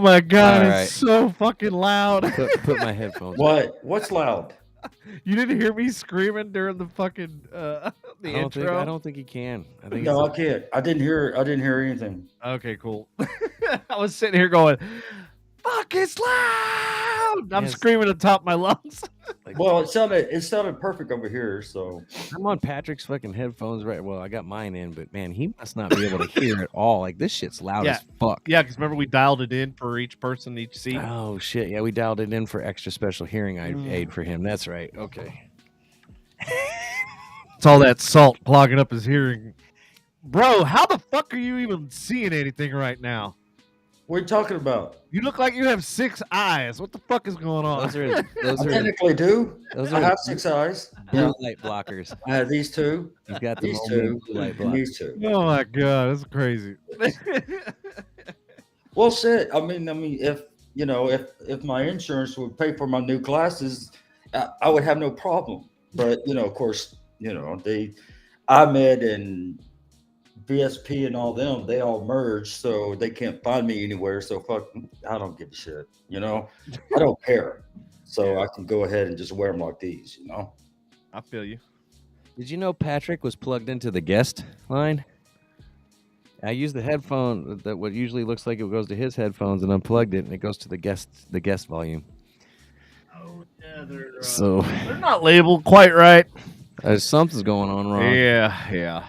my god, All it's right. so fucking loud. Put my headphones. What? What's loud? You didn't hear me screaming during the fucking the intro? I don't think you can. I think No, I can't. I didn't hear anything. Okay, cool. I was sitting here going, "Fuck, it's loud!" I'm Yes. screaming at the top of my lungs. Well, it sounded perfect over here. So I'm on Patrick's fucking headphones right. Well, I got mine in, but man, he must not be able to hear it all. Like this shit's loud as fuck. Yeah, because remember we dialed it in for each person, each seat. Oh shit! Yeah, we dialed it in for extra special hearing aid for him. That's right. Okay. It's all that salt clogging up his hearing. Bro, how the fuck are you even seeing anything right now? what are you talking about? You look like you have 6 eyes. What the fuck is going on? Those I are technically do. those I are have 6 eyes. blue light blockers. I have these two. He's got the These blue two. light And blockers. these two. Oh my god, that's crazy. Well, shit. I mean, if my insurance would pay for my new glasses, I would have no problem. But of course, Ahmed and VSP and all them, they all merged, so they can't find me anywhere. So fuck, I don't give a shit. I don't care. So I can go ahead and just wear them like these. I feel you. Did you know Patrick was plugged into the guest line? I used the headphone that what usually looks like it goes to his headphones and unplugged it, and it goes to the guest volume. Oh yeah, They're not labeled quite right. Something's going on wrong. Yeah.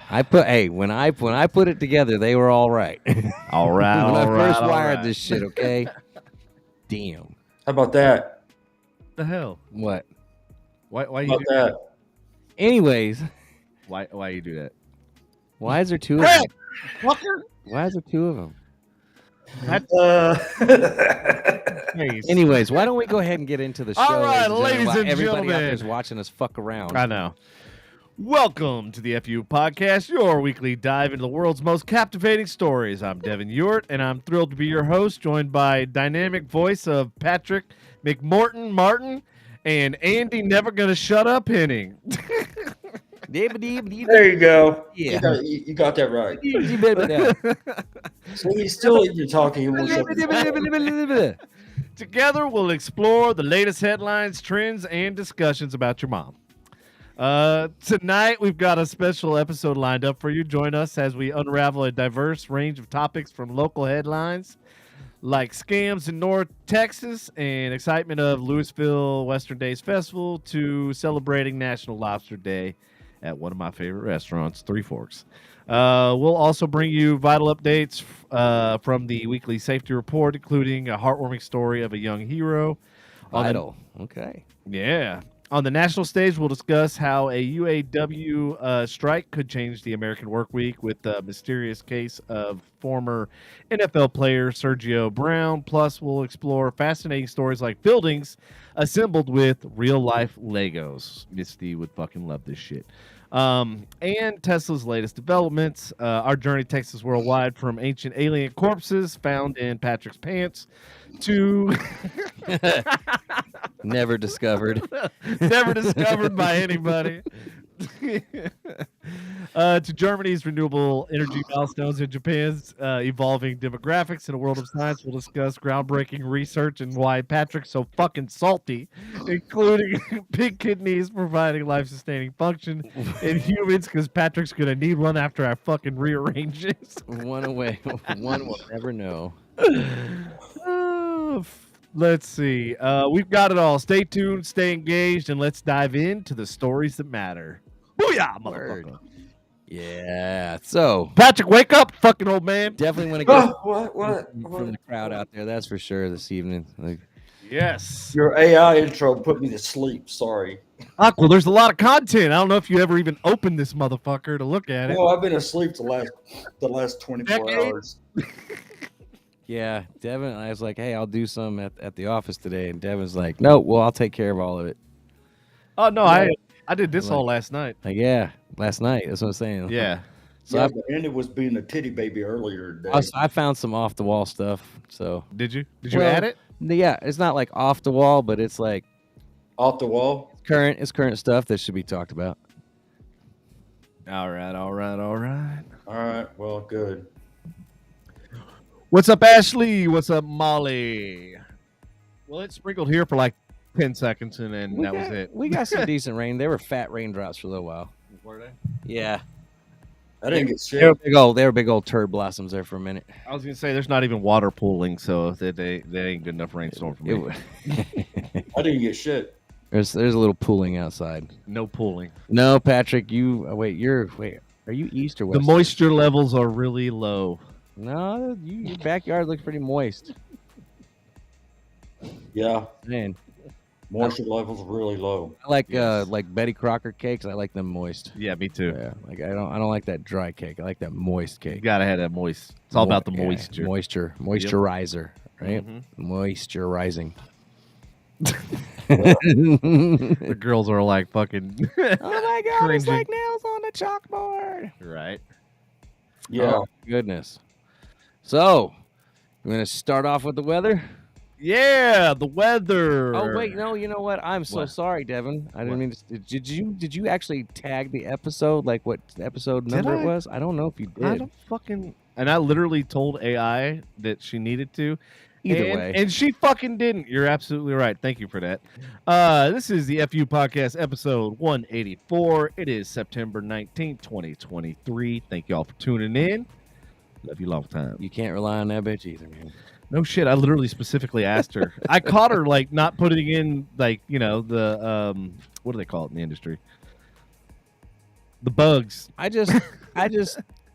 When I put it together, they were all right. All right, when I all right, first all wired right. this shit, okay? Damn. How about that? The hell? What? Why How you about do that? Anyways, why you do that? why is there two of them? Fucker. Why is there two of them? Anyways, why don't we go ahead and get into the show? All right, gentlemen, ladies while and everybody out gentlemen. there is watching us fuck around. I know. Welcome to the FU Podcast, your weekly dive into the world's most captivating stories. I'm Devin Ewart, and I'm thrilled to be your host, joined by dynamic voice of Patrick-McMorton-Martin and Andy-Never Gonna Shutup-Henning. There you go. Yeah. You got that right. Yeah. So he's still in your talking. He won't shut the fuck up. Together, we'll explore the latest headlines, trends, and discussions about your mom. Tonight, we've got a special episode lined up for you. Join us as we unravel a diverse range of topics from local headlines like scams in North Texas and excitement of Lewisville Western Days Festival to celebrating National Lobster Day at one of my favorite restaurants, Three Forks. We'll also bring you vital updates from the weekly safety report, including a heartwarming story of a young hero. Vital. Okay. Yeah. On the national stage, we'll discuss how a UAW strike could change the American work week with the mysterious case of former NFL player Sergio Brown. Plus, we'll explore fascinating stories like buildings assembled with real-life Legos. Misty would fucking love this shit. And Tesla's latest developments. Our journey takes us worldwide from ancient alien corpses found in Patrick's pants to... Never discovered. Never discovered by anybody. To Germany's renewable energy milestones and Japan's evolving demographics. In a world of science, we'll discuss groundbreaking research and why Patrick's so fucking salty, including pig kidneys providing life-sustaining function in humans, because Patrick's going to need one after I fucking rearrange this. One away. One will never know. Let's see. We've got it all. Stay tuned, stay engaged, and let's dive into the stories that matter. Booyah, motherfucker. Yeah. So, Patrick, wake up, fucking old man. definitely want to get What? from the crowd out there. That's for sure this evening. Like, Yes. Your AI intro put me to sleep. Sorry. Well, there's a lot of content. I don't know if you ever even opened this motherfucker to look at it. Well, I've been asleep the last 24 Decade? hours. yeah, Devin, I was like, hey, I'll do some at the office today. And Devin's like, no, well, I'll take care of all of it. Oh, no, I did this all last night. Like, yeah, last night. That's what I'm saying. Yeah. So Yeah, but Andy was being a titty baby earlier today. I found some off the wall stuff. So Did you? Did you Well, add it? yeah, it's not like off the wall, but it's like Off the wall. current. It's current stuff that should be talked about. All right. All right. Well, good. What's up, Ashley? What's up, Molly? Well, it sprinkled here for like 10 seconds, and then that was it. We got some decent rain. They were fat raindrops for a little while. Were they? Yeah. I didn't get shit. They were big old turd blossoms there for a minute. I was gonna say there's not even water pooling, so that ain't good enough rainstorm for me. I didn't get shit. There's a little pooling outside. No pooling. No, Patrick, are you east or west? The moisture levels are really low. No, your backyard looks pretty moist. Yeah, Man, moisture levels really low. I like Yes. like Betty Crocker cakes. I like them moist. Yeah, me too. Yeah, like I don't like that dry cake. I like that moist You cake. gotta have that moist. It's all about the Yeah, moisture. moisturizer, right? Mhm. Moisturizing. The girls are like fucking Oh my god, it's Cringing. like nails on a chalkboard. right. Yeah. Oh, goodness. So, we're going to start off with the weather. Yeah, the weather. Oh, wait, no, you know what? I'm so What? sorry, Devin. I didn't What? mean to. Did you actually tag the episode, like what episode Did number I? it was? I don't know if you I did. don't fucking. And I literally told AI that she needed to. Either way. And she fucking didn't. You're absolutely right. Thank you for that. This is the FU Podcast, episode 184. It is September 19th, 2023. Thank y'all for tuning in. Love you long time. You can't rely on that bitch either, man. No shit. I literally specifically asked her. I caught her like not putting in like, the what do they call it in the industry? The bugs. I just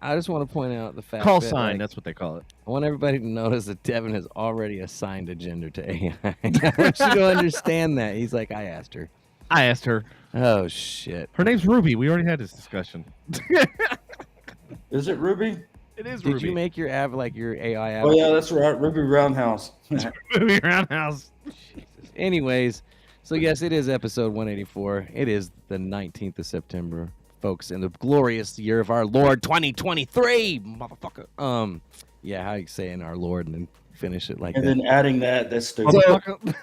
want to point out the fact Call that, sign. like, That's what they call it. I want everybody to notice that Devin has already assigned a gender to AI. I want you to understand that. He's like, I asked her. I asked her. Oh, shit. Her name's Ruby. We already had this discussion. Is it Ruby? It is Did Ruby. you make your your AI app? Oh yeah, that's right. Ruby Roundhouse. Ruby Roundhouse? Anyways, so yes, it is episode 184. It is the 19th of September, folks, in the glorious year of our Lord 2023, motherfucker. Yeah, how you saying our Lord and then finish it like And that? then adding that's stupid. Motherfucker.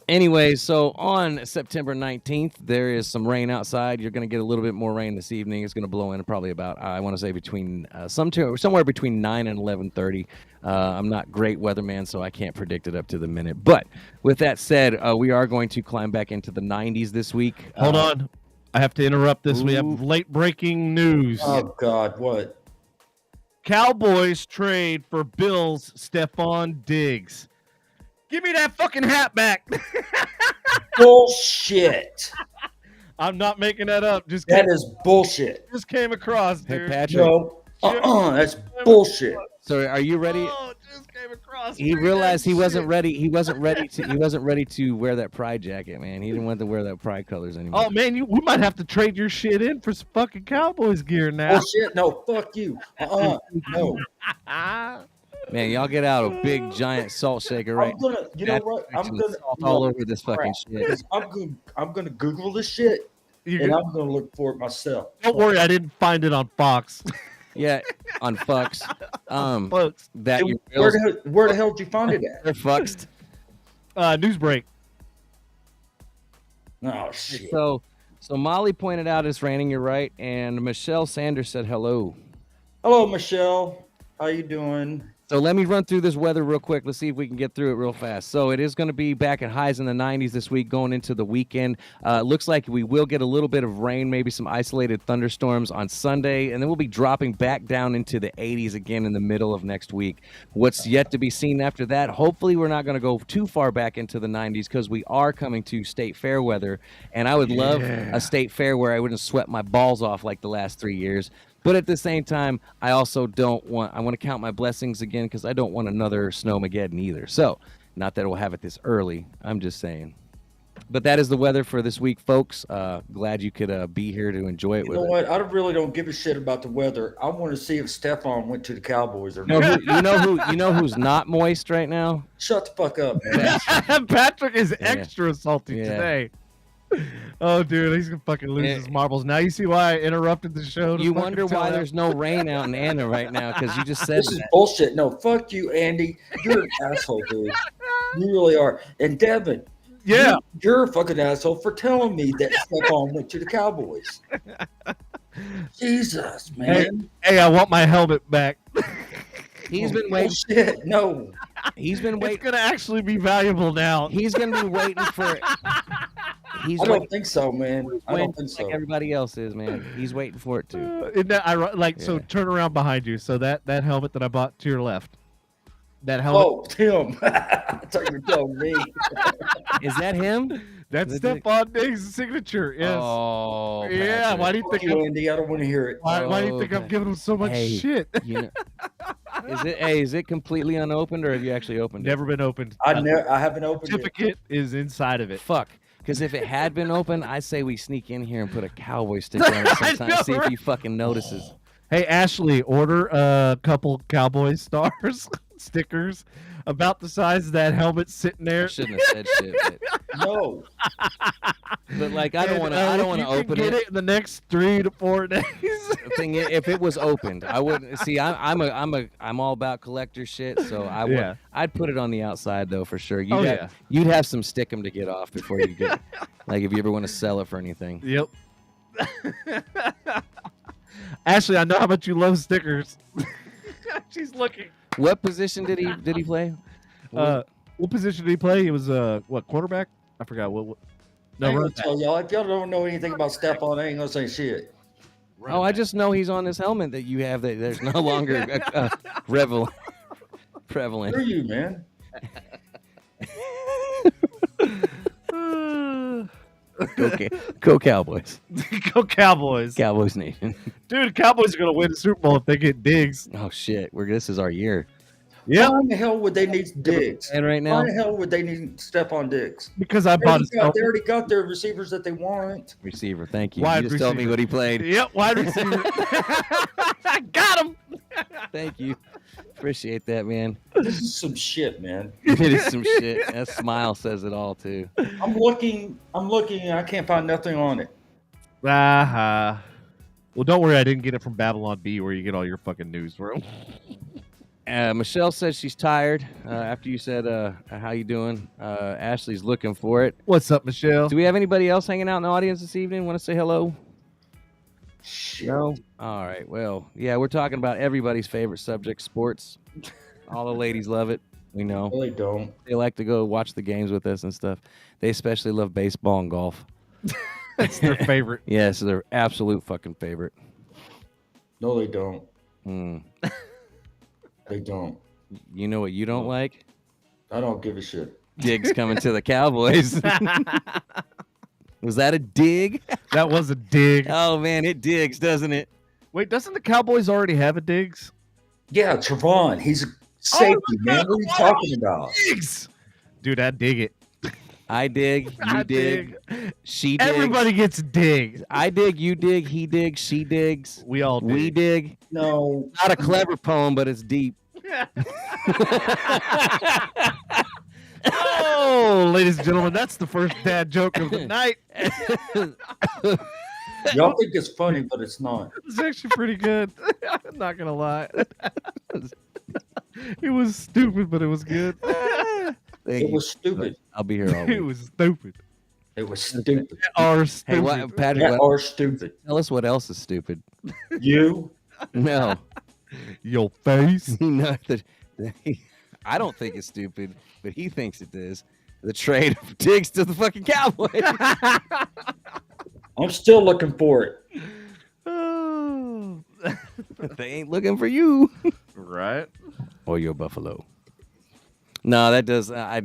Anyway, so on September 19th, there is some rain outside. You're going to get a little bit more rain this evening. It's going to blow in probably about, I want to say between somewhere between 9 and 11:30. I'm not great weatherman, so I can't predict it up to the minute. But with that said, we are going to climb back into the 90s this week. Hold on. I have to interrupt this. We Ooh. have late breaking news. Oh God, what? Cowboys trade for Bills Stephon Diggs. Give me that fucking hat back. Bullshit. I'm not making that up. Just That came, is bullshit. just came across, Hey, dude. Patrick, No. That's bullshit. so are you ready? Oh, just came across. He Read realized that he wasn't shit. ready. He wasn't ready to wear that pride jacket, man. He didn't want to wear that pride colors anymore. Oh man, we might have to trade your shit in for some fucking Cowboys gear now. Bullshit. No, fuck you. No. Ah. Man, y'all get out a big giant salt shaker right I'm gonna. You know what? I'm Action gonna. salt no, all over this fucking crap. shit. I'm gonna Google this shit, You and can- I'm gonna look for it myself. don't worry, I didn't find it on Fox. Yeah, on fucks. Folks, That your Where the hell did you find it at? they're fucks. news break. Oh shit. So Molly pointed out it's raining. You're right, and Michelle Sanders said hello. Hello, Michelle. How you doing? So let me run through this weather real quick. Let's see if we can get through it real fast. So it is going to be back at highs in the 90s this week going into the weekend. Looks like we will get a little bit of rain, maybe some isolated thunderstorms on Sunday, and then we'll be dropping back down into the 80s again in the middle of next week. What's yet to be seen after that, hopefully we're not going to go too far back into the 90s because we are coming to state fair weather, and I would love a state fair where I wouldn't sweat my balls off like the last 3 years. But at the same time, I also want to count my blessings again because I don't want another Snowmageddon either. So, not that we'll have it this early. I'm just saying. But that is the weather for this week, folks. Glad you could be here to enjoy it You with know us. what? I really don't give a shit about the weather. I want to see if Stephon went to the Cowboys or You not. know who's not moist right now? Shut the fuck up, man. Patrick is Yeah. extra salty Yeah. today. Oh, dude, he's gonna fucking lose Yeah. his marbles. Now you see why I interrupted the show. to You fucking wonder tell why that- there's no rain out in Anna right now because you just said This is that. bullshit. No, fuck you, Andy. You're an asshole, dude. You really are. And Devin, Yeah. you're a fucking asshole for telling me that Stephon went to the Cowboys. Jesus, man. Hey, I want my helmet back. He's been Oh waiting. shit! No. He's been It's waiting. gonna actually be valuable now. He's gonna be waiting for. He's I waiting. don't think so, man. I don't think Like so. everybody else is, man. He's waiting for it too. Isn't that like so? Yeah. Turn around behind you. So that helmet that I bought to your left. That helmet. Oh, Tim. I thought you were telling me. Is that him? That's Is it Stephon Diggs' signature. Yes. Oh, Yeah. Patrick. Why do you Fuck think? you, Andy. I don't want to hear it. Why do you think I'm Okay. giving him so much Hey. shit? You know, is it completely unopened, or have you actually opened Never been opened. I haven't opened it. Certificate is inside of it? it. Fuck. Because if it had been open, I say we sneak in here and put a cowboy stick on it I sometime. know, See if right? he fucking notices. Hey Ashley, order a couple Cowboy stars stickers about the size of that helmet sitting I there. shouldn't have said shit. No. But like, I don't want to. I don't want to open Get it. it in the next 3 to 4 days. The thing is, if it was opened, I wouldn't see. I'm all about collector shit, so I would. Yeah. I'd put it on the outside though for sure. You'd have some stickum to get off before you get. Like if you ever want to sell it for anything. Yep. Ashley, I know how much you love stickers. She's looking. What position did he play? What position did he play? He was what, quarterback? I forgot what. I ain't No, gonna tell y'all. If y'all don't know anything about Stephon, I ain't gonna say shit. Oh, I just know he's on this helmet that you have that there's no longer prevalent. Who are you, man? Go Cowboys. Go Cowboys. Cowboys Nation. Dude, Cowboys are going to win the Super Bowl if they get Diggs. Oh shit, this is our year. Yeah. Why in the hell would they need Diggs? And right now, Why the hell would they need Stephon Diggs? Because I bought They already got their receivers that they want. receiver. Thank you. Wide You just told me receiver. what he played. Yep, wide receiver. I got him. Thank you. Appreciate that, man. This is some shit, man. It is some shit. That smile says it all too. I'm looking, and I can't find nothing on it. Well, don't worry. I didn't get it from Babylon B, where you get all your fucking news from. Michelle says she's tired. After you said, "How you doing?" Ashley's looking for it. What's up, Michelle? Do we have anybody else hanging out in the audience this evening? Want to say hello? Shit. No. All right. Well, yeah, we're talking about everybody's favorite subject, sports. All the ladies love it. We know. No, they don't. They like to go watch the games with us and stuff. They especially love baseball and golf. That's their favorite. Yeah, so their absolute fucking favorite. No, they don't. Mm. They don't. You know what you don't like? I don't give a shit. Diggs coming to the Cowboys. Was that a dig? That was a dig. Oh man, it digs, doesn't it? Wait, doesn't the Cowboys already have a Diggs? Yeah, Trevon. He's a safety, man. What are you talking about? Diggs. Dude, I dig it. I dig, you I dig, she digs. Everybody gets digs. I dig, you dig, he digs, she digs, We all dig. we dig. No. Not a clever poem, but it's deep. Oh, ladies and gentlemen, that's the first dad joke of the night. Y'all think it's funny, but it's not. It's actually pretty good. I'm not gonna lie. It was stupid, but it was good. Thank It you. was stupid. I'll be here all It week. was stupid. It was stupid. Or Hey, stupid. what, Patrick? That What, are stupid. tell us what else is stupid. You? No, Your face. no. I don't think it's stupid, but he thinks it is. The trade of Diggs to the fucking Cowboys. I'm still looking for it. Oh. They ain't looking for you. Right. Or your Buffalo. No, that does. I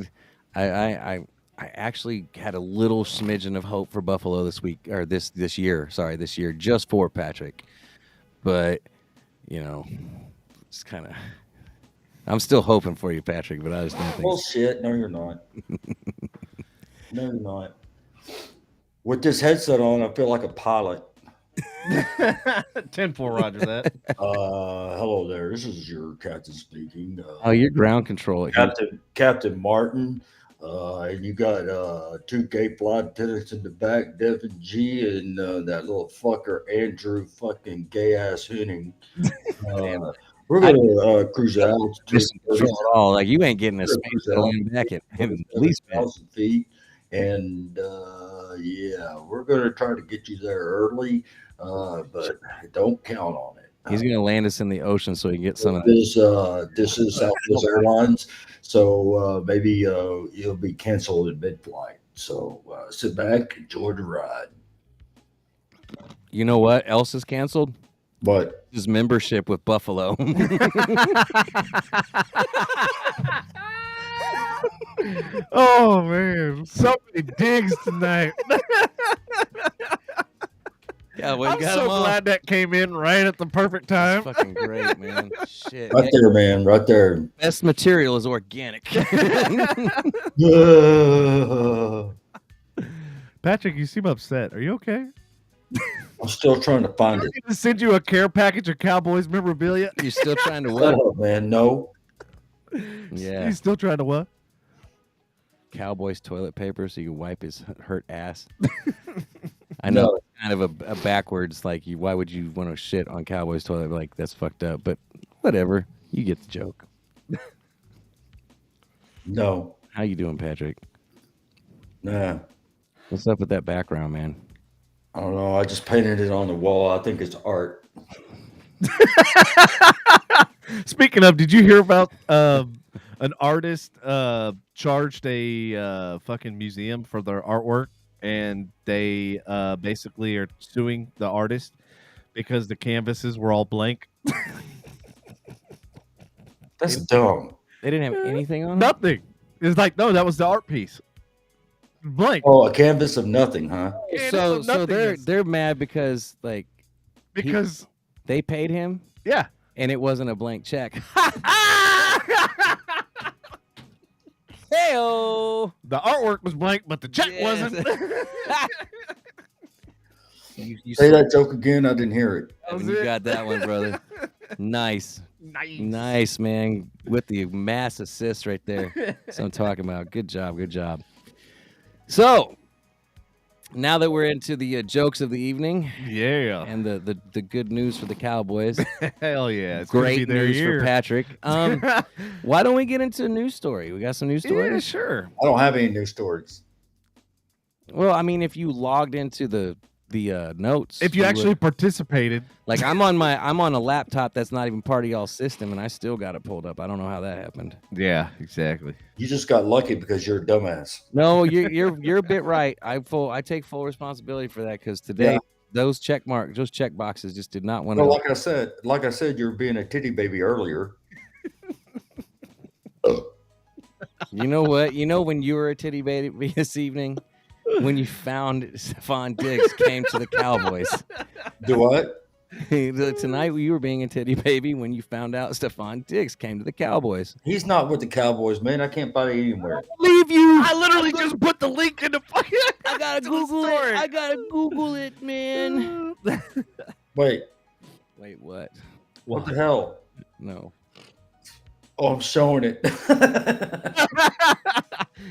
actually had a little smidgen of hope for Buffalo this week or this year. Sorry, this year, just for Patrick. But you know, it's kind of. I'm still hoping for you, Patrick, but I just don't think. Bullshit. No, you're not. No, you're not. With this headset on, I feel like a pilot. 10-4, Roger that. Hello there. This is your captain speaking. Oh, you're ground control. Captain Martin. And you got two gay flight attendants in the back, Devin G, and that little fucker Andrew fucking gay ass Henning. We're gonna cruise out to Just control it all. Like you ain't getting a space going back at least 1,000 feet, and yeah, we're gonna try to get you there early, but don't count on it. He's gonna land us in the ocean so he can get some of that. This is Southwest Airlines, so maybe it'll be canceled in mid-flight. So sit back, enjoy the ride. You know what else is canceled? But His membership with Buffalo. Oh man, so many digs tonight. Yeah, we I'm got so him all. glad that came in right at the perfect time. That's fucking great, man. Shit. right there, man, right there. Best material is organic. Patrick, you seem upset. Are you okay? I'm still trying to find I'm it. going to send you a care package of Cowboys memorabilia. You're still trying to Shut what? up, man. No. Yeah. You still trying to what? Cowboys toilet paper so you can wipe his hurt ass. I know No. it's kind of a backwards, like, why would you want to shit on Cowboys toilet? Like, that's fucked up, but whatever. You get the joke. No. How you doing, Patrick? Nah. What's up with that background, man? I don't know. I just painted it on the wall. I think it's art. Speaking of, did you hear about an artist charged a fucking museum for their artwork, and they basically are suing the artist because the canvases were all blank? That's dumb. They didn't have anything on it? Nothing. It's like, no, that was the art piece. Blank. Oh, a canvas of nothing, huh? Yeah, So it's nothingness. they're mad because, like, because they paid him yeah. and it wasn't a blank check. Hey-o! The artwork was blank, but the check Yes. wasn't. You Say that joke again. I didn't hear it. That was you it. got that one, brother. Nice. Nice, man. With the mass assist right there. That's what I'm talking about. Good job. Good job. So, now that we're into the jokes of the evening Yeah. and the good news for the Cowboys, Hell yeah. It's gonna be great their news year. for Patrick. Why don't we get into a news story? We got some news Yeah, stories? sure. I don't have any news stories. Well, I mean, if you logged into the notes, If you would- actually participated, like I'm on a laptop that's not even part of y'all's system, and I still got it pulled up. I don't know how that happened. yeah, exactly. You just got lucky because you're a dumbass. No, you're a bit right. I take full responsibility for that because today Yeah. those check boxes just did not want to. Well, like I said, you were being a titty baby earlier. You know what? You know when you were a titty baby this evening, when you found Stephon Diggs came to the Cowboys. Do what? Tonight you were being a titty baby when you found out Stephon Diggs came to the Cowboys. He's not with the Cowboys, man. I can't buy it anywhere. Believe you. I literally just put the link in the fucking. I gotta to the Google it. story. I gotta Google it, man. Wait, Wait, what? what the hell? No. Oh, I'm showing it.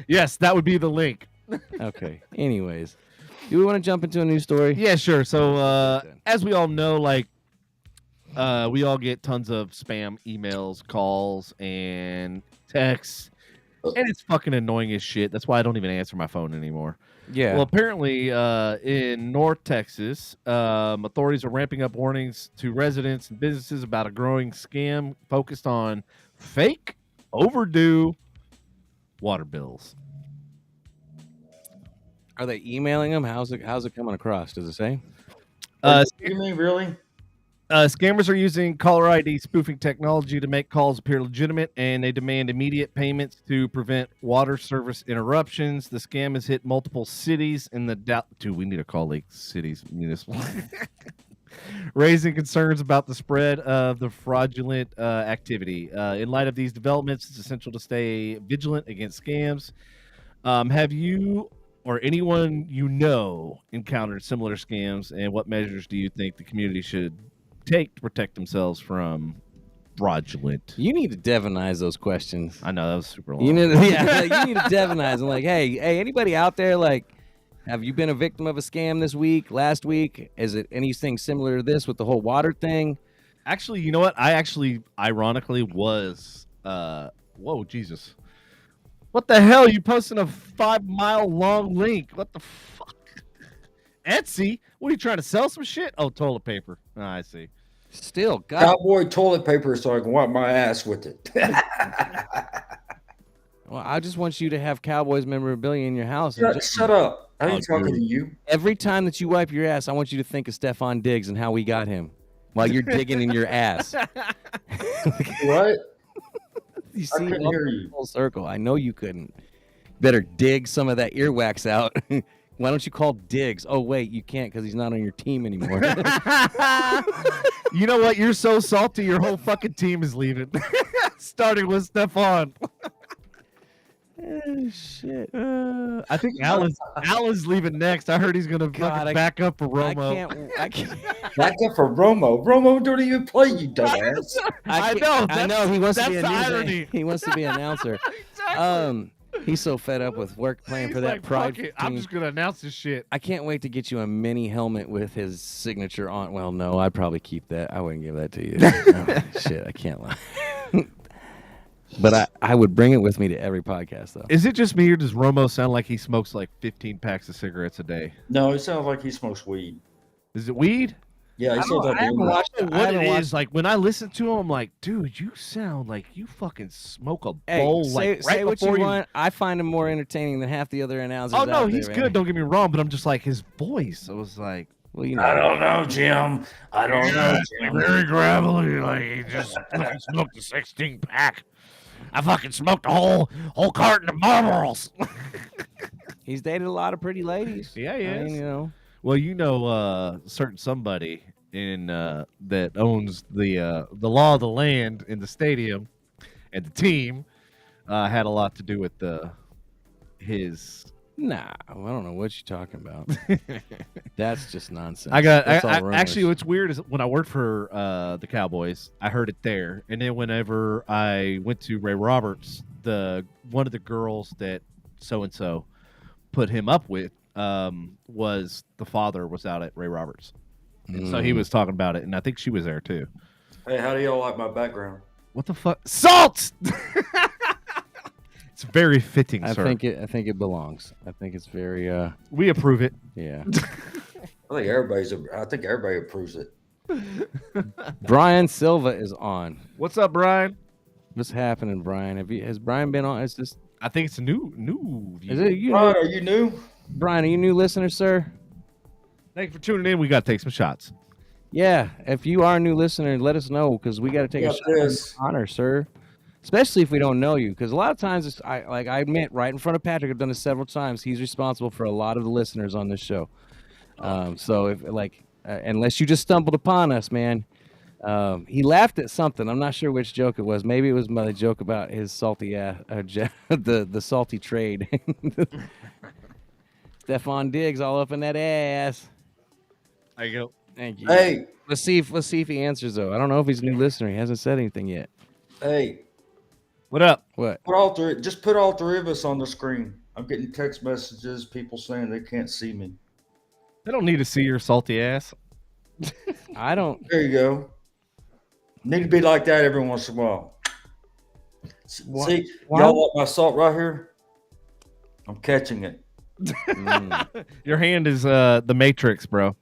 Yes, that would be the link. Okay. Anyways, do we want to jump into a new story? Yeah, sure. So, as we all know, like, we all get tons of spam emails, calls, and texts, and it's fucking annoying as shit. That's why I don't even answer my phone anymore. Yeah. Well, apparently, in North Texas, authorities are ramping up warnings to residents and businesses about a growing scam focused on fake, overdue water bills. Are they emailing them? How's it coming across? Does it say? You mean really? Scammers are using caller ID spoofing technology to make calls appear legitimate, and they demand immediate payments to prevent water service interruptions. The scam has hit multiple cities in the Dude, we need to call Lake Cities municipal. Raising concerns about the spread of the fraudulent activity. In light of these developments, it's essential to stay vigilant against scams. Have you or anyone you know encountered similar scams, and what measures do you think the community should take to protect themselves from fraudulent? You need to Devonize those questions. I know that was super long. You need to, yeah, you need to Devonize them. Like, hey, anybody out there, like, have you been a victim of a scam this week, last week? Is it anything similar to this with the whole water thing? Actually, you know what? I actually, ironically, was. Whoa, Jesus! What the hell? You posting a 5-mile long link? What the fuck? Etsy? What are you trying to sell some shit? Oh, toilet paper. Oh, I see. Still, God. Cowboy toilet paper so I can wipe my ass with it. Well, I just want you to have Cowboys memorabilia in your house. And Shut up. I ain't Oh, talking dude. to you. every time that you wipe your ass, I want you to think of Stephon Diggs and how we got him while you're digging in your ass. What? You I see, couldn't hear you. full circle. I know you couldn't. Better dig some of that earwax out. Why don't you call Diggs? Oh, wait, you can't because he's not on your team anymore. You know what? You're so salty, your whole fucking team is leaving. Starting with Stephon. Shit. I think Alan's leaving next. I heard he's gonna fucking back up for Romo. I can't. Back up for Romo. Romo don't even play, you dumbass. I know. I know. He wants to be a that's the news irony. He wants to be an announcer. He's so fed up with work playing for He's that like, pride "Fuck it, team. I'm just gonna announce this shit. I can't wait to get you a mini helmet with his signature on. Well, no, I'd probably keep that. I wouldn't give that to you. Oh, shit, I can't lie. But I would bring it with me to every podcast, though. Is it just me or does Romo sound like he smokes like 15 packs of cigarettes a day? No, it sounds like he smokes weed. Is it weed? Yeah, he sounds like I haven't weed. watched it. I What haven't it watched is, like when I listen to him, I'm like, dude, you sound like you fucking smoke a Hey, bowl say, like say right what before you want. I find him more entertaining than half the other announcers. Oh no, out he's there, good. man. Don't get me wrong, but I'm just like his voice. I was like, Well, you know. I don't know, Jim. I don't know, Jim. very gravelly. Like he just smoked a 16 pack. I fucking smoked a whole carton of Marlboros. He's dated a lot of pretty ladies. Yeah, he I mean, is. you know. Well, you know, certain somebody in that owns the law of the land in the stadium, and the team had a lot to do with his. Nah, I don't know what you're talking about. That's just nonsense. That's all rumors. actually what's weird is when I worked for the Cowboys, I heard it there, and then whenever I went to Ray Roberts, one of the girls that so and so put him up with was the father was out at Ray Roberts, and so he was talking about it, and I think she was there too. Hey, how do y'all like my background? What the fuck? Salt. It's very fitting, I sir. think it belongs. I think it's very We approve it. yeah. I think everybody approves it. Brian Silva is on. What's up, Brian? What's happening, Brian? Has Brian been on? Is this I think it's a new. is it you? Brian, are you new? Brian, are you a new listener, sir? Thank you for tuning in. We got to take some shots. Yeah. If you are a new listener, let us know because we got to take a Got shot. this. Honor, sir. Especially if we don't know you, because a lot of times, I admit, right in front of Patrick, I've done this several times. He's responsible for a lot of the listeners on this show. So if unless you just stumbled upon us, man, he laughed at something. I'm not sure which joke it was. Maybe it was my joke about his salty the salty trade. Stephon Diggs all up in that ass. There you go. Thank you. Hey, Let's see if he answers though. I don't know if he's a new listener. He hasn't said anything yet. hey, What up? What? just put all three of us on the screen. I'm getting text messages, people saying they can't see me. They don't need to see your salty ass. I don't. There you go. Need to be like that every once in a while. See, y'all like my salt right here? I'm catching it. Your hand is the Matrix, bro.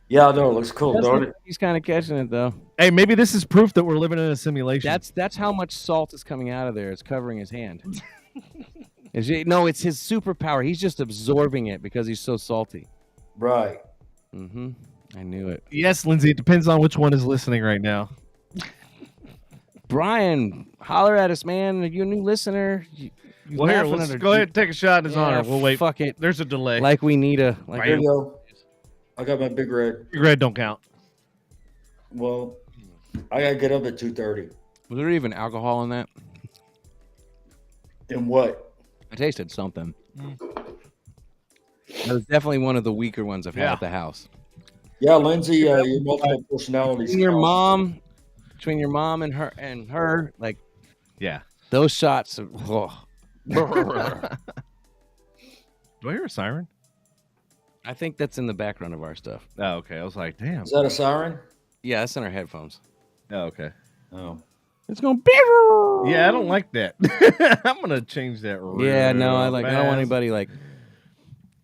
Yeah, I know. It looks cool, don't it? He's kind of catching it though. Hey, maybe this is proof that we're living in a simulation. That's how much salt is coming out of there. It's covering his hand. No, it's his superpower. He's just absorbing it because he's so salty. Right. Mm-hmm. I knew it. Yes, Lindsay. It depends on which one is listening right now. Brian, holler at us, man. Are you a new listener? Well, here, let's go ahead and take a shot in his honor. We'll wait. Fuck it. There's a delay. Like we need a. Right. There you go. I got my big red. Big red don't count. Well, I gotta get up at 2:30. Was there even alcohol in that? And what? I tasted something. That was definitely one of the weaker ones I've had at the house. Yeah, Lindsay, your multiple personalities. Between your mom and her, like, Yeah. those shots. Oh. Do I hear a siren? I think that's in the background of our stuff. Oh, okay. I was like, damn. Is that a siren? Yeah, that's in our headphones. Oh, okay. Oh. It's going. Yeah, I don't like that. I'm gonna change that. Yeah, no, I don't fast. want anybody like.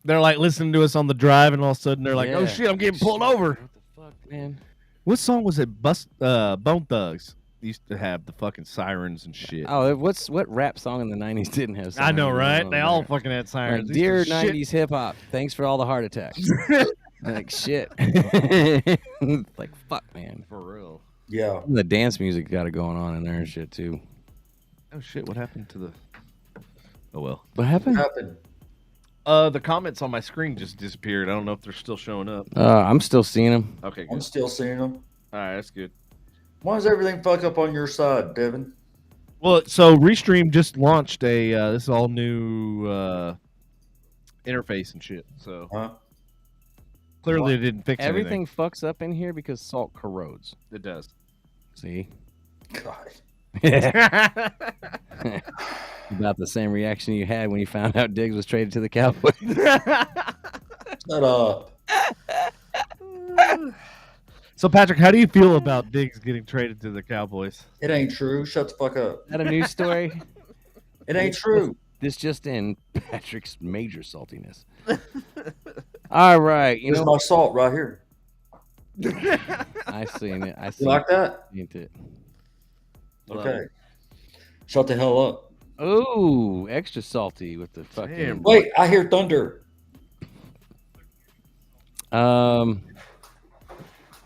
They're like listening to us on the drive, and all of a sudden they're like, "Oh Yeah. shit, I'm getting pulled over." What the fuck, man? What song was it? Bone Thugs used to have the fucking sirens and shit. Oh, what rap song in the 90s didn't have I know, sirens right? on They there? all fucking had sirens. Like, These dear are shit. 90s hip hop, thanks for all the heart attacks. Like shit. Like fuck, man. For real. Yeah. The dance music got it going on in there and shit too. Oh shit! What happened to the? Oh well. What What happened? happened? The comments on my screen just disappeared. I don't know if they're still showing up. I'm still seeing them. Okay, I'm good. still seeing them. All right, that's good. Why does everything fuck up on your side, Devin? Well, so Restream just launched a this all new interface and shit. So Huh? clearly it didn't fix Everything fucks up in here because salt corrodes. It does. See? God. About the same reaction you had when you found out Diggs was traded to the Cowboys. Shut up. So Patrick, how do you feel about Diggs getting traded to the Cowboys? It ain't true. Shut the fuck up. Is that a news story? It ain't true. This just in Patrick's major saltiness. All right, you There's know my salt right here. I seen it. I You seen like that? it. Okay. Shut the hell up. Oh, extra salty with the fucking. Damn. Wait, I hear thunder.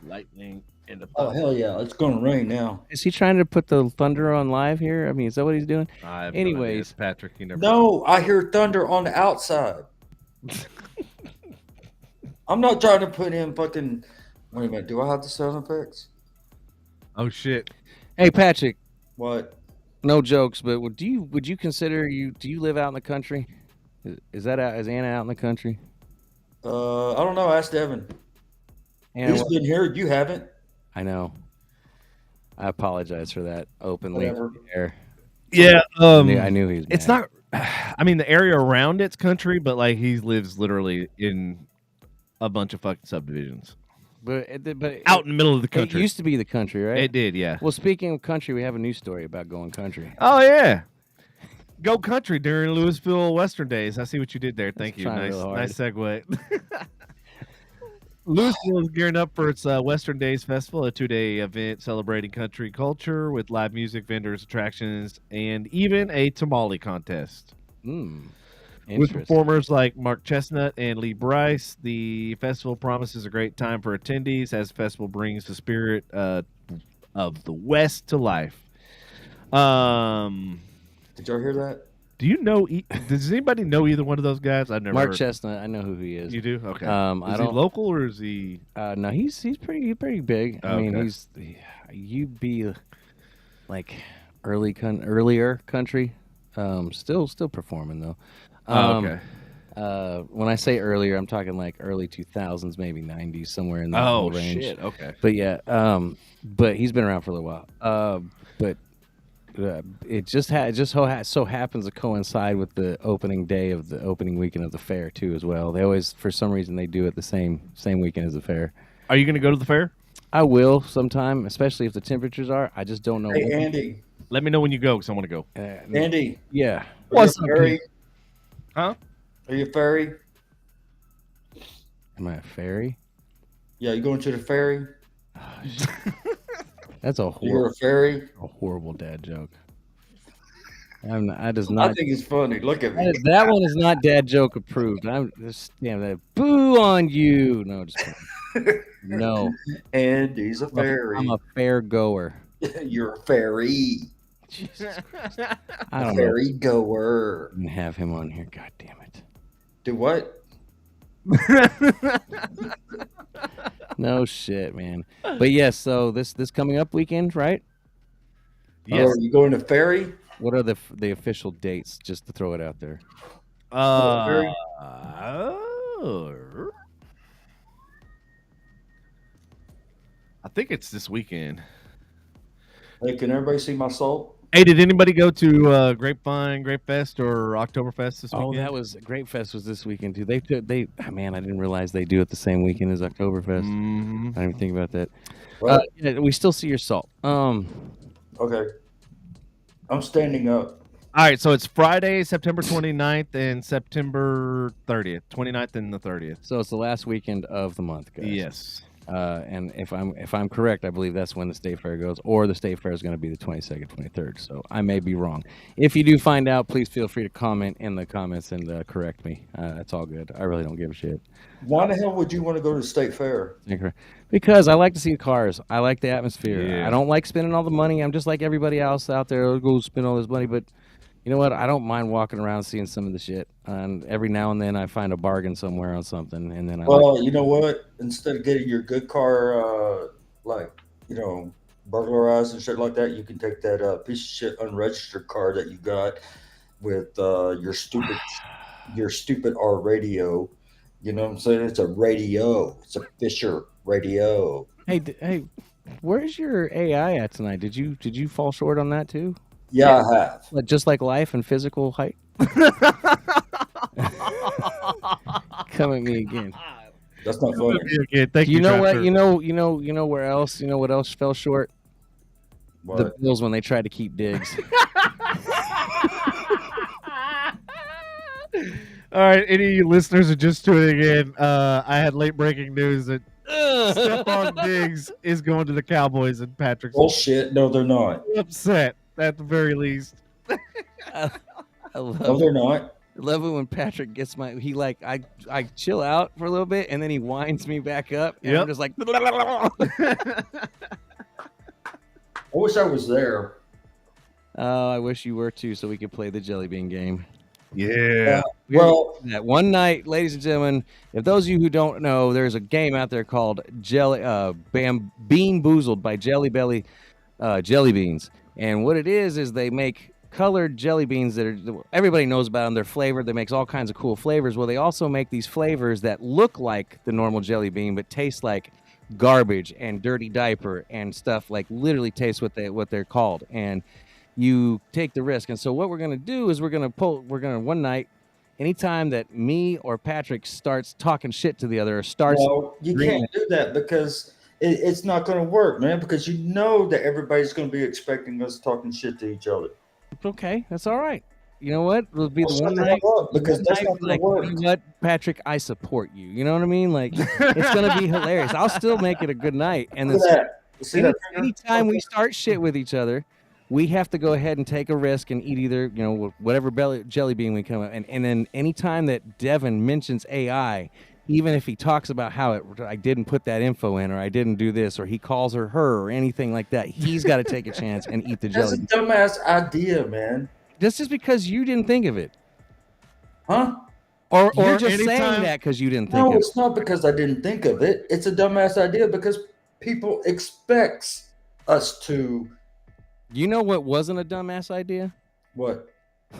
Lightning in the Oh hell yeah! It's gonna rain now. Is he trying to put the thunder on live here? I mean, is that what he's doing? Anyways. Patrick, you never. No, I hear thunder on the outside. I'm not trying to put in fucking. Wait a minute. Do I have the sound effects? Oh shit! Hey, Patrick. What? No jokes, but would you consider do you live out in the country? Is Anna out in the country? I don't know. Ask Devin. Anna, He's been here. You haven't. I know. I apologize for that openly. Whatever. There. Yeah. I knew he was. It's mad. not. I mean, the area around it's country, but like he lives literally in a bunch of fucking subdivisions but out in the middle of the It country. used to be the country, right? It did, yeah. Well, speaking of country, we have a news story about going country. Oh yeah. Go country during Lewisville Western Days. I see what you did there. Thank you. trying Nice, real hard. nice segue. Lewisville is gearing up for its Western Days Festival, a 2-day event celebrating country culture with live music, vendors, attractions, and even a tamale contest. With Interesting. performers like Mark Chestnut and Lee Bryce, the festival promises a great time for attendees as the festival brings the spirit of the West to life. Did y'all hear that? Do you know? Does anybody know either one of those guys? I've never. Mark heard. Chestnut, I know who he is. You do? Okay. I Is he don't. local or is he? No, he's pretty big. I mean, Okay. you'd be like earlier country. Still performing though. Okay. When I say earlier, I'm talking like early 2000s, maybe 90s, somewhere in that Oh whole range. shit. Okay. But yeah, but he's been around for a little while. But it just so happens to coincide with the opening day of the opening weekend of the fair too, as well. They always, for some reason, they do it the same weekend as the fair. Are you going to go to the fair? I will sometime, especially if the temperatures are. I just don't know. Hey, Andy. Let me know when you go, because I want to go. Andy. Yeah. What's Are you up, a fairy? Huh? Are you a fairy? Am I a fairy? Yeah, you going to the ferry? That's a You're a fairy? horrible dad joke. I does I not. think it's funny. Look at me. That one is not dad joke approved. I'm just that boo on you. No, just kidding. No. Andy's a fairy. I'm a fair goer. You're a fairy. Jesus. A I don't know. fairy goer. And have him on here. God damn it. Do what? No shit, man. But yes, so this coming up weekend, right? Yes. Oh, you going to ferry? What are the official dates? Just to throw it out there. Oh. I think it's this weekend. Hey, can everybody see my salt? Hey, did anybody go to Grapevine, Grape Fest, or Oktoberfest this weekend? Oh, that was Grape Fest was this weekend too. Man, I didn't realize they do it the same weekend as Oktoberfest. Mhm. I didn't even think about that. What? Yeah, we still see your salt. Okay. I'm standing up. All right, so it's Friday, September 29th and September 30th. 29th and the 30th. So it's the last weekend of the month, guys. Yes. And if I'm correct, I believe that's when the state fair goes, or the state fair is going to be the 22nd, 23rd. So I may be wrong. If you do find out, please feel free to comment in the comments and correct me. It's all good. I really don't give a shit. Why the hell would you want to go to the state fair? Because I like to see cars. I like the atmosphere. Yeah. I don't like spending all the money. I'm just like everybody else out there. I'll go spend all this money, but you know what? I don't mind walking around seeing some of the shit. And every now and then I find a bargain somewhere on something, and then You know what? Instead of getting your good car, burglarized and shit like that, you can take that piece of shit unregistered car that you got with your stupid R radio. You know what I'm saying? It's a radio. It's a Fisher radio. Hey, where's your AI at tonight? Did you fall short on that too? Yeah, I have. Like, just like life and physical height. Come at me again. That's not funny. Okay, thank you. You know what? Trapper. You know where else? You know what else fell short? What? The Bills when they tried to keep Diggs. All right, any of you listeners are just tuning in. I had late breaking news that Stephon Diggs is going to the Cowboys, and Patrick's Bullshit. No, they're not. upset at the very least. I No, love they're not. it when Patrick gets I chill out for a little bit and then he winds me back up and Yep. I'm just like I wish I was there. oh, I wish you were too so we could play the jelly bean game. Yeah. Well, That one night, ladies and gentlemen, if those of you who don't know, there's a game out there called Bean Boozled by Jelly Belly Jelly Beans. And what it is they make colored jelly beans that are everybody knows about them. They're flavored. They make all kinds of cool flavors. Well, they also make these flavors that look like the normal jelly bean but taste like garbage and dirty diaper and stuff, like literally taste what they're called. And you take the risk. And so what we're going to do is we're going to one night, anytime that me or Patrick starts talking shit to the other or starts no, you can't do that because it's not going to work, man, because you know that everybody's going to be expecting us talking shit to each other. okay, that's all right. You know what? It'll be Well, the one shut the night hell up, because one that's night, not going like, to work. you know what, Patrick, I support you. You know what I mean? Like, it's going to be hilarious. I'll still make it a good night. And then Look at that. See that? anytime we start shit with each other, we have to go ahead and take a risk and eat either, whatever jelly bean we come up. And then anytime that Devin mentions AI, even if he talks about how I didn't put that info in, or I didn't do this, or he calls her or anything like that, he's got to take a chance and eat the That's jelly a dumbass idea, man. That's just because you didn't think of it. Huh? Or Or you're just anytime- saying that because you didn't think No, of it. it's not because I didn't think of it. It's a dumbass idea because people expect us to. You know what wasn't a dumbass idea? What?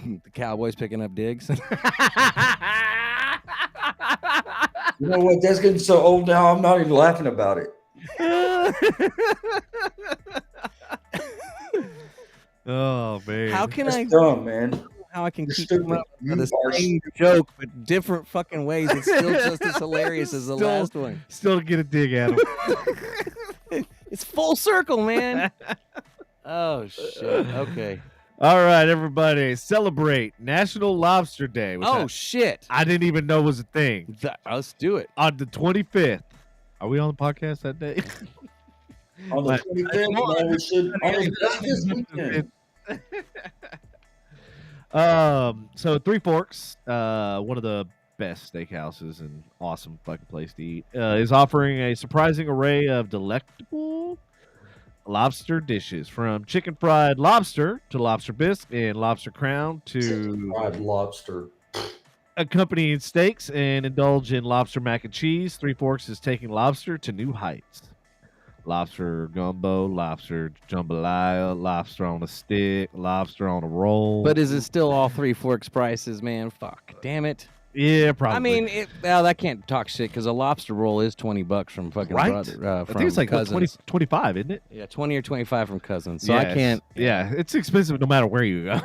The Cowboys picking up Diggs. You know what? That's getting so old now. I'm not even laughing about it. Oh man. How can That's I dumb, man. how I can You're keep stupid. coming up You with the are same stupid. joke but different fucking ways? It's still just as hilarious as the Still- last one. Still to get a dig at him. It's full circle, man. Oh shit. Okay. All right, everybody, celebrate National Lobster Day. which Oh shit. I didn't even know was a thing. Let's do it. On the 25th. Are we on the podcast that day? On the But- 25th, man, we should. That's this weekend. So Three Forks, one of the best steakhouses and awesome fucking place to eat, is offering a surprising array of delectable lobster dishes, from chicken fried lobster to lobster bisque and lobster crown to Fried lobster. accompanying steaks, and indulge in lobster mac and cheese. Three Forks is taking lobster to new heights. Lobster gumbo, lobster jambalaya, lobster on a stick, lobster on a roll. But is it still all Three Forks prices, man? Fuck. Damn it. Yeah, probably. I mean, that can't talk shit because a lobster roll is $20 from fucking Right? brother. I From think it's like Cousins. 20, 25, isn't it? Yeah, 20 or 25 from Cousins. So Yeah, I it's- can't. Yeah, it's expensive no matter where you go.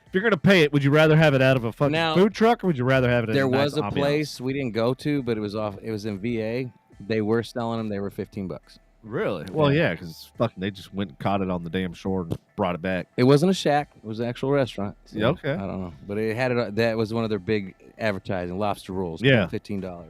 If you're gonna pay it, would you rather have it out of a fucking Now, food truck, or would you rather have it? In There a nice was a ambiance? place we didn't go to, but it was in VA. They were selling them. They were $15. Really? Well, yeah, because fucking they just went and caught it on the damn shore and brought it back. It wasn't a shack. It was an actual restaurant. So Yeah, okay. I don't know, but it had it. That was one of their big advertising lobster rolls. Yeah. $15.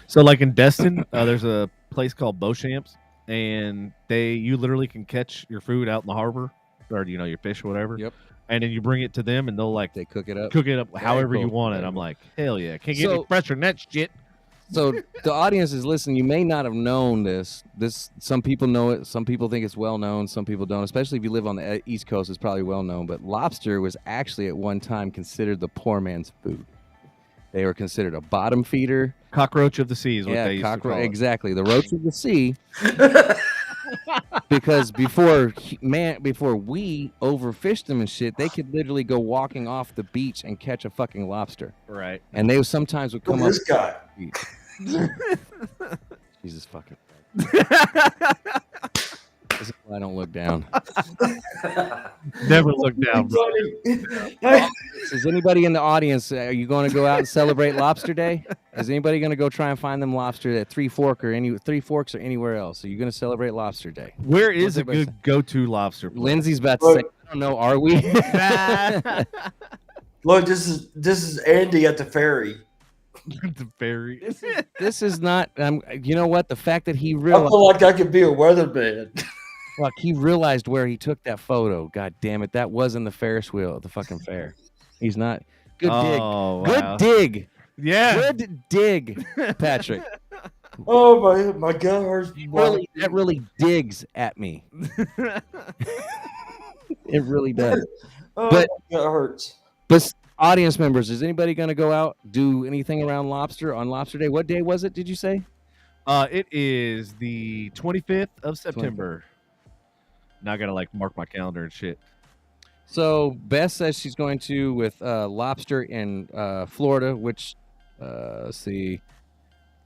So like in Destin, there's a place called Beauchamps, and you literally can catch your food out in the harbor, or your fish or whatever. Yep. And then you bring it to them, and they'll They cook it up. however you cool. want it. Very I'm cool. like, hell yeah, can't get any fresher than that shit. So the audience is listening. You may not have known this. Some people know it. Some people think it's well known. Some people don't. Especially if you live on the East Coast, it's probably well known. But lobster was actually at one time considered the poor man's food. They were considered a bottom feeder. Cockroach of the sea is what they used to call it. Exactly, the roach of the sea. Because before we overfished them and shit, they could literally go walking off the beach and catch a fucking lobster. Right. And they sometimes would come This guy. up. Jesus fucking. This is why I don't look down. Never look down, bro. Is anybody in the audience? Are you going to go out and celebrate Lobster Day? Is anybody going to go try and find them lobster at Three Forks or anywhere else? Are you going to celebrate Lobster Day? Where is a good go-to lobster place? Lindsay's about to say, I don't know. Are we? Look, this is Andy at the ferry. The ferry. This is not. You know what? The fact that he I realized. feel like I could be a weatherman. Fuck, he realized where he took that photo. God damn it. That wasn't the Ferris wheel at the fucking fair. He's not. Good dig. Oh, wow. Good dig. Yeah. Good dig, Patrick. Oh my gut hurts. That really digs at me. It really does. Oh, But- my gut hurts. But audience members, is anybody going to go out, do anything around lobster on Lobster Day? What day was it, did you say? It is the 25th of September. Now I gotta mark my calendar and shit. So Beth says she's going to with lobster in Florida, which let's see.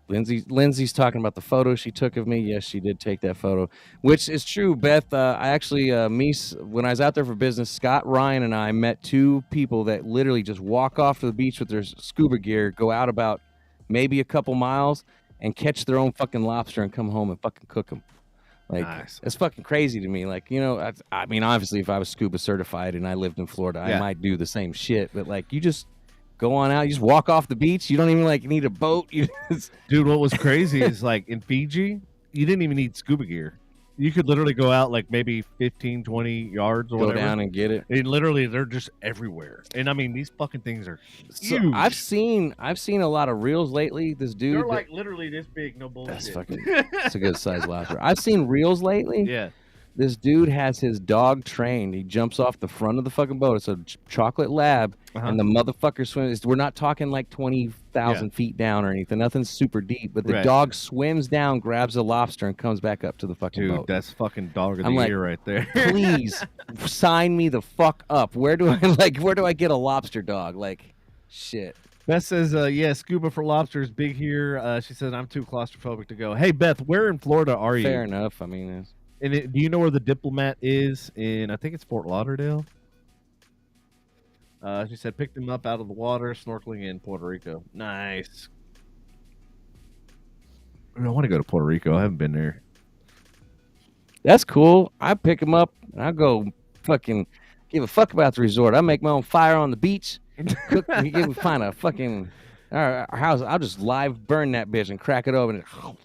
Lindsay's talking about the photo she took of me. Yes, she did take that photo, which is true. Beth, I actually when I was out there for business, Scott, Ryan, and I met two people that literally just walk off to the beach with their scuba gear, go out about maybe a couple miles, and catch their own fucking lobster and come home and fucking cook them. Nice. It's fucking crazy to me. I mean, obviously, if I was scuba certified and I lived in Florida, I might do the same shit. But you just go on out, you just walk off the beach. You don't even need a boat. Dude, what was crazy is in Fiji, you didn't even need scuba gear. You could literally go out maybe 15, 20 yards or go whatever. down and get it. And literally, they're just everywhere. And I mean, these fucking things are huge. So I've seen a lot of reels lately. This dude, they're literally this big, no bullshit. That's a good size lobster. I've seen reels lately. Yeah. This dude has his dog trained. He jumps off the front of the fucking boat. It's a chocolate lab, and the motherfucker swims. We're not talking 20,000 feet down or anything. Nothing super deep. But the dog swims down, grabs a lobster, and comes back up to the fucking boat. Dude, that's fucking dog of the year right there. Please sign me the fuck up. Where do I get a lobster dog? Shit. Beth says, yeah, scuba for lobster is big here. She says, I'm too claustrophobic to go. Hey, Beth, where in Florida are you? Fair enough. I mean, and do you know where the Diplomat is in, I think it's Fort Lauderdale? She said, picked him up out of the water, snorkeling in Puerto Rico. Nice. I want to go to Puerto Rico. I haven't been there. That's cool. I pick him up, and I go fucking give a fuck about the resort. I make my own fire on the beach. Cook, find a fucking our house. I'll just live burn that bitch and crack it open. And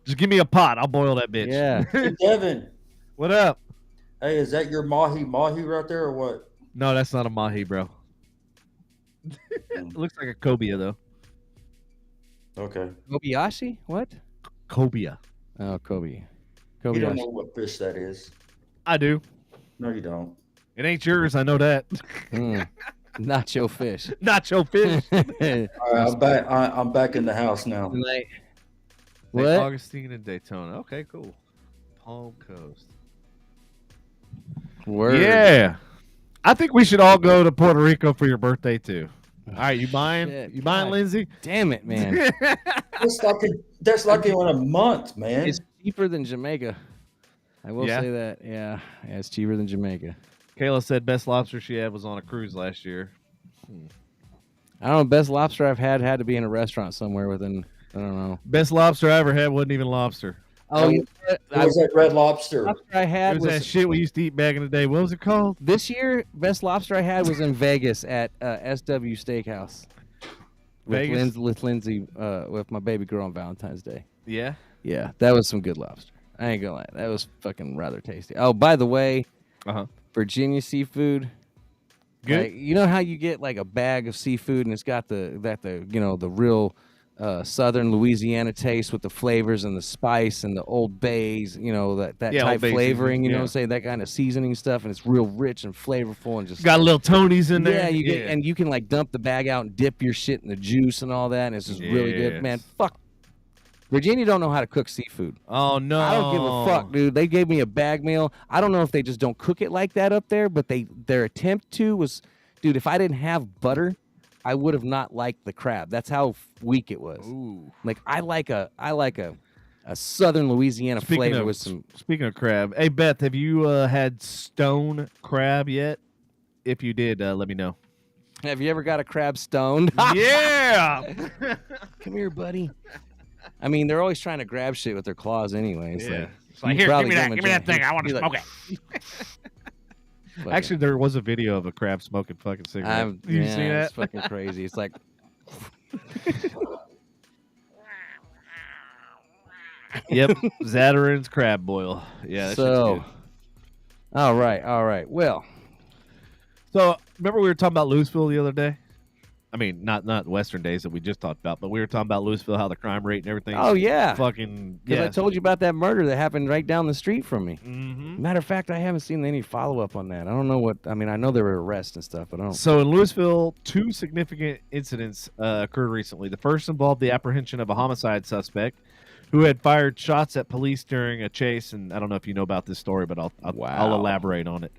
just give me a pot. I'll boil that bitch. Yeah. Hey, Devin. What up? Hey, is that your mahi right there or what? No, that's not a mahi, bro. It looks like a cobia, though. Okay. Kobayashi? What? Cobia. Oh, Kobe. You don't Kobayashi. know what fish that is. I do. No, you don't. It ain't yours. I know that. Not your fish. Not your fish. All right, I'm back. I'm back in the house now. Tonight. St. What? Augustine and Daytona. Okay, cool. Palm Coast. Word. Yeah. I think we should all go to Puerto Rico for your birthday, too. All right, you buying? Shit, You buying, God Lindsay? Damn it, man. That's like in a month, man. It's cheaper than Jamaica. I will Yeah? say that. Yeah, it's cheaper than Jamaica. Kayla said best lobster she had was on a cruise last year. I don't know. Best lobster I've had to be in a restaurant somewhere within, I don't know. Best lobster I ever had wasn't even lobster. Oh, you know what? What was that Red Lobster? Lobster I It had was that shit we used to eat back in the day. What was it called? this year. Best lobster I had was in Vegas at SW Steakhouse. Vegas? With Lindsay, with my baby girl on Valentine's Day. Yeah. Yeah, that was some good lobster. I ain't gonna lie, that was fucking rather tasty. Oh, by the way, Virginia seafood. Good. Like, you know how you get like a bag of seafood and it's got the real southern Louisiana taste with the flavors and the spice and the Old Bays, that Yeah, type Old Bay flavoring, seasoning, you know yeah. what I'm saying? That kind of seasoning stuff, and it's real rich and flavorful and just Got a little Tony's in there. yeah, you get and you can like dump the bag out and dip your shit in the juice and all that, and it's just really good. Man, Yes. fuck. Virginia don't know how to cook seafood. Oh no. I don't give a fuck, dude. They gave me a bag meal. I don't know if they just don't cook it like that up there, but their attempt to was, dude, if I didn't have butter, I would have not liked the crab. That's how weak it was. Ooh. Like I like a southern Louisiana flavor with some. Speaking of crab, hey Beth, have you had stone crab yet? If you did, let me know. Have you ever got a crab stoned? Yeah. Come here, buddy. I mean, they're always trying to grab shit with their claws anyway. Yeah. It's like Here, probably give me that thing. I want to He's smoke it. Actually, there was a video of a crab smoking fucking cigarette. You see that? It's fucking crazy. It's like. Yep, Zatarain's crab boil. Yeah, that shit's good. All right. Well, So remember we were talking about Lewisville the other day? I mean, not Western Days that we just talked about, but we were talking about Lewisville, how the crime rate and everything. oh yeah, Fucking because yeah. I told you about that murder that happened right down the street from me. Mm-hmm. Matter of fact, I haven't seen any follow up on that. I don't know what. I mean, I know there were arrests and stuff, but I don't. So in Lewisville, 2 significant incidents occurred recently. The first involved the apprehension of a homicide suspect who had fired shots at police during a chase, and I don't know if you know about this story, but I'll Wow. elaborate on it.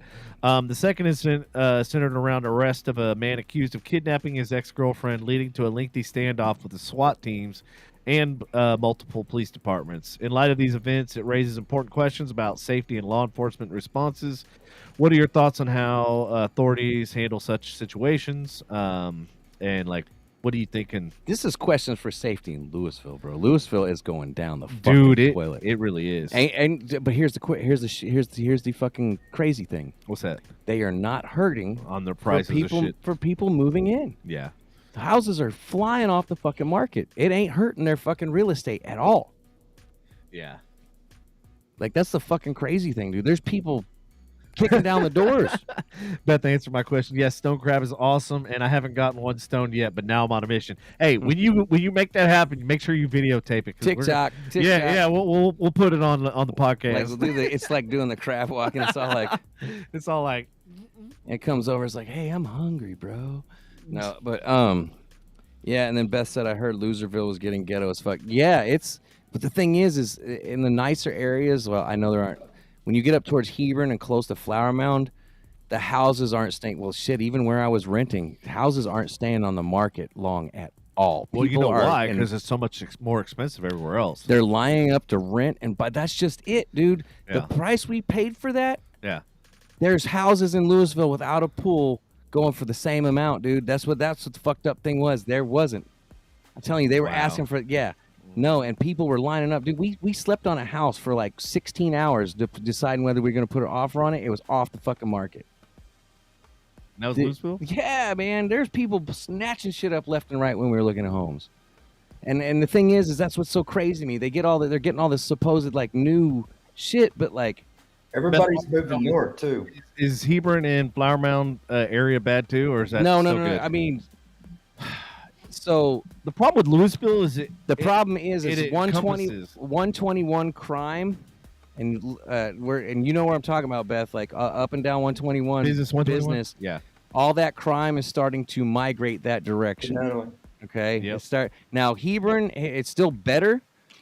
The second incident centered around arrest of a man accused of kidnapping his ex-girlfriend, leading to a lengthy standoff with the SWAT teams and multiple police departments. In light of these events, it raises important questions about safety and law enforcement responses. What are your thoughts on how authorities handle such situations? And like, what are you thinking? This is questions for safety in Lewisville, bro. Lewisville is going down the fucking toilet. It really is. But here's the fucking crazy thing. What's that? They are not hurting On their for prices people of shit. for people moving in. Yeah. The houses are flying off the fucking market. It ain't hurting their fucking real estate at all. Yeah. Like that's the fucking crazy thing, dude. There's people kicking down the doors. Beth answered my question. Yes, stone crab is awesome, and I haven't gotten one stoned yet, but now I'm on a mission. Hey, when you make that happen, make sure you videotape it. TikTok. Yeah. We'll put it on the Like, podcast. we'll do it's like doing the crab walk, and it's all like, It's all like, it comes over. It's like, hey, I'm hungry, bro. No, but yeah. And then Beth said, I heard Loserville was getting ghetto as fuck. Yeah, but the thing is in the nicer areas. Well, I know there aren't. When you get up towards Hebron and close to Flower Mound, the houses aren't staying. Well, shit, even where I was renting, houses aren't staying on the market long at all. well, you know People are- why? and Because it's so much more expensive everywhere else. they're lining up to rent, but that's just it, dude. Yeah. The price we paid for that, Yeah. there's houses in Lewisville without a pool going for the same amount, dude. That's what the fucked up thing was. There wasn't. I'm telling you, they were Wow. asking for No, and people were lining up. Dude, we slept on a house for like 16 hours deciding whether we were going to put an offer on it. It was off the fucking market. That was Dude, Lewisville? yeah, man. There's people snatching shit up left and right when we were looking at homes. And the thing is that's what's so crazy to me. They're getting all this supposed like new shit, but like Everybody's moving north too. Is Hebron and Flower Mound area bad too, or is that no. still good? I mean, so the problem with Lewisville is the problem is it 120, encompasses- 121 crime, and you know where I'm talking about, Beth. Like up and down 121 business 121? business. Yeah. All that crime is starting to migrate that direction. Definitely. Okay. Yep. Now Hebron, it's still better.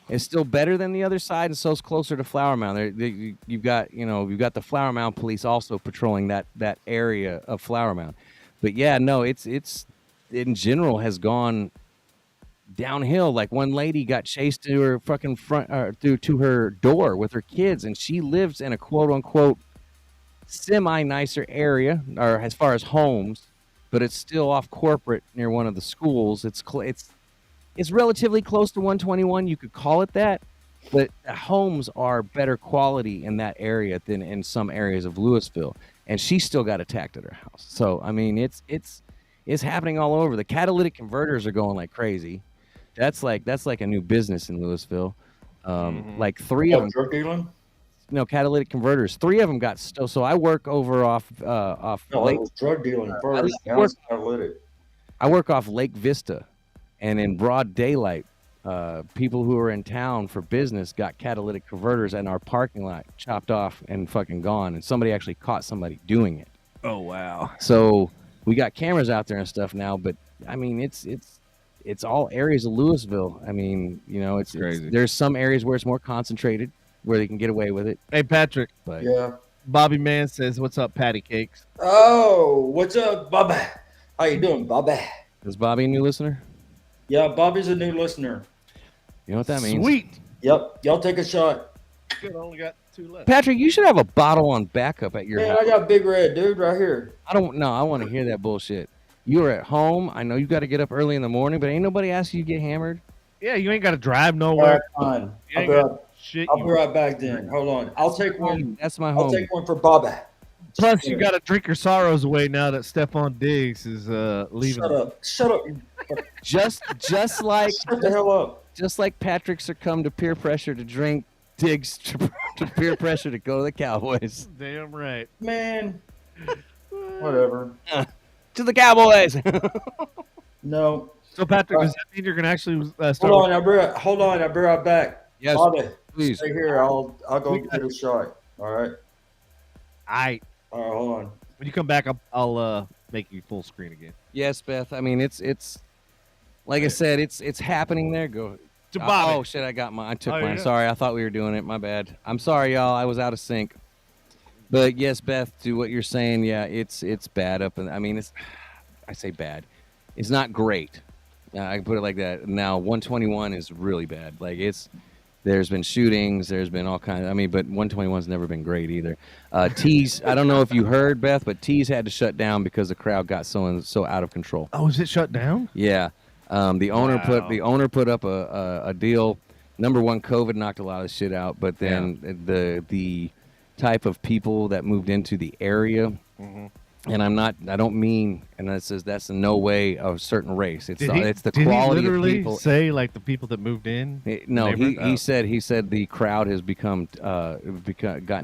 It's still better than the other side, and so it's closer to Flower Mound. You've got the Flower Mound police also patrolling that area of Flower Mound. But yeah, no, it's in general has gone downhill. Like one lady got chased to her fucking front to her door with her kids, and she lives in a quote unquote semi nicer area, or as far as homes, but it's still off corporate near one of the schools. It's relatively close to 121. You could call it that, but the homes are better quality in that area than in some areas of Lewisville. And she still got attacked at her house. So I mean, it's It's happening all over. The catalytic converters are going like crazy. That's like a new business in Lewisville. Like 3 of them. Drug dealing? No, catalytic converters. 3 of them got stolen. So I work over off No, Lake. it was drug dealing first. Now it's catalytic. I work off Lake Vista, and in broad daylight, people who are in town for business got catalytic converters in our parking lot chopped off and fucking gone. And somebody actually caught somebody doing it. Oh wow. So we got cameras out there and stuff now, but I mean, it's all areas of Lewisville. I mean, you know, it's crazy. There's some areas where it's more concentrated, where they can get away with it. Hey Patrick. But Yeah. Bobby Man says, "What's up, Patty Cakes?" Oh, what's up, Bobby? How you doing, Bobby? is Bobby a new listener? Yeah, Bobby's a new listener. You know what that means? Sweet. Yep. Y'all take a shot. Good. I only got 2 left. Patrick, you should have a bottle on backup at your Man, house. I got Big Red, dude, right here. I don't know. I want to hear that bullshit. You're at home. I know you got to get up early in the morning, but ain't nobody asking you to get hammered. Yeah, you ain't got to drive All nowhere. right, fine. You I'll ain't be got right, shit. I'll be right back then. Hold on. I'll take one. That's my I'll home. take one for Bobby. Plus, you got to drink your sorrows away now that Stephon Diggs is leaving. Shut up. Shut up. Just like Shut the hell up. just like Patrick succumbed to peer pressure to drink, Diggs to peer pressure to go to the Cowboys. Damn right. Man. Whatever. To the Cowboys. No. So Patrick, does that mean you're gonna actually start? Hold on. I'll be right back. Yes, Bobby, please. stay here. I'll go get a shot. All right. All right. Hold on. When you come back, I'll make you full screen again. Yes, Beth. I mean, it's like I said, it's happening there. Go. To Bobby. Oh shit! I got mine. I took Oh, mine. yeah. Sorry, I thought we were doing it. My bad. I'm sorry, y'all. I was out of sync. But yes, Beth, to what you're saying, yeah, it's bad up. And I mean, I say bad. It's not great. I can put it like that. Now, 121 is really bad. Like there's been shootings. There's been all kinds. I mean, but 121's never been great either. Tees. I don't know if you heard, Beth, but Tees had to shut down because the crowd got so out of control. Oh, is it shut down? Yeah. The owner Wow. put up a deal. Number one, COVID knocked a lot of shit out, but then the type of people that moved into the area, and I don't mean, and that says that's in no way a certain race. It's the did quality he of literally people. say like the people that moved in? No, he neighborhood? he said the crowd has gotten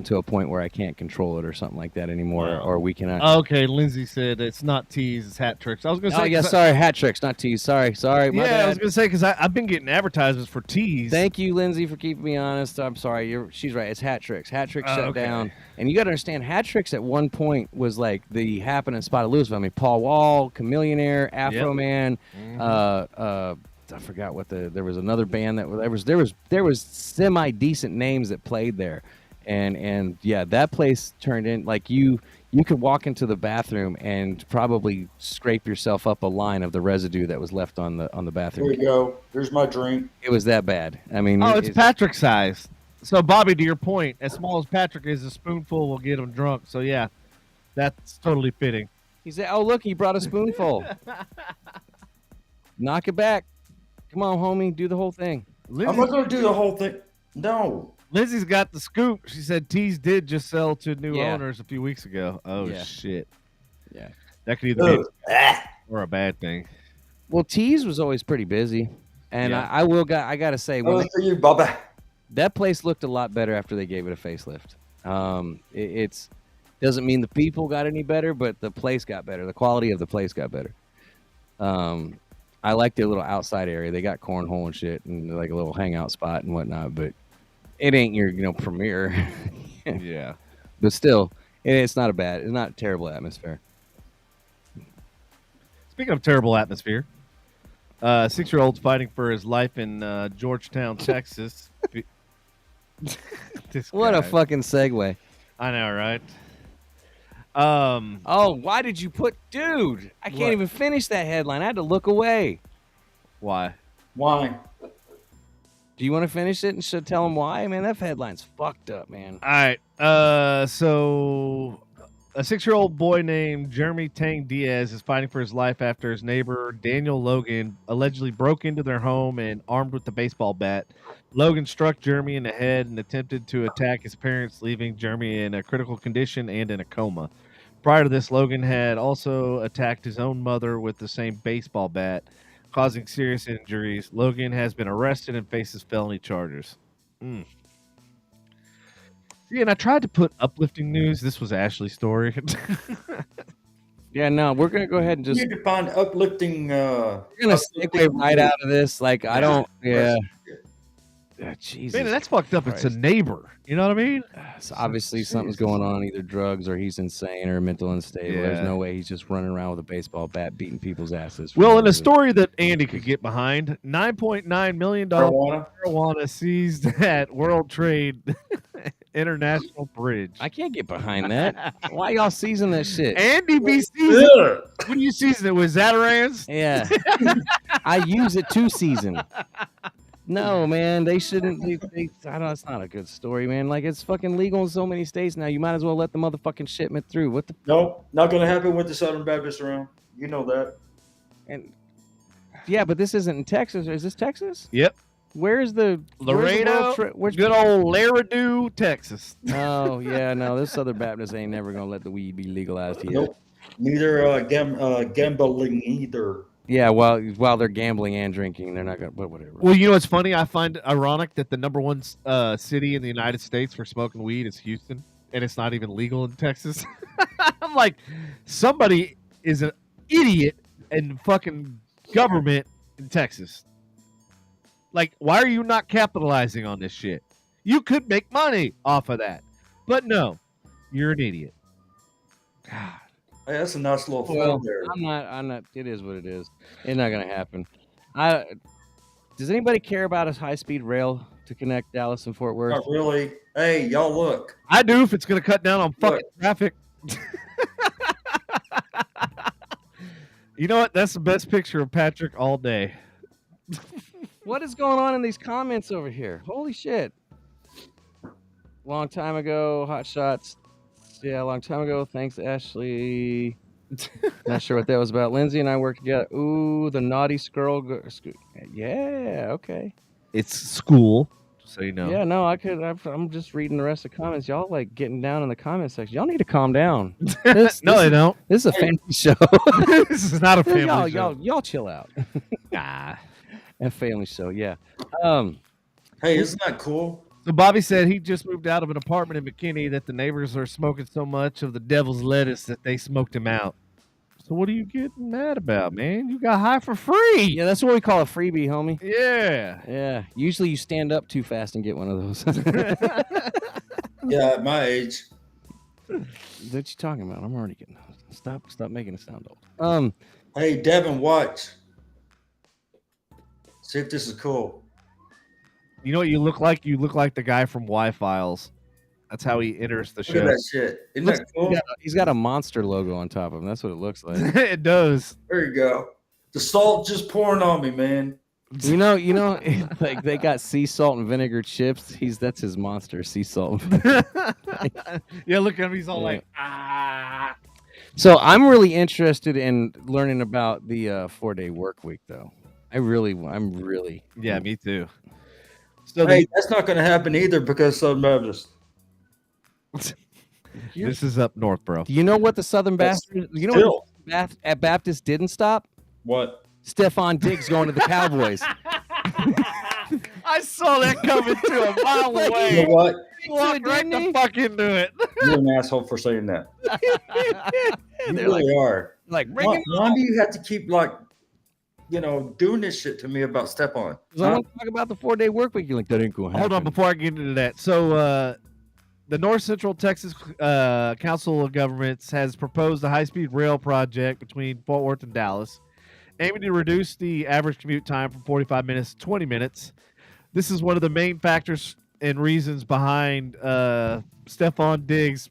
to a point where I can't control it or something like that anymore, Wow. or we cannot. Okay, Lindsay said it's not tees, it's hat tricks. I was gonna say, Oh yeah, sorry, hat tricks, not tees. Sorry, my yeah, bad. I was gonna say because I've been getting advertisements for tees. Thank you, Lindsay, for keeping me honest. I'm sorry. She's right. It's Hat Tricks. Hat Tricks shut okay. down. And you got to understand, Hat Tricks at one point was like the happening spot of Lewisville. I mean, Paul Wall, Chameleonaire, Afro Man. I forgot what there was another band there was semi decent names that played there, and yeah, that place turned in like you could walk into the bathroom and probably scrape yourself up a line of the residue that was left on the bathroom. Here you go. Here's my drink. It was that bad. I mean, Oh, it's Patrick size. So Bobby, to your point, as small as Patrick is, a spoonful will get him drunk. So yeah, that's totally fitting. He said, "Oh, look, he brought a spoonful. Knock it back. Come on, homie, do the whole thing." I'm not going to do the whole thing. No. Lindsay's got the scoop. She said Tees did just sell to new Yeah. owners a few weeks ago. Oh Yeah. shit. Yeah. That could either be Ugh. or a bad thing. Well, Tees was always pretty busy, and Yeah. I gotta say, when For you, Bubba. that place looked a lot better after they gave it a facelift. It's doesn't mean the people got any better, but the place got better. The quality of the place got better. I like their little outside area. They got cornhole and shit, and like a little hangout spot and whatnot. But it ain't your premier. Yeah. But still, it's not a terrible atmosphere. Speaking of terrible atmosphere, 6-year-old's fighting for his life in Georgetown, Texas. This What a guy. fucking segue. I know, right? Oh, why did you dude? I can't What? even finish that headline. I had to look away. Why? Why? Do you want to finish it and should tell them why? Man, that headline's fucked up, man. All right. So a 6-year-old boy named Jeremy Tang Diaz is fighting for his life after his neighbor Daniel Logan allegedly broke into their home and armed with the baseball bat. Logan struck Jeremy in the head and attempted to attack his parents, leaving Jeremy in a critical condition and in a coma. Prior to this, Logan had also attacked his own mother with the same baseball bat, causing serious injuries. Logan has been arrested and faces felony charges. Mm. Yeah, and I tried to put uplifting news. This was Ashley's story. Yeah, no, we're gonna go ahead and You just need to find uplifting. we're gonna segue right out of this. Like I don't. Yeah. Jesus. Man, that's fucked up. It's a Christ. neighbor. You know what I mean? So obviously something's going on, either drugs or he's insane or mental unstable. There's Yeah. no way he's just running around with a baseball bat beating people's asses. for Well, no in a reason. story that Andy could get behind, $9.9 million marijuana seized at World Trade International Bridge. I can't get behind that. Why y'all season that shit? Andy be seasoned. Yeah. When you season it with Zatarans? Yeah, I use it to season. No, man, they shouldn't. I don't. It's not a good story, man. Like it's fucking legal in so many states now. You might as well let the motherfucking shipment through. What the? No, not going to happen with the Southern Baptists around. You know that. And yeah, but this isn't in Texas. Is this Texas? Yep. Where's the Laredo, Which good old Laredo, Texas. Oh yeah, no, this Southern Baptist ain't never gonna let the weed be legalized here. Nope. Neither gambling either. Yeah, while they're gambling and drinking, they're not gonna. But whatever. Well, you know what's funny? I find it ironic that the number one city in the United States for smoking weed is Houston, and it's not even legal in Texas. I'm like, somebody is an idiot in fucking government in Texas. Like, why are you not capitalizing on this shit? You could make money off of that, but no, you're an idiot. God. Hey, that's a nice little Well, flow there. I'm not. It is what it is. It's not gonna happen. Does anybody care about a high-speed rail to connect Dallas and Fort Worth? Not really. Hey, y'all look. I do if it's going to cut down on fucking traffic. You know what? That's the best picture of Patrick all day. What is going on in these comments over here? Holy shit! Long time ago, hot shots. Yeah, a long time ago. Thanks, Ashley. Not sure what that was about. Lindsay and I worked together. Ooh, the naughty squirrel. Yeah, okay. It's school, so you know. Yeah, no, I'm just reading the rest of the comments. Y'all like getting down in the comment section. Y'all need to calm down. No, they don't. This is a family show. This is not a family show. Y'all chill out. Nah. A family show, yeah. Hey, isn't that cool? So Bobby said he just moved out of an apartment in McKinney that the neighbors are smoking so much of the devil's lettuce that they smoked him out. So what are you getting mad about, man? You got high for free. Yeah, that's what we call a freebie, homie. Yeah. Yeah. Usually you stand up too fast and get one of those. Yeah, at my age. What you talking about? I'm already getting those. Stop making it sound old. Hey, Devin, watch. See if this is cool. You know what you look like? You look like the guy from Y-Files. That's how he enters the Look show. at that shit. Isn't that cool? He's got a monster logo on top of him. That's what it looks like. It does. There you go. The salt just pouring on me, man. You know, like they got sea salt and vinegar chips. That's his monster, sea salt. Yeah, look at him. He's all Yeah. like, ah. So I'm really interested in learning about the 4-day work week, though. I'm really. Yeah, me too. So Hey, that's not going to happen either because Southern Baptist. this is up north, bro. Do you know what the Southern Baptist? You know Still. what at Baptist didn't stop? What? Stephon Diggs going to the Cowboys. I saw that coming to a mile You away. know what? He walked right Didn't the he? fuck into it. You're an asshole for saying that. You They're really are. like bring Why, him why do you have to keep doing this shit to me about Stephon? I want to talk about the 4-day work week. You're like, that ain't going to happen. Hold on, before I get into that. So, the North Central Texas Council of Governments has proposed a high-speed rail project between Fort Worth and Dallas, aiming to reduce the average commute time from 45 minutes to 20 minutes. This is one of the main factors and reasons behind Stephon Diggs.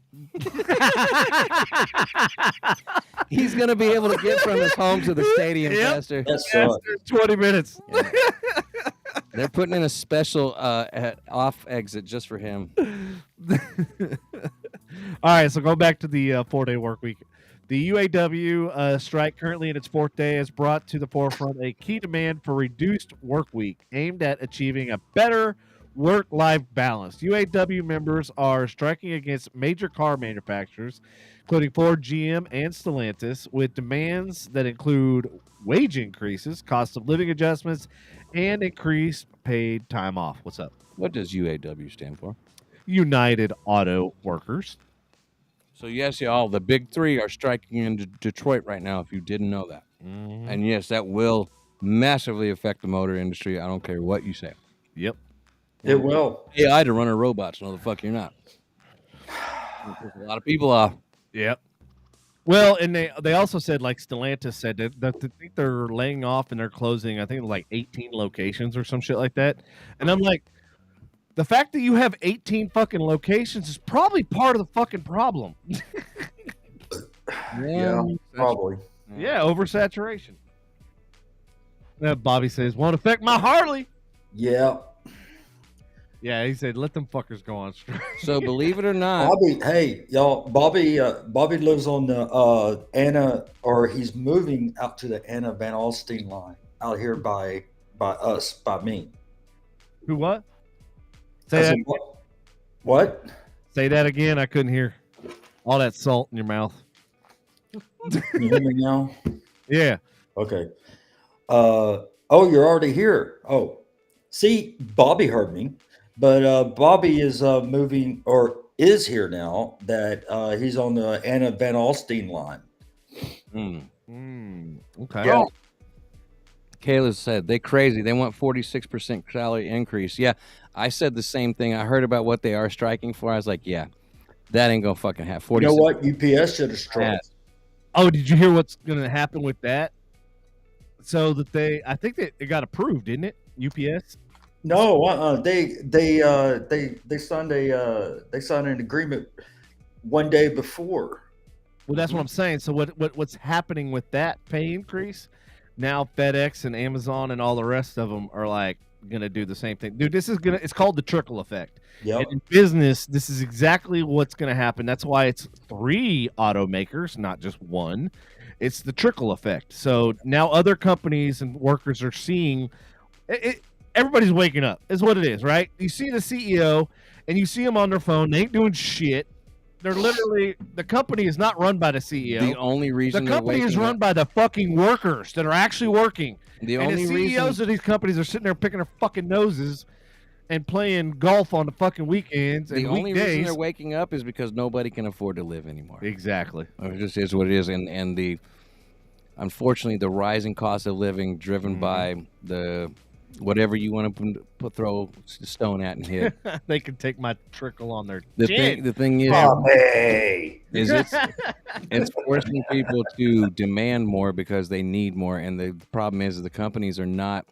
He's going to be able to get from his home to the stadium Yep. faster. That's Faster, 20 minutes. Yeah. They're putting in a special off exit just for him. All right, so go back to the 4-day work week. The UAW strike, currently in its 4th day, has brought to the forefront a key demand for reduced work week aimed at achieving a better work-life balance. UAW members are striking against major car manufacturers including Ford, GM, and Stellantis, with demands that include wage increases, cost of living adjustments, and increased paid time off. What's up? What does UAW stand for? United Auto Workers. So yes, y'all, the big three are striking in Detroit right now, if you didn't know that. Mhm. And yes, that will massively affect the motor industry. I don't care what you say. Yep. It will. AI to run our robots. No, the fuck you're not. A lot of people off. Yep. Well, and they also said, like Stellantis said, that I think they're laying off and they're closing, I think, like 18 locations or some shit like that. And I'm like, the fact that you have 18 fucking locations is probably part of the fucking problem. Yeah, probably. Yeah, oversaturation. Bobby says, won't affect my Harley. Yeah. Yeah, he said, let them fuckers go on strike. So believe it or not, Bobby, hey, y'all, Bobby lives on the Anna, or he's moving out to the Anna Van Alstyne line out here by me. Who, what? I Say said, that, what? say that again. I couldn't hear. All that salt in your mouth. Can you hear me now? Yeah. Okay. Oh, you're already here. Oh, see, Bobby heard me, but Bobby is moving, or is here now, that he's on the Anna Van Alstyne line. Okay. Yeah. Kayla said they crazy. They want 46% salary increase. Yeah, I said the same thing. I heard about what they are striking for. I was like, yeah, that ain't gonna fucking happen. You 46. know what? UPS should have struck. Oh, did you hear what's going to happen with that? So that I think that it got approved, didn't it? UPS. No, they signed an agreement one day before. Well, that's what I'm saying. So what's happening with that pay increase? Now FedEx and Amazon and all the rest of them are like going to do the same thing. Dude, it's called the trickle effect. Yep. And in business, this is exactly what's going to happen. That's why it's 3 automakers, not just one. It's the trickle effect. So now other companies and workers are seeing it. Everybody's waking up is what it is, right? You see the CEO and you see them on their phone. They ain't doing shit. They're literally, the company is not run by the CEO. The only reason the company is run by the fucking workers that are actually working. The and only the reason CEOs of these companies are sitting there picking their fucking noses and playing golf on the fucking weekends and the only weekdays. reason they're waking up is because nobody can afford to live anymore. Exactly. It just is what it is, and the unfortunately the rising cost of living driven by the whatever you want to throw a stone at and hit. They can take my trickle on their The thing is, Hey. is it's forcing people to demand more because they need more, and the problem is the companies are not.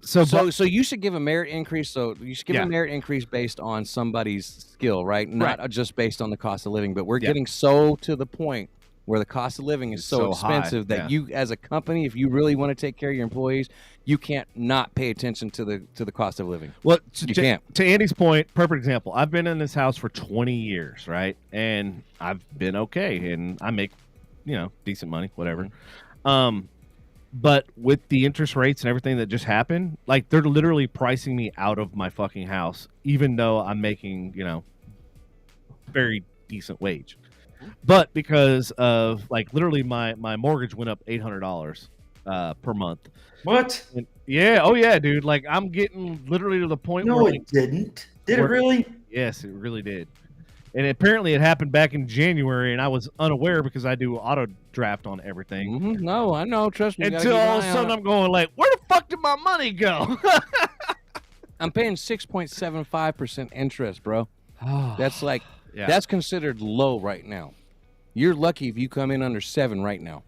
So you should give a merit increase. So you should give a merit increase based on somebody's skill, right? Not just based on the cost of living. But we're getting so to the point where the cost of living is so expensive that you, as a company, if you really want to take care of your employees, you can't not pay attention to the cost of living. Well, you can't. To Andy's point, perfect example. I've been in this house for 20 years, right? And I've been okay, and I make, decent money, whatever. But with the interest rates and everything that just happened, like they're literally pricing me out of my fucking house, even though I'm making, very decent wage. But because of literally my mortgage went up $800 per month. What? And, yeah. Oh yeah, dude. Like I'm getting literally to the point No, where it didn't. Did it really? Yes, it really did. And apparently it happened back in January, and I was unaware because I do auto draft on everything. Mm-hmm. No, I know. Trust me. Until all of a sudden I'm going like, where the fuck did my money go? I'm paying 6.75% interest, bro. That's that's considered low right now. You're lucky if you come in under 7 right now.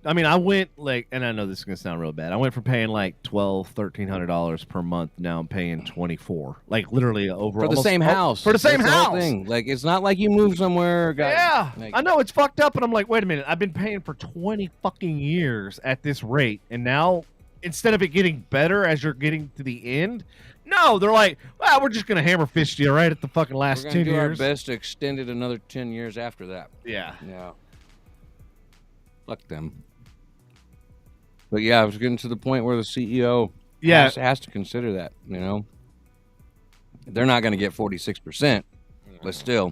I mean, I went and I know this is gonna sound real bad. I went from paying $1,300 per month. Now I'm paying $24. Literally over for the same house. For the same house. Whole thing. It's not like you moved somewhere. I know it's fucked up, and I'm like, wait a minute. I've been paying for 20 fucking years at this rate, and now instead of it getting better as you're getting to the end, no, they're like, well, we're just gonna hammer fist you right at the fucking last 10 years. We're gonna do our best to extend it another 10 years after that. Yeah. Fuck them. But yeah, I was getting to the point where the CEO has to consider that, They're not going to get 46%, but still,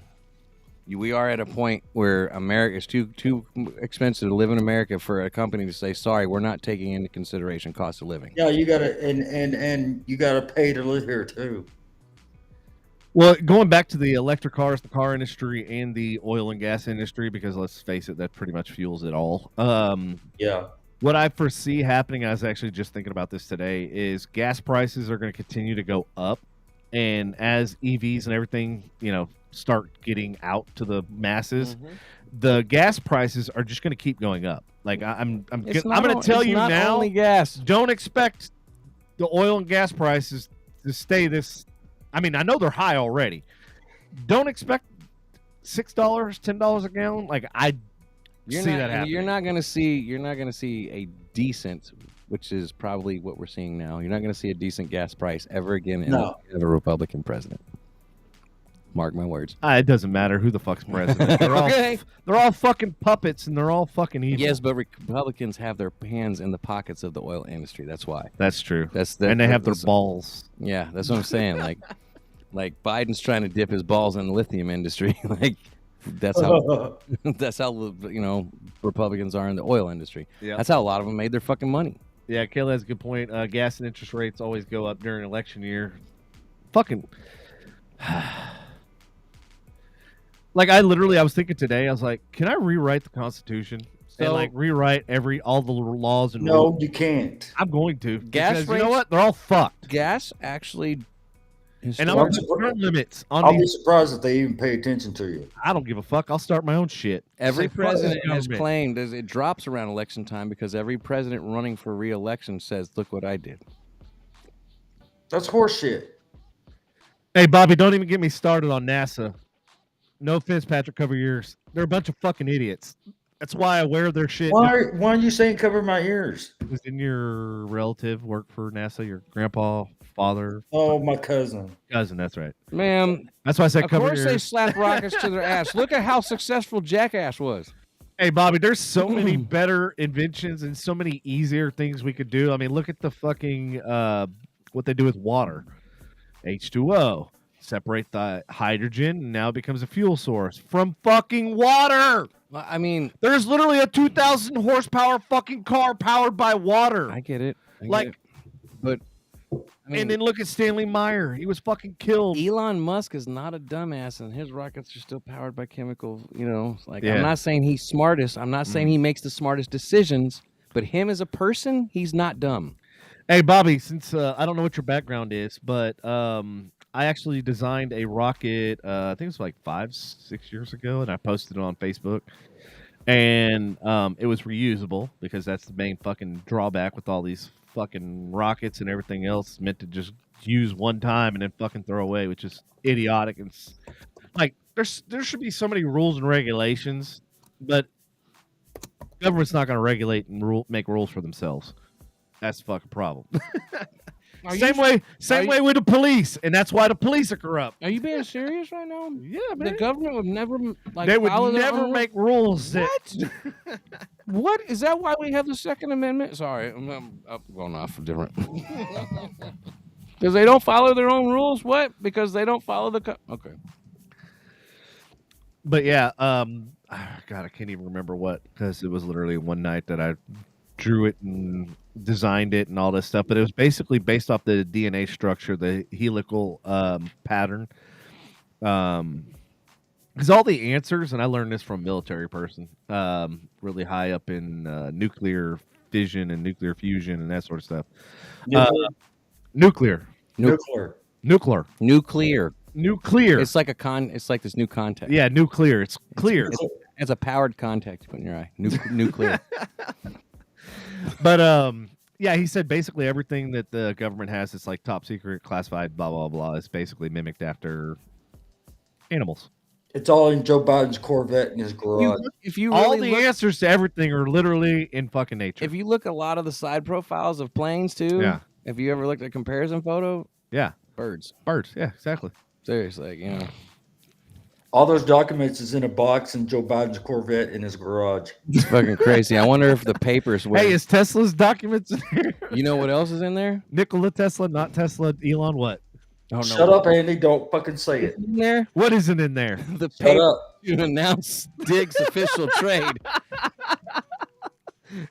We are at a point where America is too expensive to live in America for a company to say, sorry, we're not taking into consideration cost of living. Yeah, you gotta and you gotta pay to live here too. Well, going back to the electric cars, the car industry, and the oil and gas industry, because let's face it, that pretty much fuels it all. Yeah. What I foresee happening, I was actually just thinking about this today, is gas prices are going to continue to go up. And as EVs and everything, start getting out to the masses, the gas prices are just going to keep going up. Like I'm going to tell you now, only gas. Don't expect the oil and gas prices to stay this. I mean, I know they're high already. Don't expect $6, $10 a gallon. Like You're not going to see a decent, which is probably what we're seeing now. You're not going to see a decent gas price ever again in a Republican president. Mark my words. It doesn't matter who the fuck's president. They're all fucking puppets, and they're all fucking evil. Yes, but Republicans have their hands in the pockets of the oil industry. That's why. That's true. And they have their balls. Yeah, that's what I'm saying. Like Biden's trying to dip his balls in the lithium industry. Like that's how Republicans are in the oil industry. Yeah. That's how a lot of them made their fucking money. Yeah, Kayla has a good point. Gas and interest rates always go up during election year. Fucking. Like I was thinking today, I was like, can I rewrite the Constitution and rewrite all the laws and rules? No, you can't. I'm going to. Gas rates, you know what? They're all fucked. Gas actually. And I'm going to put limits on I'll be surprised if they even pay attention to you. I don't give a fuck. I'll start my own shit. Every president has claimed it drops around election time because every president running for re-election says, look what I did. That's horseshit. Hey, Bobby, don't even get me started on NASA. No offense, Patrick, cover your ears. They're a bunch of fucking idiots. That's why I wear their shit. Why are you saying cover my ears? Didn't your relative work for NASA? Your grandpa, father? Oh, my cousin. Cousin, that's right. Ma'am. That's why I said cover your ears. Of course they slap rockets to their ass. Look at how successful Jackass was. Hey, Bobby, there's so many better inventions and so many easier things we could do. I mean, look at the fucking, what they do with water. H2O. Separate the hydrogen, and now it becomes a fuel source from fucking water. I mean, there's literally a 2,000 horsepower fucking car powered by water. I get it. But and then look at Stanley Meyer. He was fucking killed. Elon Musk is not a dumbass, and his rockets are still powered by chemical. I'm not saying he's smartest. I'm not saying he makes the smartest decisions, but him as a person, he's not dumb. Hey, Bobby, since I don't know what your background is, but I actually designed a rocket, I think it was like 5-6 years ago, and I posted it on Facebook. And it was reusable because that's the main fucking drawback with all these fucking rockets and everything else meant to just use one time and then fucking throw away, which is idiotic. And like there should be so many rules and regulations, but government's not going to regulate and make rules for themselves. That's the fucking problem. Same way with the police, and that's why the police are corrupt. Are you being serious right now? Yeah, man. The government would never make rules. What? What is that? Why we have the Second Amendment? Sorry, I'm going off for different. Because they don't follow their own rules. What? Because they don't follow the. Okay. But yeah, God, I can't even remember what, because it was literally one night that I drew it and designed it and all this stuff, but it was basically based off the DNA structure, the helical pattern. Because all the answers, and I learned this from a military person, really high up in nuclear fission and nuclear fusion and that sort of stuff. Nuclear. It's like it's like this new contact. Yeah, nuclear. It's clear. It's a powered contact you put in your eye. Nuclear. But yeah, he said basically everything that the government has, it's like top secret, classified, blah blah blah, is basically mimicked after animals. It's all in Joe Biden's Corvette in his garage. All the answers to everything are literally in fucking nature. If you look at a lot of the side profiles of planes too, yeah. If you ever looked at a comparison photo, yeah, birds, yeah, exactly. Seriously, All those documents is in a box in Joe Biden's Corvette in his garage. It's fucking crazy. I wonder if the papers were. Hey, is Tesla's documents in there? You know what else is in there? Nikola Tesla, not Tesla. Elon what? Oh, no. Shut up, Andy. Don't fucking say it. In there? What isn't in there? The Shut paper up. to announce Dig's official trade.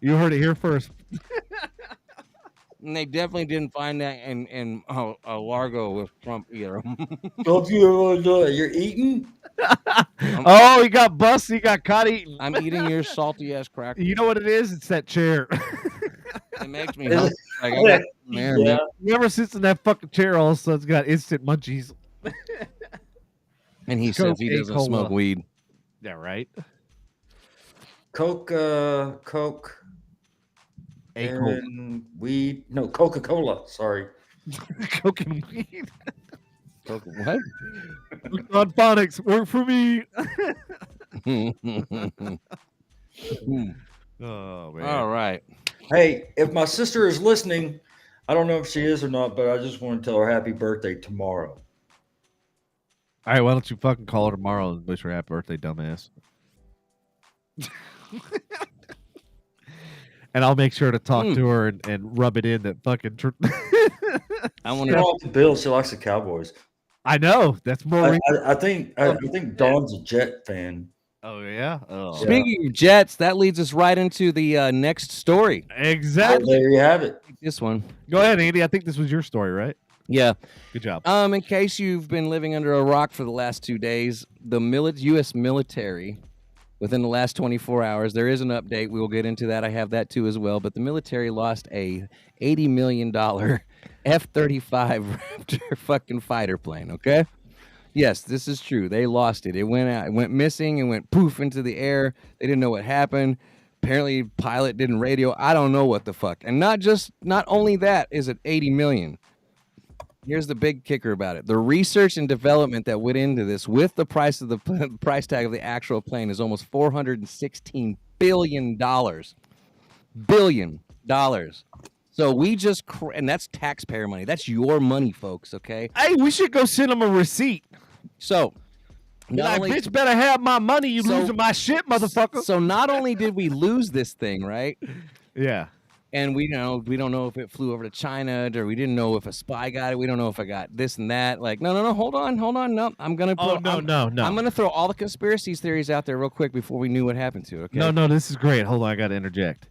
You heard it here first. And they definitely didn't find that in Largo with Trump either. Don't you ever do it? You're eating? Oh, he got busted. He got caught eating. I'm eating your salty ass cracker. You know what it is? It's that chair. It makes me hungry. Like I got there, Yeah. man. Whoever sits in that fucking chair all of a sudden's got instant munchies. And he Coke, says he doesn't A-Cola. smoke weed. Yeah, right. Coke, A-Cola. and weed. No, Coca-Cola. Sorry. Coke and weed. Coke, what? On phonics, work for me. Oh man. All right. Hey, if my sister is listening, I don't know if she is or not, but I just want to tell her happy birthday tomorrow. All right, why don't you fucking call her tomorrow and wish her happy birthday, dumbass? And I'll make sure to talk to her and rub it in that fucking. I want She to. likes the Bills. She likes the Cowboys. I know that's more. I think Dawn's a Jet fan. Oh yeah. Oh. Speaking of Jets, that leads us right into the next story. So Exactly. there you have it. This one. Go ahead, Andy. I think this was your story, right? Yeah. Good job. In case you've been living under a rock for the last 2 days, the U.S. military, within the last 24 hours, there is an update. We will get into that. I have that too as well. But the military lost a $80 million F-35 Raptor fucking fighter plane. Okay. Yes, this is true. They lost it. It went out. It went missing and went poof into the air. They didn't know what happened. Apparently, pilot didn't radio. I don't know what the fuck. And not only that is it 80 million. Here's the big kicker about it. The research and development that went into this with the price of the price tag of the actual plane is almost $416 billion. Billion dollars. So we just, and that's taxpayer money. That's your money, folks. Okay. Hey, we should go send them a receipt. So, Like, bitch, better have my money. You losing my shit, motherfucker. So not only did we lose this thing, right? Yeah. And we don't know if it flew over to China, or we didn't know if a spy got it. We don't know if I got this and that. Like, no, hold on. No, I'm gonna. No. I'm gonna throw all the conspiracy theories out there real quick before we knew what happened to it. Okay. No, this is great. Hold on, I gotta interject.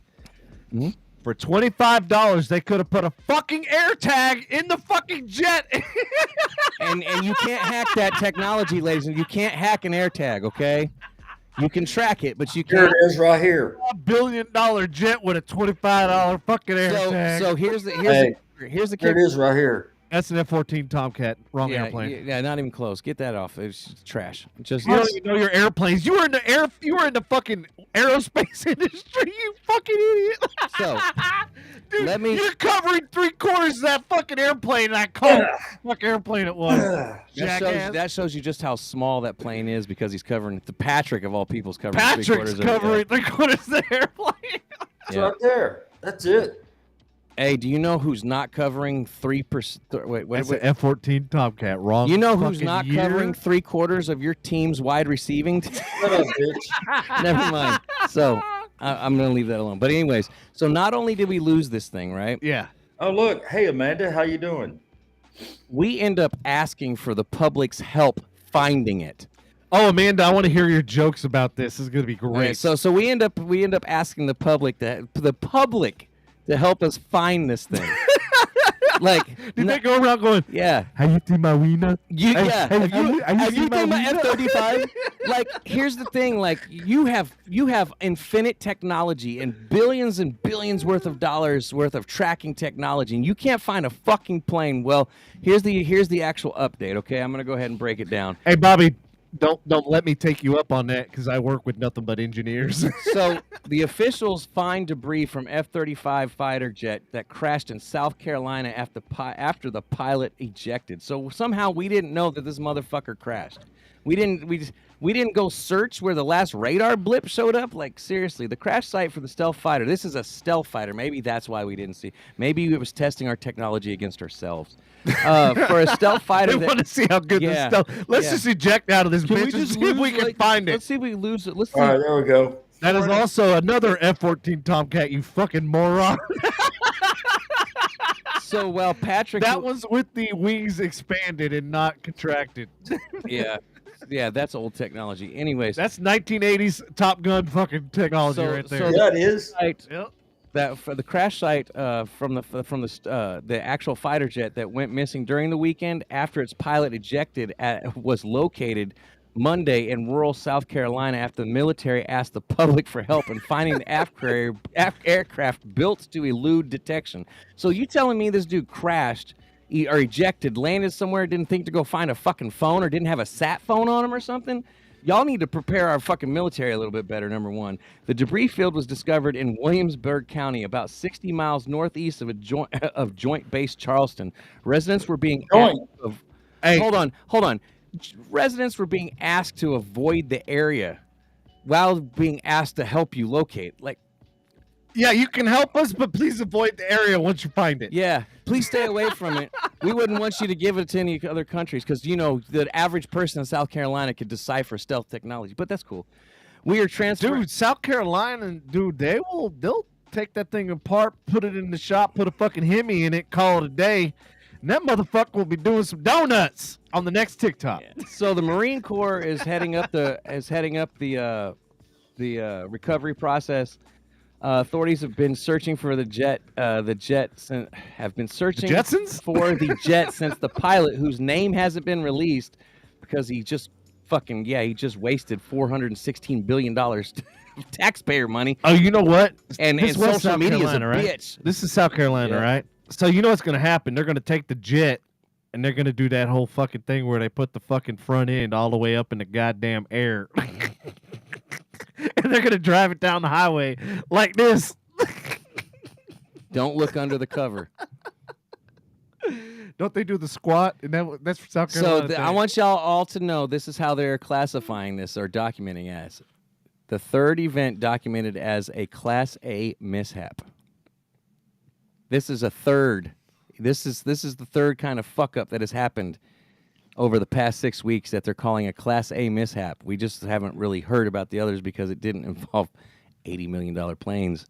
Mhm. For $25, they could have put a fucking air tag in the fucking jet. And you can't hack that technology, ladies, and you can't hack an air tag. Okay. You can track it, but you Here can't. it is right here. $1 billion jet with a $25 fucking air tag. So here's the Hey, here's the Here kicker. it is right here. That's an F-14 Tomcat. Wrong airplane. Yeah, not even close. Get that off. It's trash. Just You don't even know your airplanes. You were in the fucking aerospace industry. You fucking idiot. So, Dude, let me- you're covering 3/4 of that fucking airplane. And I called what fucking airplane it was. Jackass. that shows you just how small that plane is because he's covering the Patrick of all people's covering. Patrick's 3/4 of it. covering 3/4 of the airplane. It's Yeah. right there. That's it. Hey, do you know who's not covering 3%? Wait, That's an F-14 Tomcat. Wrong. You know who's fucking not year? covering 3/4 of your team's wide receiving? Shut up, bitch. Never mind. So I'm gonna leave that alone. But anyways, so not only did we lose this thing, right? Yeah. Oh, look. Hey, Amanda. How you doing? We end up asking for the public's help finding it. Oh, Amanda, I want to hear your jokes about this. This is going to be great. Right, so we end up asking the public to help us find this thing. Like, Did they go around going, yeah. have you seen my wiener? Have you seen seen my wiener? F-35? Like, here's the thing. Like, you have infinite technology and billions worth of dollars worth of tracking technology, and you can't find a fucking plane. Well, here's the actual update. Okay, I'm gonna go ahead and break it down. Hey, Bobby, don't let me take you up on that because I work with nothing but engineers. So the officials find debris from F-35 fighter jet that crashed in South Carolina after the pilot ejected. So somehow we didn't know that this motherfucker crashed. We didn't go search where the last radar blip showed up. Like, seriously, the crash site for the stealth fighter. This is a stealth fighter. Maybe that's why we didn't see. Maybe it was testing our technology against ourselves. For a stealth fighter, They want to see how good this stuff. Let's just eject out of this bitch and see if we can find it. Let's see if we lose it. Let's see. All right, there we go. That is also another F-14 Tomcat, you fucking moron. So well, Patrick. That one's with the wings expanded and not contracted. Yeah, that's old technology. Anyways, That's 1980s Top Gun fucking technology right there. Yeah, it is. site, Yep. that for the crash site from the actual fighter jet that went missing during the weekend after its pilot ejected was located Monday in rural South Carolina after the military asked the public for help in finding the aircraft built to elude detection. So you telling me this dude crashed or ejected, landed somewhere, didn't think to go find a fucking phone or didn't have a sat phone on him or something? Y'all need to prepare our fucking military a little bit better, number one. The debris field was discovered in Williamsburg County, about 60 miles northeast of Joint Base Charleston. Residents were being asked hold on. Residents were being asked to avoid the area while being asked to help you locate. Like, Yeah, you can help us, but please avoid the area once you find it. yeah, please stay away from it. We wouldn't want you to give it to any other countries because, you know, the average person in South Carolina could decipher stealth technology, but that's cool. We are transferring. Dude, South Carolina, they'll take that thing apart, put it in the shop, put a fucking Hemi in it, call it a day, and that motherfucker will be doing some donuts on the next TikTok. Yeah. So the Marine Corps is heading up the recovery process. Authorities have been searching for the jet. Have been searching The Jetsons? for the jet since the pilot, whose name hasn't been released, because he just wasted $416 billion of taxpayer money. Oh, you know what? And This was social South media is a Carolina, right? bitch. This is South Carolina, Yeah. right? So you know what's going to happen? They're going to take the jet and they're going to do that whole fucking thing where they put the fucking front end all the way up in the goddamn air. And they're going to drive it down the highway like this. Don't look under the cover. Don't they do the squat? And that's for South So Carolina. I want y'all all to know this is how they're classifying this or documenting as. The third event documented as a Class A mishap. This is a third. This is the third kind of fuck up that has happened over the past 6 weeks that they're calling a Class A mishap. We just haven't really heard about the others because it didn't involve $80 million planes.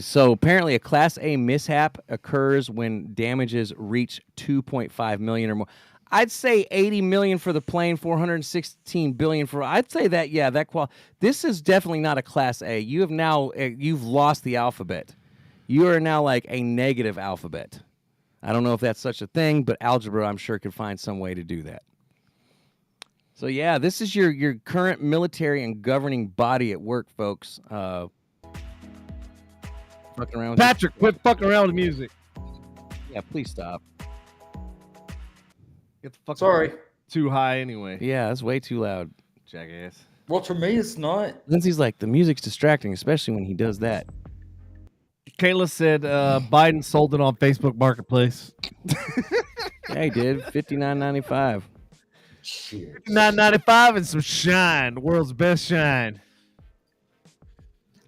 So apparently a Class A mishap occurs when damages reach $2.5 million or more. I'd say $80 million for the plane, $416 billion for. I'd say that this is definitely not a Class A. You have now you've lost the alphabet. You are now like a negative alphabet. I don't know if that's such a thing, but algebra, I'm sure, could find some way to do that. So yeah, this is your current military and governing body at work, folks. Fucking around with Patrick, quit fucking around with music. Yeah, please stop. Get the fuck Sorry. too high anyway. Yeah, that's way too loud. Jackass. Well, for me, it's not. Lindsay's like, the music's distracting, especially when he does that. Kayla said Biden sold it on Facebook Marketplace. Yeah, he did. $59.95. Shit. $9.95 and some shine. The world's best shine.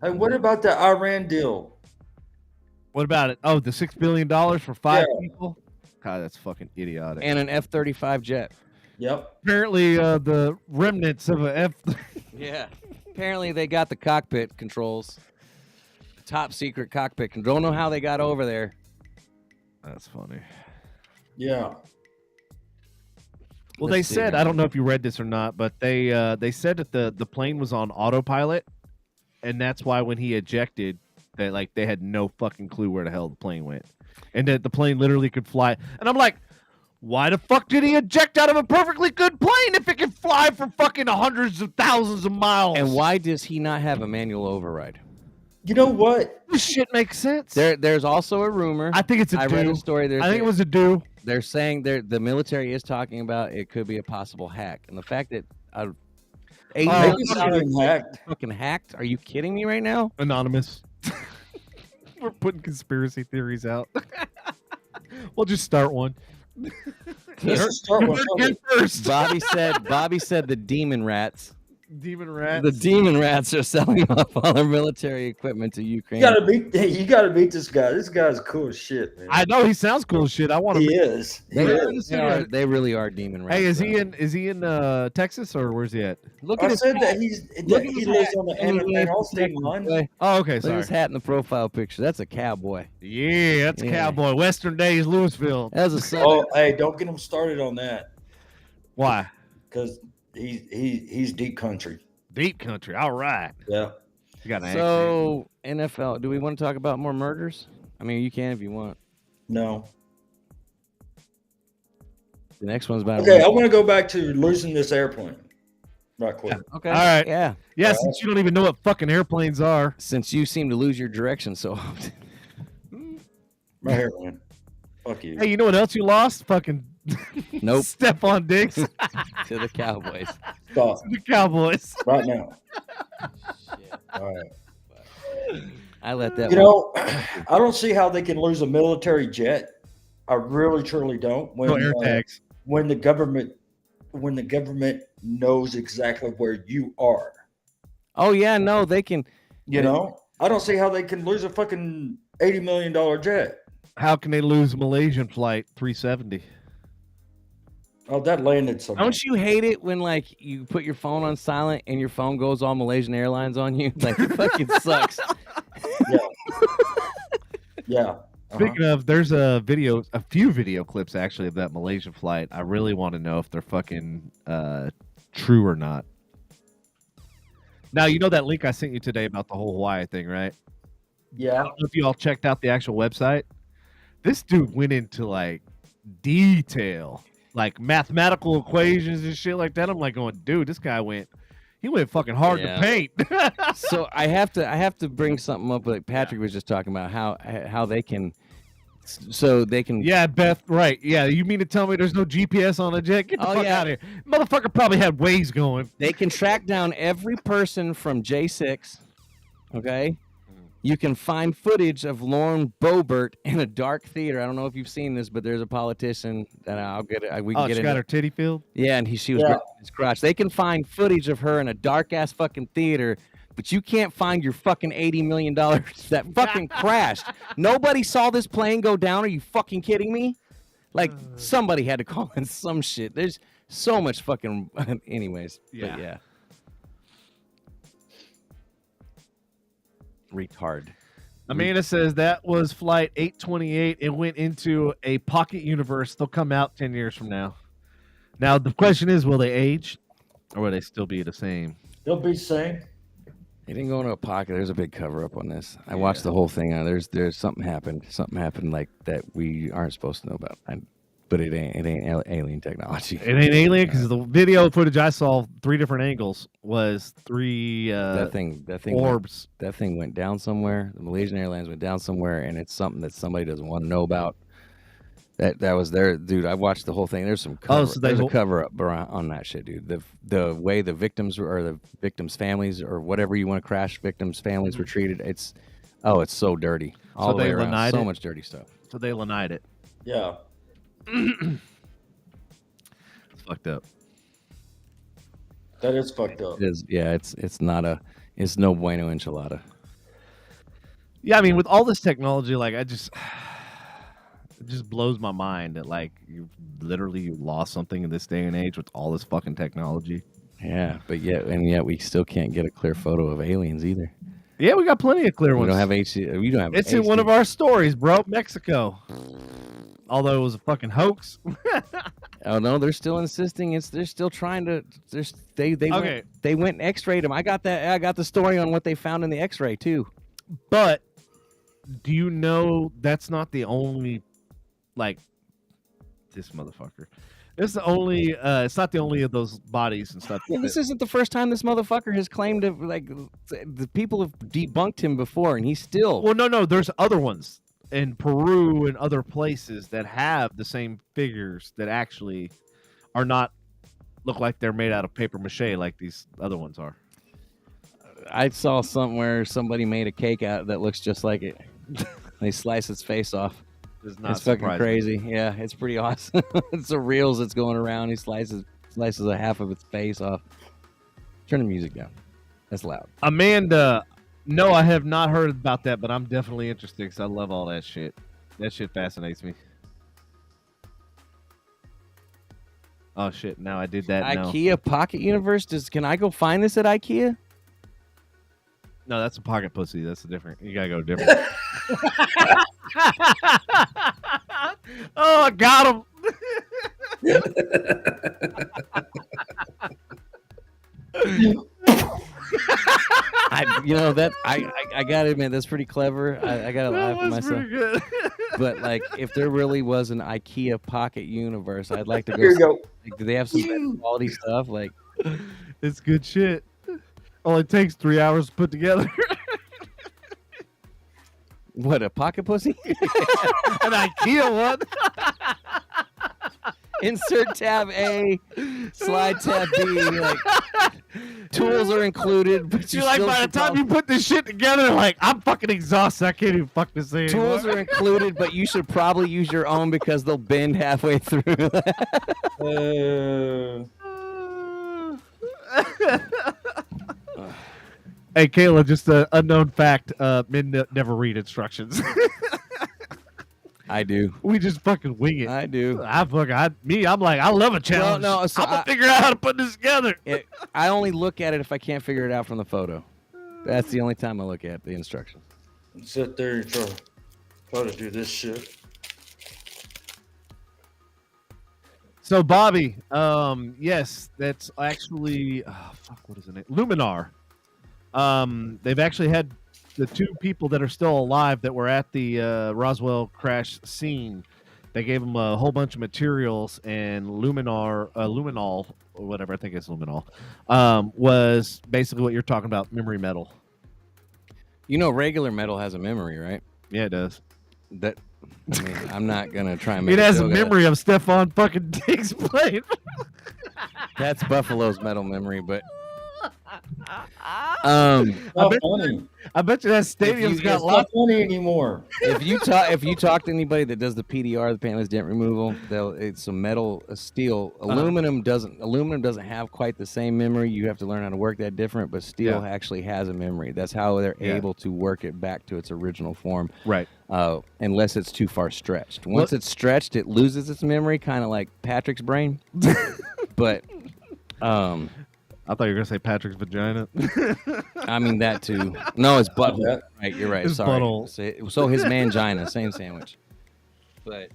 Hey, what about the Iran deal? What about it? Oh, the $6 billion for 5 Yeah. people? God, that's fucking idiotic. And an F-35 jet. Yep. Apparently, the remnants of a F. Yeah. Apparently, they got the cockpit controls. Top secret cockpit control. Don't know how they got over there. That's funny. Yeah. Well, Let's they see said, here. I don't know if you read this or not, but they said that the plane was on autopilot, and that's why when he ejected, that like they had no fucking clue where the hell the plane went, and that the plane literally could fly. And I'm like, why the fuck did he eject out of a perfectly good plane if it can fly for fucking hundreds of thousands of miles? And why does he not have a manual override? You know what? This shit makes sense. There's also a rumor. I think it's a I read do. a story. I think it was a do. They're saying the military is talking about it could be a possible hack, and the fact that Maybe it's not even hacked. fucking hacked. Are you kidding me right now? Anonymous. We're putting conspiracy theories out. We'll just start one. Let's just start with Get first. Bobby said the demon rats. Demon rats. The demon rats are selling off all their military equipment to Ukraine. You gotta meet this guy. This guy's cool as shit, man. I know he sounds cool as shit. I want to. He is. They really are demon rats. Hey, is though. he in Texas or where's he at? Look I at his said hat. that Look he at lives his on the hat. anime state line. Boy. Oh, okay, Look at sorry. his hat in the profile picture. That's a cowboy. Yeah, that's Yeah. Cowboy. Western Days, Louisville. That's a son. Oh, hey, don't get him started on that Why? because he's deep country. Deep country. All right. Yeah. You got an accent. So NFL. Do we want to talk about more murders? I mean, you can if you want. No. The next one's about. Okay, I want to go back to losing this airplane. Right quick. Okay. All right. Yeah. Yeah, since you don't even know what fucking airplanes are. Since you seem to lose your direction so often. Right here, man. Fuck you. Hey, you know what else you lost? Fucking Nope. Stephon Diggs to To the Cowboys. Stop the Cowboys. right now. Shit. All right. I let that. You know, I don't see how they can lose a military jet. I really, truly don't. No air tags. When the government knows exactly where you are. Oh yeah, no, they can. You know, I don't see how they can lose a fucking $80 million jet. How can they lose Malaysian flight 370? Oh, that landed somewhere. Don't you hate it when like you put your phone on silent and your phone goes all Malaysian Airlines on you? Like it fucking sucks. Yeah. Speaking of, there's a few video clips actually of that Malaysian flight. I really want to know if they're fucking true or not. Now, you know that link I sent you today about the whole Hawaii thing, right? I Yeah. don't know if you all checked out the actual website. This dude went into like detail, like mathematical equations and shit like that. I'm like going, dude, this guy went fucking hard Yeah. to paint. So I have to bring something up. Like Patrick was just talking about how they can, so they can. Yeah, Beth, right. Yeah, you mean to tell me there's no GPS on a jet? Get the fuck out of here. Motherfucker probably had Waze going. They can track down every person from J6. Okay. You can find footage of Lauren Boebert in a dark theater. I don't know if you've seen this, but there's a politician that I'll get it. We can get she it. got her titty filled? Yeah, and she was Yeah. gripping his crotch. They can find footage of her in a dark ass fucking theater, but you can't find your fucking $80 million that fucking crashed. Nobody saw this plane go down. Are you fucking kidding me? Like somebody had to call in some shit. There's so much fucking. Anyways, Yeah. But yeah. Retard. Amanda says that was flight 828. It went into a pocket universe. They'll come out 10 years from now. Now, the question is, will they age or will they still be the same? They'll be same. He didn't go into a pocket. There's a big cover up on this. I watched the whole thing. There's something happened. Something happened like that we aren't supposed to know about. But it ain't alien technology. It ain't alien because the video footage I saw, 3 different angles, was 3 that thing orbs. That thing went down somewhere. The Malaysian Airlines went down somewhere, and it's something that somebody doesn't want to know about. That was there, dude. I watched the whole thing. There's some cover, there's a cover up on that shit, dude. The way the victims or the victims' families or whatever you want to crash victims' families were treated. It's so dirty. All the way around. So much dirty stuff. So they lanite it. Yeah. It's fucked up. That is fucked up. It is, yeah. It's no bueno enchilada. Yeah, I mean, with all this technology, like it just blows my mind that like you lost something in this day and age with all this fucking technology. Yeah, but yet we still can't get a clear photo of aliens either. Yeah, we got plenty of clear We ones. don't have HD. We don't have. It's in one of our stories, bro. Mexico. Although it was a fucking hoax. Oh no, they're still insisting. They're still trying to. They went and X-rayed them. I got that. I got the story on what they found in the X-ray too. But do you know that's not the only, like, this motherfucker. It's the only. It's not the only of those bodies and stuff. Yeah, this isn't the first time this motherfucker has claimed to, like, the people have debunked him before, and he's still. Well, no. There's other ones in Peru and other places that have the same figures that actually are not look like they're made out of paper mache like these other ones are. I saw somewhere somebody made a cake out that looks just like it. They slice its face off. It's not It's fucking surprising. crazy. Yeah, it's pretty awesome. It's the reels that's going around. He slices a half of its face off. Turn the music down. That's loud. Amanda, no, I have not heard about that, but I'm definitely interested because I love all that shit. That shit fascinates me. Oh shit! Now I did that. IKEA Pocket Universe. Can I go find this at IKEA? No, that's a pocket pussy. That's a different. You gotta go different. Oh, I got him. I gotta admit that's pretty clever. I gotta laugh at myself. Pretty good. But like, if there really was an IKEA Pocket Universe, I'd like to go. Here you go. Like, do they have some better quality stuff? Like, It's good shit. Only takes 3 hours to put together. what, a pocket pussy? An IKEA one. Insert tab A, slide tab B. Like, tools are included, but You're like, by the time you put this shit together, like, I'm fucking exhausted. I can't even fuck this thing anymore. Tools are included, but you should probably use your own because they'll bend halfway through. Hey, Kayla, just an unknown fact. Men never read instructions. I do. We just fucking wing it. I do. I'm like, I love a challenge. Well, no, so I'm gonna figure out how to put this together. I only look at it if I can't figure it out from the photo. That's the only time I look at the instructions. Sit there and try to do this shit. So, Bobby, yes, that's actually, what is the name? Luminar. They've actually had the two people that are still alive that were at the Roswell crash scene. They gave them a whole bunch of materials, and Luminol, or whatever, I think it's Luminol, was basically what you're talking about, memory metal. You know, regular metal has a memory, right? Yeah, it does. I'm not gonna try and make it has a joke memory of Stefan fucking Diggs playing. That's Buffalo's metal memory, but I bet you that stadium's got it's lots. not funny anymore. if you talk to anybody that does the PDR, the paintless dent removal, it's a metal, a steel. Aluminum doesn't have quite the same memory. You have to learn how to work that different, but steel actually has a memory. That's how they're able to work it back to its original form. Right. Unless it's too far stretched. Once it's stretched, it loses its memory, kind of like Patrick's brain. But I thought you were gonna say Patrick's vagina. I mean that too. No, it's butthole. Right, you're right. His Sorry. butthole. So his mangina, same sandwich. But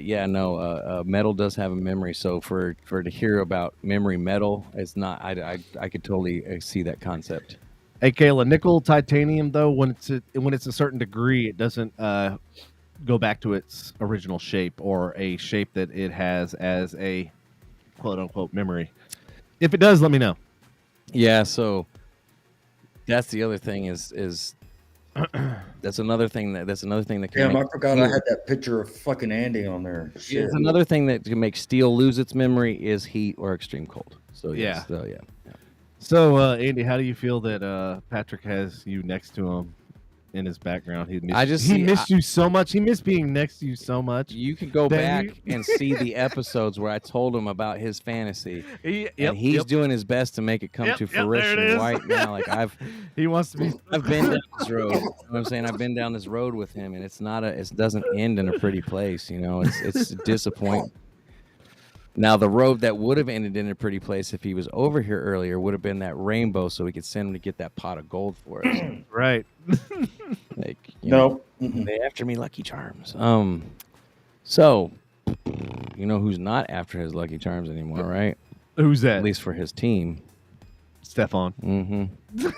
yeah, no. Metal does have a memory. So for to hear about memory metal, it's not. I could totally see that concept. Hey, Kayla, nickel titanium though, when it's a certain degree, it doesn't go back to its original shape or a shape that it has as a quote unquote memory. If it does, let me know. Yeah, so that's the other thing is that's another thing that can Damn, I forgot I had that picture of fucking Andy on there. Shit. It's another thing that can make steel lose its memory is heat or extreme cold. So yeah. Yeah. So Andy, how do you feel that Patrick has you next to him in his background? He missed you so much. He missed being next to you so much. You could go back and see the episodes where I told him about his fantasy. He's doing his best to make it come to fruition right now. Like I've been down this road. You know what I'm saying? I've been down this road with him, and it doesn't end in a pretty place. You know, it's disappointing. Now, the road that would have ended in a pretty place if he was over here earlier would have been that rainbow, so we could send him to get that pot of gold for us. Right. Like, they after me Lucky Charms. So, you know who's not after his Lucky Charms anymore, right? Who's that? At least for his team. Stefan. Mm-hmm.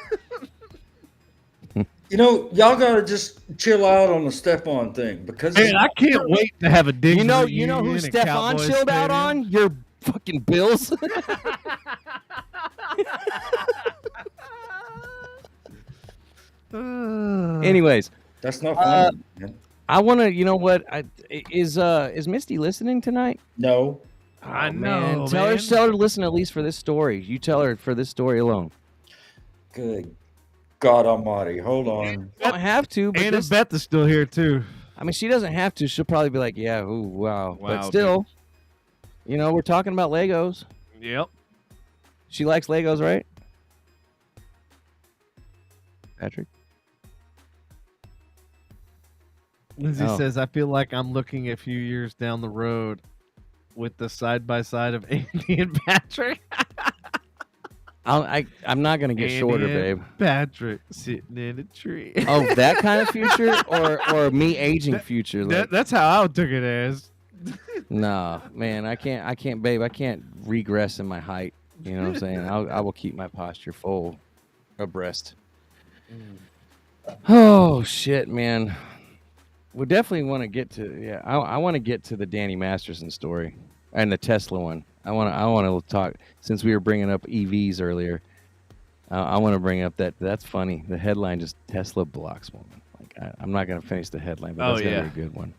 You know, y'all gotta just chill out on the Stefan thing because I can't wait to have a dig. You know who Stefan chilled out on? Your fucking Bills. Anyways, that's not funny. I want to. You know what? Is Misty listening tonight? No. I know. Man. Tell her to listen at least for this story. You tell her for this story alone. Good God Almighty! Hold on. You don't have to. But and Beth is still here too. I mean, she doesn't have to. She'll probably be like, "Yeah, ooh, wow." But still, we're talking about Legos. Yep. She likes Legos, right? Patrick? Lindsay Oh. says, I feel like I'm looking a few years down the road with the side-by-side of Andy and Patrick. I'm not going to get Andy shorter, and babe. Patrick sitting in a tree. Oh, that kind of future? Or me aging future? Like, That's how I took it as. no, man, I can't, babe. I can't regress in my height. You know what I'm saying? I will keep my posture full abreast. Oh, shit, man. We definitely want to get to, I want to get to the Danny Masterson story and the Tesla one. I want to talk, since we were bringing up EVs earlier. I want to bring up that's funny. The headline just Tesla blocks woman. Like I'm not going to finish the headline, but that's going to be a good one.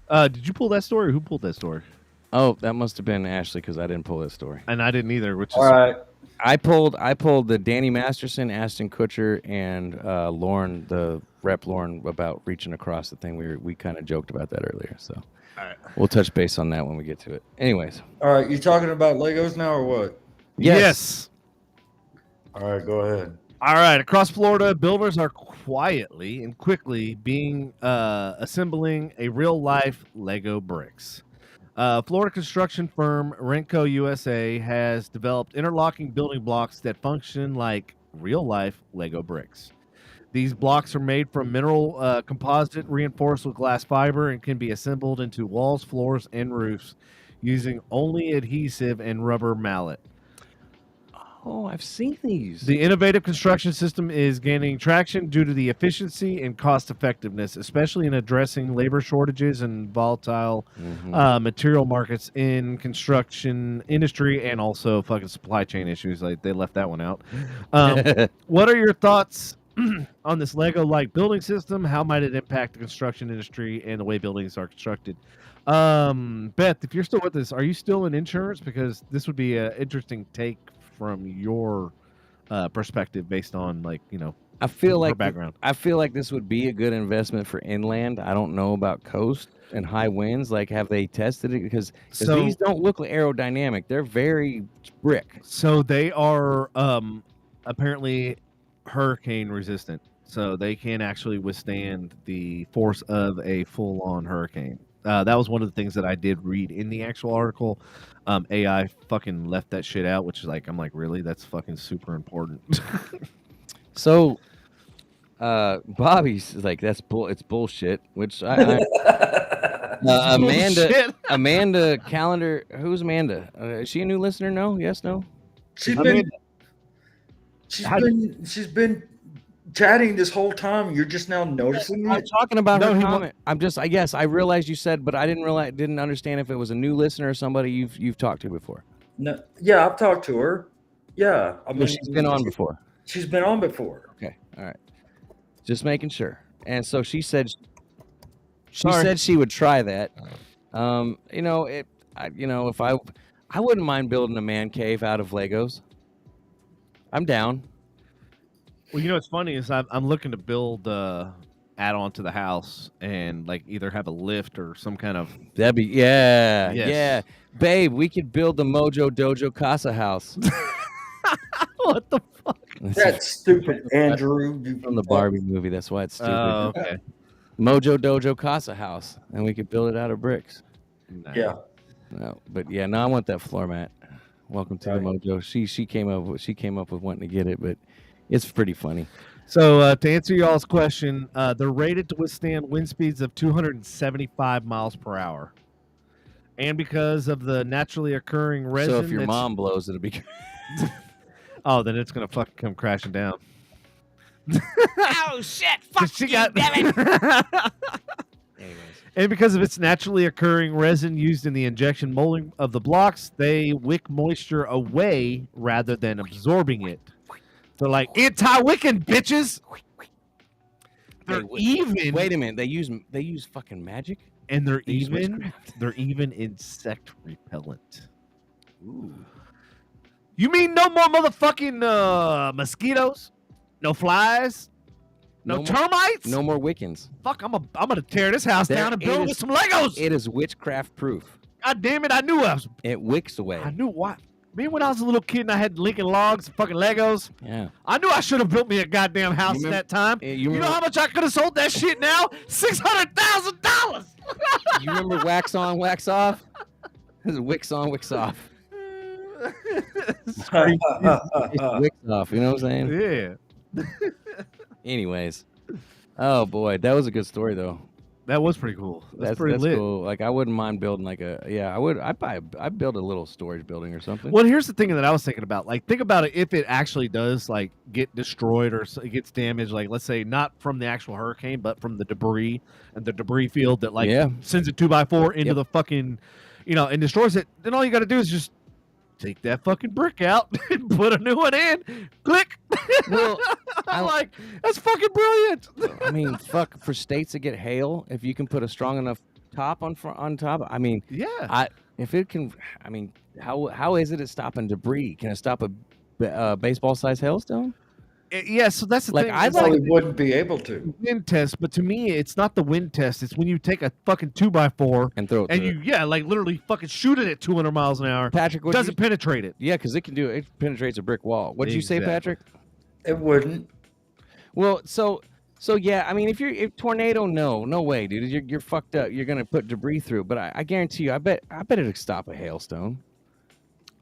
Did you pull that story? Or who pulled that story? Oh, that must have been Ashley because I didn't pull that story. And I didn't either. Which is All right. I pulled the Danny Masterson, Ashton Kutcher, and Lauren, the rep Lauren, about reaching across the thing. We kind of joked about that earlier, so all right. We'll touch base on that when we get to it. Anyways. All right. You talking about Legos now or what? Yes. All right. Go ahead. All right. Across Florida, builders are quietly and quickly being assembling a real-life Lego bricks. Florida construction firm Renco USA has developed interlocking building blocks that function like real-life Lego bricks. These blocks are made from mineral composite reinforced with glass fiber and can be assembled into walls, floors, and roofs using only adhesive and rubber mallet. Oh, I've seen these. The innovative construction system is gaining traction due to the efficiency and cost effectiveness, especially in addressing labor shortages and volatile material markets in construction industry, and also fucking supply chain issues. Like they left that one out. What are your thoughts on this Lego-like building system? How might it impact the construction industry and the way buildings are constructed? Beth, if you're still with us, are you still in insurance? Because this would be an interesting take from your perspective based on, like, you know, I feel like background. I feel like this would be a good investment for inland. I don't know about coast and high winds. Like, have they tested it? Because these don't look like aerodynamic. They're very brick. So they are apparently hurricane resistant. So they can actually withstand the force of a full-on hurricane. That was one of the things that I did read in the actual article. AI fucking left that shit out, which is like, I'm like, really? That's fucking super important. So, Bobby's like, it's bullshit. Which Amanda Calendar. Who's Amanda? Is she a new listener? No. Yes. No. She's been chatting this whole time. You're just now noticing I'm it. talking about her comment. I realized you said, but I didn't understand if it was a new listener or somebody you've talked to before. No, yeah, I've talked to her. Yeah, I mean, she's been on before. She's been on before. Okay, all right. Just making sure. And so she said she would try that. If I wouldn't mind building a man cave out of Legos. I'm down. Well, you know what's funny is I'm looking to build add on to the house and like either have a lift or some kind of. That'd be yeah. Babe, we could build the Mojo Dojo Casa house. What the fuck? That's stupid, Andrew. From the Barbie movie. That's why it's stupid. Oh, okay. Mojo Dojo Casa house, and we could build it out of bricks. Nice. Yeah. No, but yeah, no, I want that floor mat. Welcome to the Mojo. She came up with wanting to get it, but it's pretty funny. So to answer y'all's question, they're rated to withstand wind speeds of 275 miles per hour. And because of the naturally occurring resin. So if your mom blows, it'll be. Oh, then it's gonna fucking come crashing down. Oh shit! Fuck she you, got... Devin. Anyways. And because of its naturally occurring resin used in the injection molding of the blocks, they wick moisture away rather than absorbing it. They're like anti-wicking bitches. They're even. Wait a minute. They use fucking magic, and they're even insect repellent. Ooh. You mean no more motherfucking mosquitoes? No flies? No termites? No more Wiccans. Fuck, I'm gonna tear this house down and build it with some Legos. It is witchcraft proof. God damn it, I knew I was. It wicks away. I knew why. Me when I was a little kid and I had Lincoln Logs, fucking Legos. Yeah. I knew I should have built me a goddamn house You at that time. you You know remember- how much I could have sold that shit now? $600,000. You remember wax on, wax off? Wicks on, wicks off. It's wicks off. You know what I'm saying? Yeah, Anyways. Oh boy, that was a good story though. that was pretty cool. That's pretty lit. cool. Like I wouldn't mind building like I'd build a little storage building or something. Well, here's the thing that I was thinking about. Like, think about it if it actually does like get destroyed or it gets damaged. Like, let's say not from the actual hurricane, but from the debris and the debris field that like Yeah. sends a 2x4 into Yep. the fucking, and destroys it. Then all you got to do is just take that fucking brick out and put a new one in. Click. Well, I'm like, that's fucking brilliant. I mean, fuck, for states that get hail, if you can put a strong enough top on top, I mean, Yeah. if it can, I mean, how is it at stopping debris? Can it stop a baseball-sized hailstone? Yeah, so that's the Like, thing. I It's like- Probably wouldn't be able to. wind test, but to me, it's not the wind test. It's when you take a fucking 2x4 And throw it. and through you, like literally fucking shoot it at 200 miles an hour. it. Patrick, what Doesn't penetrate it. yeah, because it can do it. It penetrates a brick wall. What did you say, Exactly. Patrick? It wouldn't. Well, so yeah, I mean, if tornado, no way, dude. You're fucked up. You're gonna put debris through. But I guarantee you, I bet it'd stop a hailstone.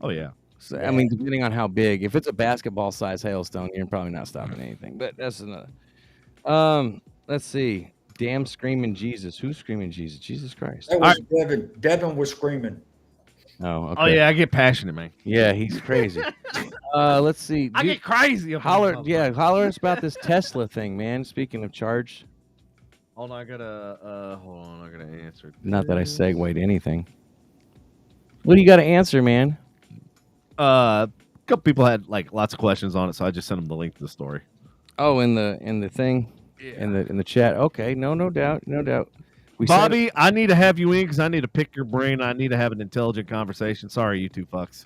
Oh yeah. So, I mean, depending on how big. If it's a basketball-sized hailstone, you're probably not stopping anything. But that's another. Let's see. Damn screaming Jesus. Who's screaming Jesus? Jesus Christ. That was Devin. Devin was screaming. Oh, okay. Oh yeah, I get passionate, man. Yeah, he's crazy. Let's see. I get crazy. up in holler. this Yeah, motherfucker. holler us about this Tesla thing, man. Speaking of charge, Hold on, I gotta answer. not that I segued anything. What do you got to answer, man? A couple people had like lots of questions on it, so I just sent them the link to the story. Oh, in the thing, in the chat. Okay, no doubt. We said- Bobby, I need to have you in because I need to pick your brain. I need to have an intelligent conversation. Sorry, you two fucks.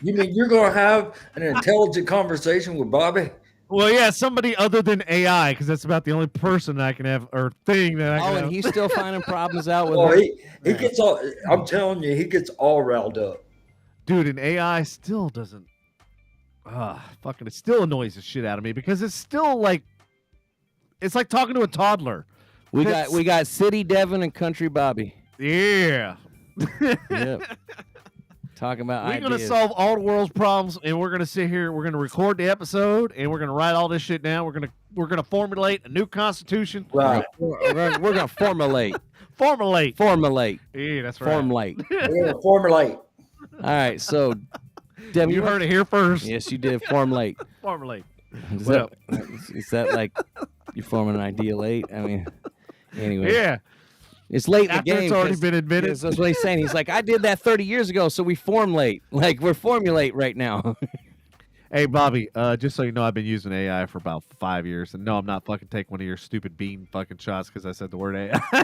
You mean you're going to have an intelligent conversation with Bobby? Well, yeah, somebody other than AI, because that's about the only person I can have or thing that I can Oh, have. and he's still finding problems out with Oh, her. he gets all. I'm telling you, he gets all riled up. Dude, and AI still doesn't. Fucking, it still annoys the shit out of me because it's still like, it's like talking to a toddler. We got City Devin and Country Bobby. Yeah. Yep. Talking about We're ideas. gonna solve all the world's problems, and we're gonna sit here. We're gonna record the episode, and we're gonna write all this shit down. We're gonna formulate a new constitution. Right. We're gonna formulate. Formulate. Yeah, that's right. Formulate. We're going to formulate. All right. So, Devin, You heard it here first. Yes, you did. Formulate. Formulate. Is What that like you're forming an ideal eight? I mean, anyway. Yeah. It's late in the After game. it's already 'cause- been admitted. That's what he's saying. He's like, I did that 30 years ago, so we formulate. Like, we're formulate right now. Hey, Bobby, just so you know, I've been using AI for about 5 years. And no, I'm not fucking taking one of your stupid bean fucking shots because I said the word AI.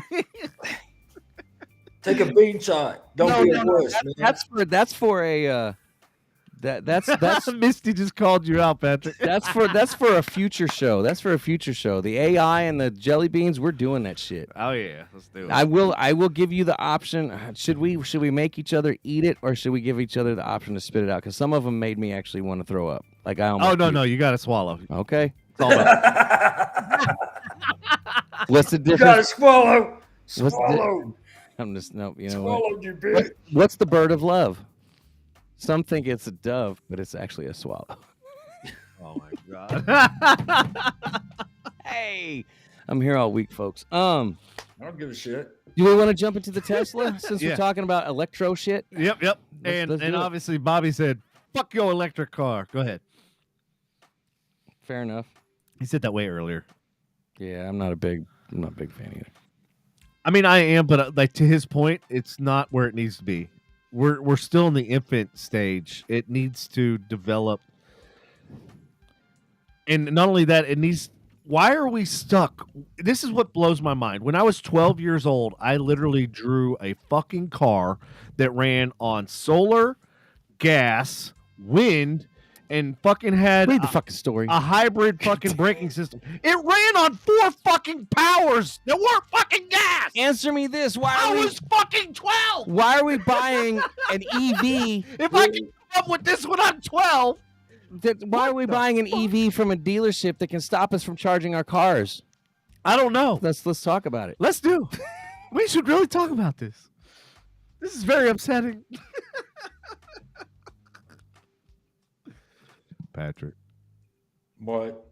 Take a bean shot. Don't be a wuss, man. That's for a that's Misty just called you out, Patrick. that's for a future show. That's for a future show. The AI and the jelly beans, we're doing that shit. Oh, yeah. Let's do it. I will give you the option. Should we make each other eat it, or should we give each other the option to spit it out? Because some of them made me actually want to throw up. Like I almost. Oh, no. You got to swallow. Okay. It's all about- What's the You gotta difference? swallow. What's the- Swallow. I'm just nope. You know what? Swallow, you bitch. What's the bird of love? Some think it's a dove, but it's actually a swallow. Oh, my God. Hey, I'm here all week, folks. I don't give a shit. Do we want to jump into the Tesla since Yeah. we're talking about electro shit? Yep. Let's And do it. obviously, Bobby said, fuck your electric car. Go ahead. Fair enough. He said that way earlier. Yeah, I'm not a big fan either. I mean, I am, but like to his point, it's not where it needs to be. We're still in the infant stage. It needs to develop, and not only that, it needs. Why are we stuck? This is what blows my mind. When I was 12 years old, I literally drew a fucking car that ran on solar, gas, wind, and fucking had Read the fucking story. a hybrid fucking braking system. It ran on 4 fucking powers that weren't fucking gas. Answer me this: I was fucking 12. Why are we buying an EV? If I can come up with this when I'm 12. Why are we buying an EV from a dealership that can stop us from charging our cars? I don't know. Let's talk about it. Let's do. We should really talk about this. This is very upsetting. Patrick, What?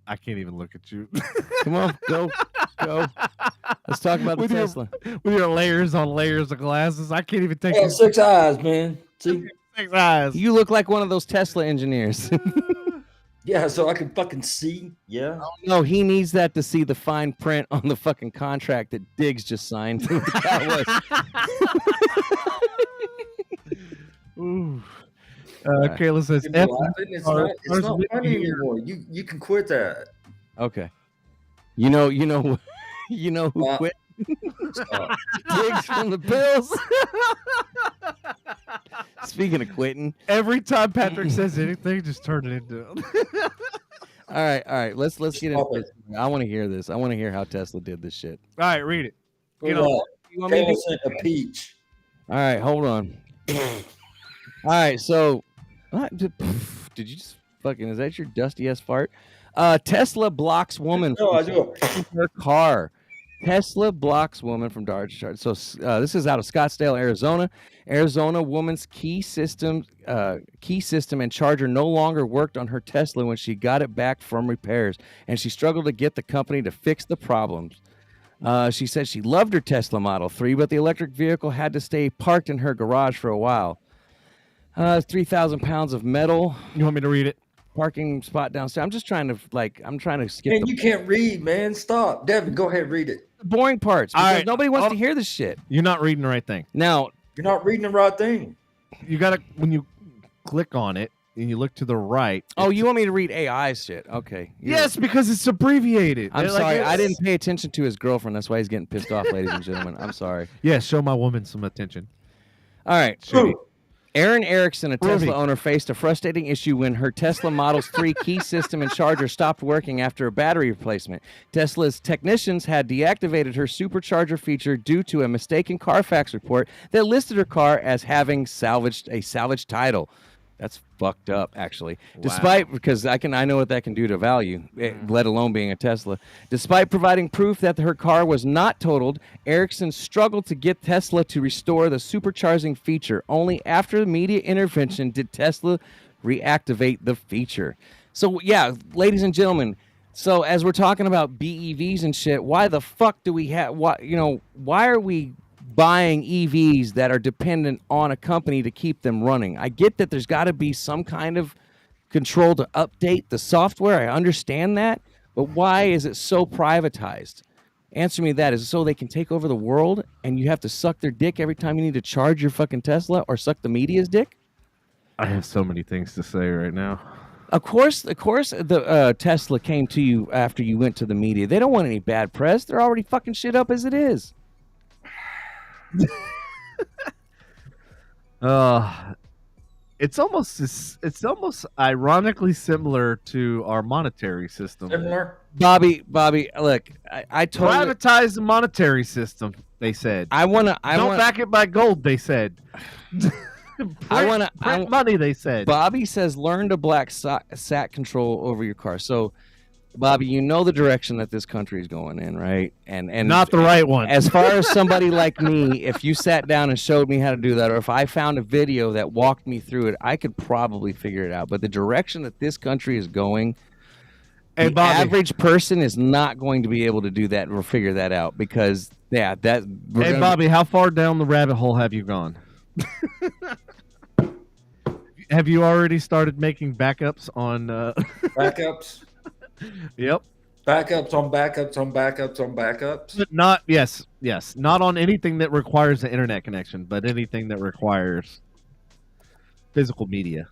I can't even look at you. Come on, go. Let's talk about the With your- Tesla. With your layers on layers of glasses, I can't even take I you got 6 eyes, man. See? 6 eyes. You look like one of those Tesla engineers. Yeah, so I can fucking see. Yeah. No, he needs that to see the fine print on the fucking contract that Diggs just signed. Who the guy was. Ooh. Kayla says, People F- laughing. It's are- not are funny here. anymore. You can quit that. Okay. You know who Wow. quit? Stop. Diggs from the Bills. Speaking of quitting. every time Patrick says anything, just turn it into. All right. Let's get into Stop this. I want to hear this. I want to hear how Tesla did this shit. All right, read it. Hold know, on. You want me to Kayla do- sent a peach. All right, hold on. All right, so did you just fucking, is that your dusty ass fart? Tesla blocks woman No, I from do it. her car. Tesla blocks woman from Dodge charge. So this is out of Scottsdale, Arizona. Arizona woman's key system and charger no longer worked on her Tesla when she got it back from repairs, and she struggled to get the company to fix the problems. She said she loved her Tesla Model 3, but the electric vehicle had to stay parked in her garage for a while. 3,000 pounds of metal. You want me to read it? Parking spot downstairs. I'm just trying to skip Man, the you can't read, man. Stop. Devin, go ahead, read it. boring parts All because right. nobody wants Oh. to hear this shit. You're not reading the right thing. Now, You're not reading the right thing. You gotta when you click on it and you look to the right. oh, it's- you want me to read AI shit? Okay. Yes, because it's abbreviated. I'm They're like, sorry. I it's- didn't pay attention to his girlfriend. That's why he's getting pissed off, ladies and gentlemen. I'm sorry. Yeah, show my woman some attention. All right. Shitty. Aaron Erickson, a Tesla Ruby. owner, faced a frustrating issue when her Tesla Model 3 key system and charger stopped working after a battery replacement. Tesla's technicians had deactivated her supercharger feature due to a mistaken Carfax report that listed her car as having a salvaged title. That's fucked up, actually. Despite, because I know what that can do to value, let alone being a Tesla. Despite providing proof that her car was not totaled, Erickson struggled to get Tesla to restore the supercharging feature. Only after media intervention did Tesla reactivate the feature. So, yeah, ladies and gentlemen, so as we're talking about BEVs and shit, why the fuck do we have, why are we buying EVs that are dependent on a company to keep them running? I get that there's got to be some kind of control to update the software. I understand that. But why is it so privatized? Answer me that. Is it so they can take over the world and you have to suck their dick every time you need to charge your fucking Tesla or suck the media's dick? I have so many things to say right now. Of course, the Tesla came to you after you went to the media. They don't want any bad press. They're already fucking shit up as it is. It's almost ironically similar to our monetary system. Similar. Bobby, look, I totally. Privatize the monetary system, they said. I want to. Don't back it by gold, they said. Print money, they said. Bobby says learn to black sat control over your car. So, Bobby, you know the direction that this country is going in, right? And Not the right one. As far as somebody like me, if you sat down and showed me how to do that, or if I found a video that walked me through it, I could probably figure it out. But the direction that this country is going, Hey, the Bobby. average person is not going to be able to do that or figure that out because, yeah, that. Hey, Bobby, how far down the rabbit hole have you gone? Have you already started making backups on? Backups. Yep. Backups on backups on backups on backups. But not yes, not on anything that requires an internet connection, but anything that requires physical media.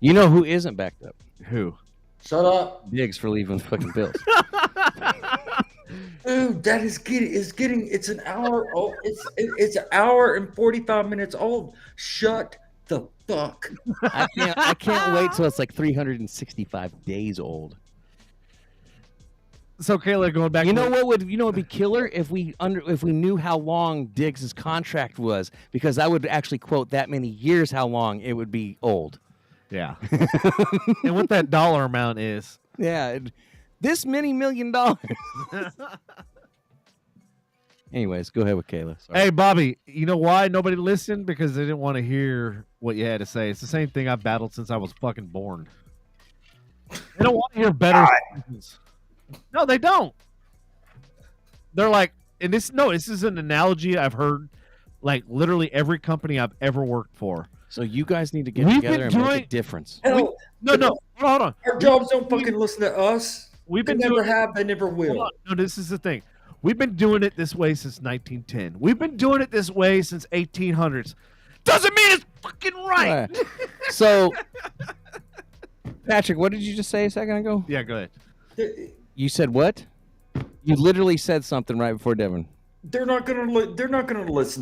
You know who isn't backed up? Who? Shut up. Diggs for leaving the fucking bills. Dude, that is getting it's an hour old. It's an hour and 45 minutes old. Shut the fuck. I can't wait till it's like 365 days old. So Kayla, going back. You know what would be killer if we knew how long Diggs's contract was, because I would actually quote that many years how long it would be old. Yeah. And what that dollar amount is. Yeah, this many $1 million. Anyways, go ahead with Kayla. Sorry. Hey, Bobby, you know why nobody listened? Because they didn't want to hear what you had to say. It's the same thing I've battled since I was fucking born. They don't want to hear better. No, they don't. They're like, and this is an analogy I've heard like literally every company I've ever worked for. So you guys need to get together and make a difference. Hell, No, hold on. our jobs don't fucking listen to us. We've They been never doing have. They never will. No, this is the thing. We've been doing it this way since 1910. We've been doing it this way since 1800s. Doesn't mean it's fucking right. So, Patrick, what did you just say a second ago? Yeah, go ahead. You said what? You literally said something right before Devin. They're not gonna. They're not gonna listen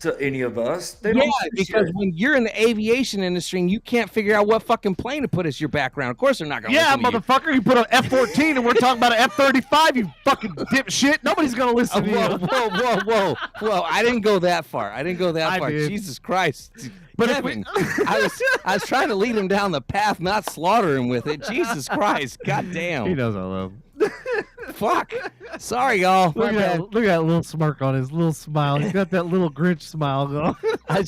to any of us. They Yeah, don't because when you're in the aviation industry and you can't figure out what fucking plane to put as your background, of course they're not gonna. Yeah, listen to you. motherfucker, you put an F-14 and we're talking about an F-35. You fucking dipshit. Nobody's gonna listen to you. Whoa! I didn't go that far. I far. did. Jesus Christ! But Devin, I was trying to lead him down the path, not slaughter him with it. Jesus Christ! God damn! He knows I love him. Fuck! Sorry, y'all. Look at that little smirk on his little smile. He's got that little Grinch smile going. I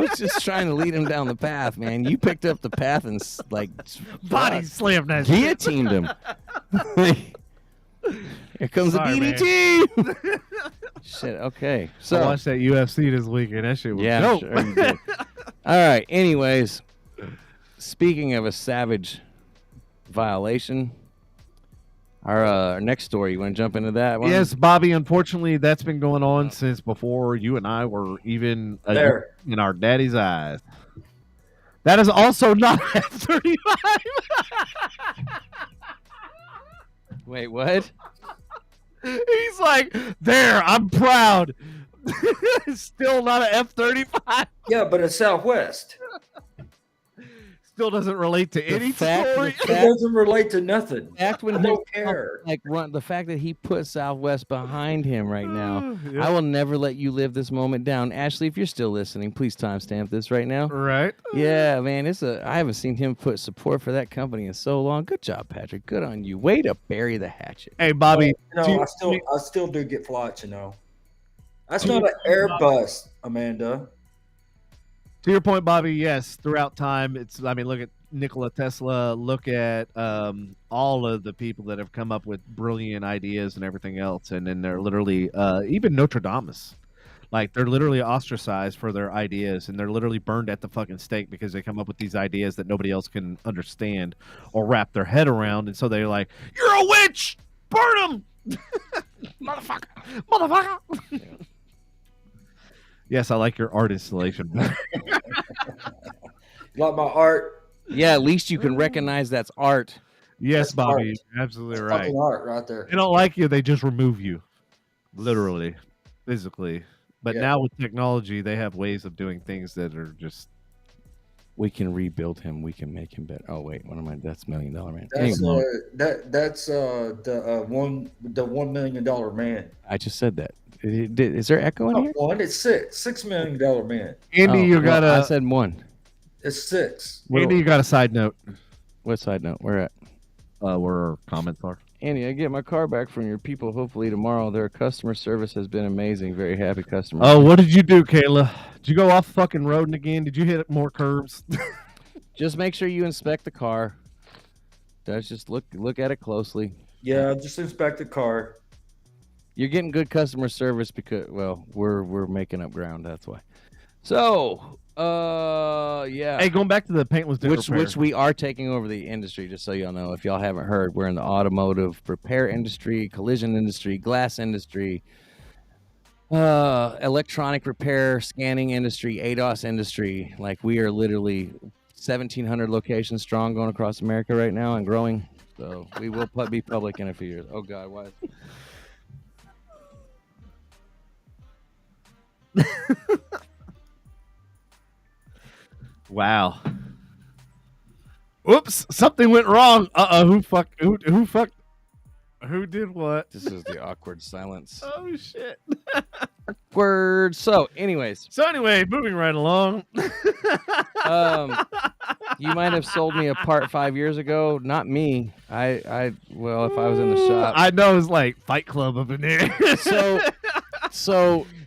was just trying to lead him down the path, man. You picked up the path and like Body slammed that shit. guillotined him. Here comes Sorry, the DDT. Shit. Okay. So I watched that UFC this weekend. That shit was dope. Sure you did. All right. Anyways, speaking of a savage violation, our next story. You want to jump into that one? Yes, Bobby. Unfortunately, that's been going on since before you and I were even There. in our daddy's eyes. That is also not F-35. Wait, what? He's like, there, I'm proud. Still not an F-35. Yeah, but it's Southwest. Still doesn't relate to any story. It doesn't relate to nothing. Fact when I he don't care. the fact that he put Southwest behind him right now. Yeah. I will never let you live this moment down. Ashley, if you're still listening, please timestamp this right now. Right? Yeah, man, I haven't seen him put support for that company in so long. Good job, Patrick. Good on you. Way to bury the hatchet. Hey, Bobby. I still do get flights. That's not an Airbus, Amanda. To your point, Bobby, yes, throughout time, look at Nikola Tesla, look at all of the people that have come up with brilliant ideas and everything else. And then they're literally, even Notre Dame, like they're literally ostracized for their ideas and they're literally burned at the fucking stake because they come up with these ideas that nobody else can understand or wrap their head around. And so they're like, you're a witch! Burn them! Motherfucker! Yes, I like your art installation. Like my art. Yeah, at least you can recognize that's art. Yes, That's Bobby, art. you're absolutely That's right. fucking art right there. They don't like you, they just remove you. Literally, physically. But Yeah. now with technology, they have ways of doing things that are just... We can rebuild him. We can make him better. Oh wait, what am I? That's $1 Million Man. That's Anyway, that's the $1 million man. I just said that. Is there echo in Not here? one, it's $6 million man. Andy, Oh, you well, got I a... said one. It's 6. Andy, you got a side note. What side note? Where at? Where our comments are. Andy, I get my car back from your people hopefully tomorrow. Their customer service has been amazing. Very happy customer. Oh, what did you do, Kayla? Did you go off fucking roading again? Did you hit more curves? Just make sure you inspect the car. Just look at it closely. Yeah, just inspect the car. You're getting good customer service because, well, we're making up ground. That's why. So, yeah. Hey, going back to the paintless dent repair. Which we are taking over the industry, just so y'all know. If y'all haven't heard, we're in the automotive repair industry, collision industry, glass industry, electronic repair, scanning industry, ADOS industry. Like, we are literally 1,700 locations strong going across America right now and growing. So we will be public in a few years. Oh God, why? Wow. Oops, something went wrong. Who did what? This is the awkward silence. Oh shit. Awkward. So, anyways, Moving right along. you might have sold me a part 5 years ago. Not me. Well, if I was in the shop. I know it's like Fight Club up in there. So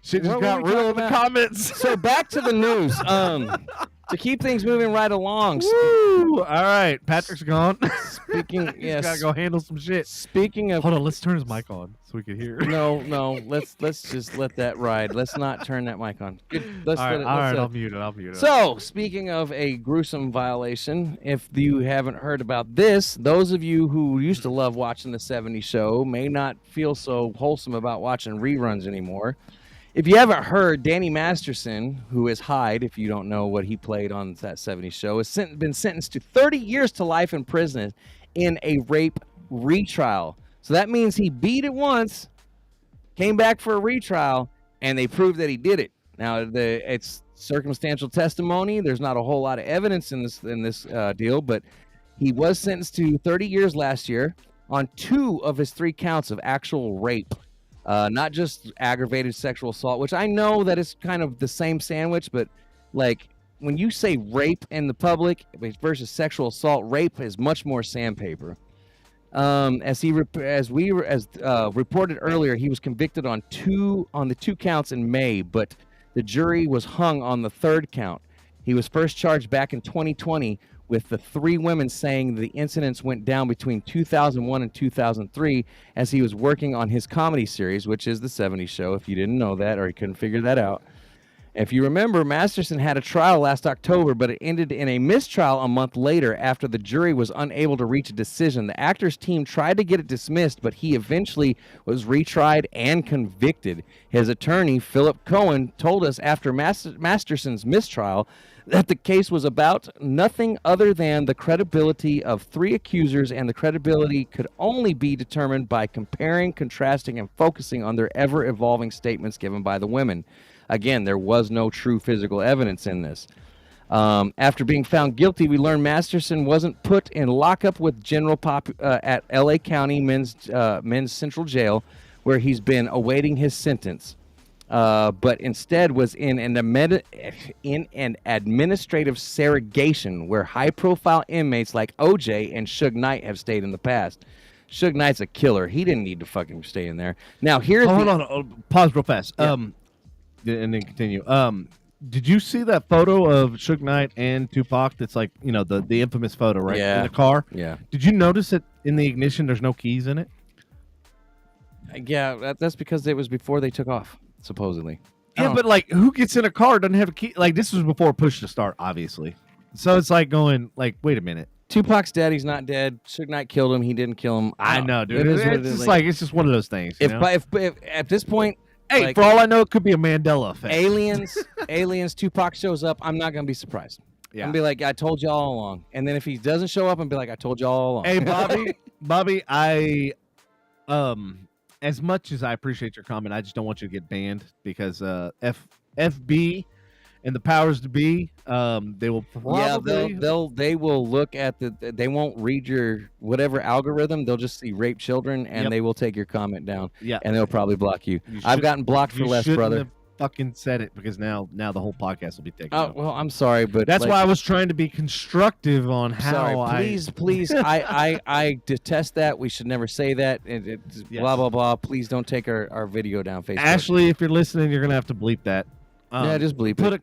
shit just what got were we real in talking the about? comments. So back to the news. To keep things moving right along. Woo! All right, Patrick's gone. Speaking, yes. Gotta go handle some shit. Speaking of, Hold on, let's turn his mic on so we can hear. no, let's just let that ride. Let's not turn that mic on. Let's All let right, it- all let's right, let I'll it- mute it. So, speaking of a gruesome violation, if you haven't heard about this, those of you who used to love watching the 70s show may not feel so wholesome about watching reruns anymore. If you haven't heard, Danny Masterson, who is Hyde, if you don't know what he played on that 70s show, has been sentenced to 30 years to life in prison in a rape retrial. So that means he beat it once, came back for a retrial, and they proved that he did it. Now, it's circumstantial testimony. There's not a whole lot of evidence in this deal, but he was sentenced to 30 years last year on 2 of his 3 counts of actual rape. Not just aggravated sexual assault, which I know that is kind of the same sandwich, but like when you say rape in the public versus sexual assault, rape is much more sandpaper. As reported earlier, he was convicted on the 2 counts in May, but the jury was hung on the 3rd count. He was first charged back in 2020 with the 3 women saying the incidents went down between 2001 and 2003 as he was working on his comedy series, which is The 70s Show, if you didn't know that or you couldn't figure that out. If you remember, Masterson had a trial last October, but it ended in a mistrial a month later after the jury was unable to reach a decision. The actor's team tried to get it dismissed, but he eventually was retried and convicted. His attorney, Philip Cohen, told us after Masterson's mistrial that the case was about nothing other than the credibility of 3 accusers, and the credibility could only be determined by comparing, contrasting, and focusing on their ever-evolving statements given by the women. Again, there was no true physical evidence in this. After being found guilty, we learned Masterson wasn't put in lockup with general at L.A. County Men's Central Jail, where he's been awaiting his sentence. But instead was in an administrative segregation where high-profile inmates like O.J. and Suge Knight have stayed in the past. Suge Knight's a killer. He didn't need to fucking stay in there. Now, here's hold on. Pause real fast. Yeah. And then continue. Did you see that photo of Suge Knight and Tupac? That's like, the infamous photo, right? Yeah. In the car. Yeah. Did you notice that in the ignition there's no keys in it? Yeah, that's because it was before they took off, supposedly. Yeah, but like, who gets in a car doesn't have a key? Like, this was before push to start, obviously. So it's like going, like, wait a minute. Tupac's dead. He's not dead. Suge Knight killed him. He didn't kill him. I know, dude. It is what It's it is. just like it's just one of those things. If at this point, hey, like, for all I know, it could be a Mandela effect. aliens, Tupac shows up, I'm not gonna be surprised. Yeah. I'm gonna be like, I told you all along. And then if he doesn't show up, I'm be like, I told you all along. Hey, Bobby, I as much as I appreciate your comment, I just don't want you to get banned because FB and the powers to be, they will probably they will look at they won't read your whatever algorithm. They'll just see rape children and they will take your comment down. Yeah, and they'll probably block you. I've gotten blocked for less, brother. Have fucking said it because now the whole podcast will be taken. Oh well, I'm sorry, but that's why I was trying to be constructive on how. Please, I detest that. We should never say that. Blah blah blah. Please don't take our video down Facebook. Ashley, if you're listening, you're gonna have to bleep that. Yeah, just bleep Put it. a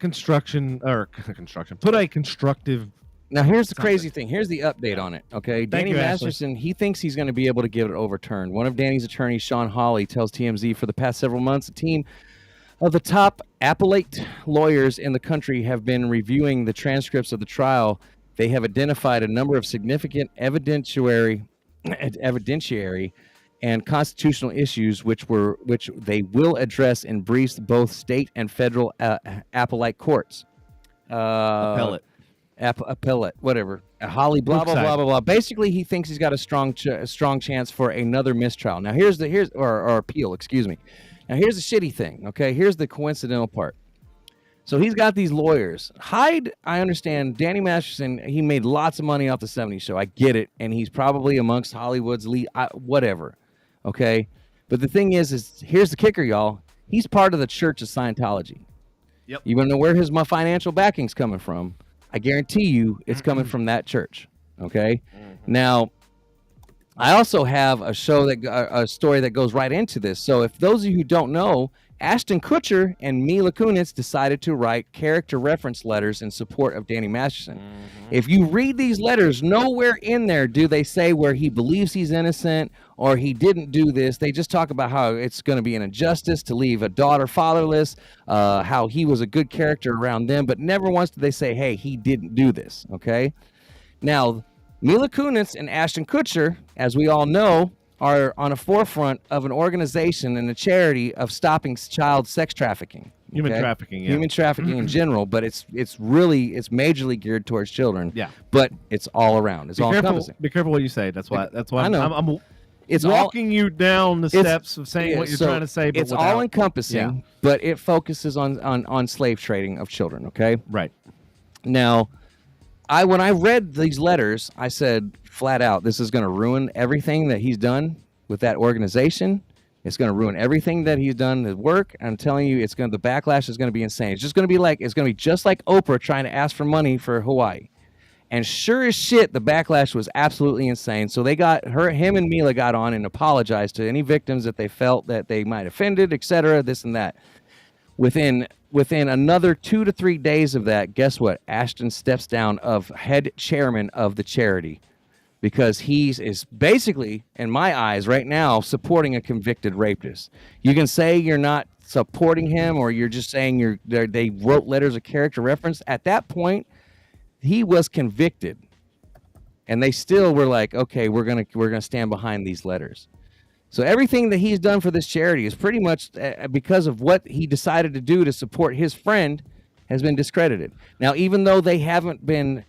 constructive. Now here's the crazy thing. Here's the update on it. Okay, Danny Masterson, he thinks he's going to be able to get it overturned. One of Danny's attorneys, Sean Hawley, tells TMZ for the past several months, a team of the top appellate lawyers in the country have been reviewing the transcripts of the trial. They have identified a number of significant evidentiary and constitutional issues, which they will address in briefs both state and federal appellate courts. Appellate, whatever. Holly, blah blah blah blah blah. Basically, he thinks he's got a strong chance for another mistrial. Now, or appeal. Excuse me. Now, here's the shitty thing. Okay, here's the coincidental part. So he's got these lawyers. Hyde, I understand. Danny Masterson, he made lots of money off the '70s show. I get it, and he's probably amongst Hollywood's lead, whatever. Okay, but the thing is here's the kicker, y'all. He's part of the Church of Scientology. Yep. You want to know where my financial backing's coming from? I guarantee you, it's coming from that church. Okay. Now, I also have a story that goes right into this. So if those of you who don't know, Ashton Kutcher and Mila Kunis decided to write character reference letters in support of Danny Masterson. If you read these letters, nowhere in there do they say where he believes he's innocent or he didn't do this. They just talk about how it's going to be an injustice to leave a daughter fatherless, how he was a good character around them, but never once did they say, hey, he didn't do this, okay? Now, Mila Kunis and Ashton Kutcher, as we all know, are on a forefront of an organization and a charity of stopping child sex trafficking. Human trafficking, yeah. Human trafficking in general, but it's majorly geared towards children. Yeah. But it's all around. It's all encompassing. Be careful what you say. That's why I know. I'm it's walking you down the steps of saying what you're trying to say. But it's all encompassing, but it focuses on slave trading of children. Okay. Right. Now, when I read these letters, I said flat out, this is going to ruin everything that he's done with that organization. It's going to ruin everything that he's done his work. I'm telling you, the backlash is going to be insane. It's going to be just like Oprah trying to ask for money for Hawaii. And sure as shit, the backlash was absolutely insane. So him and Mila got on and apologized to any victims that they felt that they might offended, etc., this and that. Within another 2 to 3 days of that, guess what? Ashton steps down of head chairman of the charity because he is basically, in my eyes right now, supporting a convicted rapist. You can say you're not supporting him or you're just saying they wrote letters of character reference. At that point, he was convicted. And they still were like, okay, we're gonna stand behind these letters. So everything that he's done for this charity is pretty much because of what he decided to do to support his friend has been discredited. Now, even though they haven't been,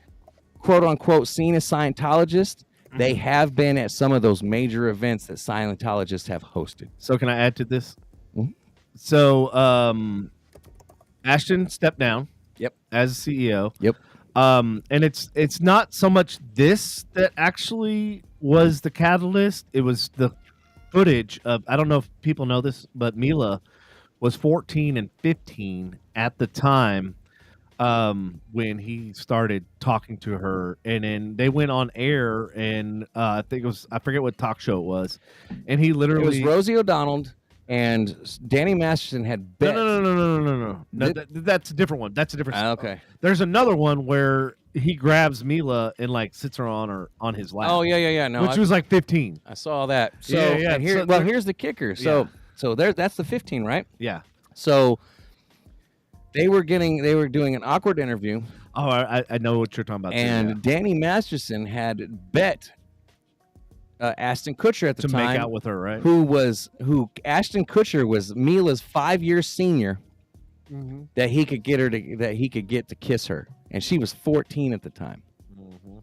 quote unquote, seen as Scientologists, they have been at some of those major events that Scientologists have hosted. So can I add to this? Mm-hmm. So Ashton stepped down. Yep. As CEO. Yep. And it's not so much this that actually was the catalyst. It was the footage of, I don't know if people know this, but Mila was 14 and 15 at the time when he started talking to her, and then they went on air, and I forget what talk show it was, and he literally, it was Rosie O'Donnell and Danny Masterson had bet. No. That's a different one. That's a different. Okay. There's another one where he grabs Mila and like sits her on his lap. Oh yeah. No, which was like 15. I saw that. So yeah. Here's the kicker. So that's the 15, right? Yeah. So they were doing an awkward interview. Oh, I know what you're talking about. And Danny Masterson had bet Ashton Kutcher at the time to make out with her, right? Who Ashton Kutcher was Mila's 5-year senior. Mm-hmm. That he could get to kiss her, and she was 14 at the time. Mm-hmm.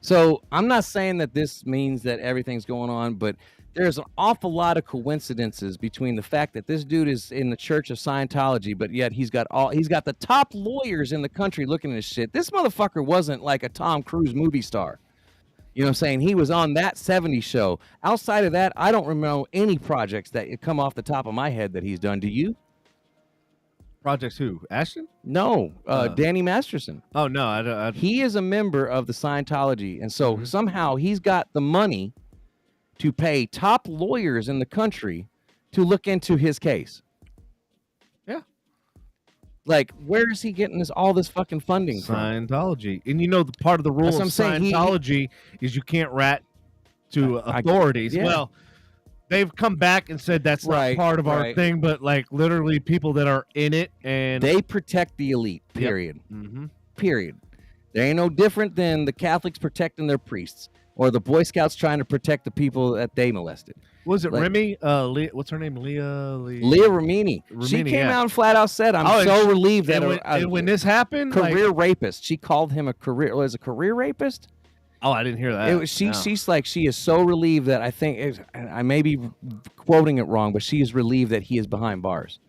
So I'm not saying that this means that everything's going on, but there's an awful lot of coincidences between the fact that this dude is in the Church of Scientology, but yet he's got the top lawyers in the country looking at his shit. This motherfucker wasn't like a Tom Cruise movie star. You know what I'm saying? He was on that 70s show. Outside of that, I don't remember any projects that come off the top of my head that he's done. Do you? Projects who? Ashton? No, Danny Masterson. Oh, no. I He is a member of the Scientology, and so somehow he's got the money to pay top lawyers in the country to look into his case. Yeah. Like, where is he getting all this fucking funding from? Scientology. And you know, the part of the rule of Scientology is you can't rat to authorities. Yeah. Well, they've come back and said that's not part of our thing, but like literally people that are in it, and they protect the elite, period. Yep. Mm-hmm. Period. They ain't no different than the Catholics protecting their priests or the Boy Scouts trying to protect the people that they molested. Was it Remy? What's her name? Leah Ramini. She came out and flat out said, "I'm so relieved that when this happened, career rapist." She called him a career rapist. Oh, I didn't hear that. She's like, she is so relieved that I may be quoting it wrong, but she is relieved that he is behind bars.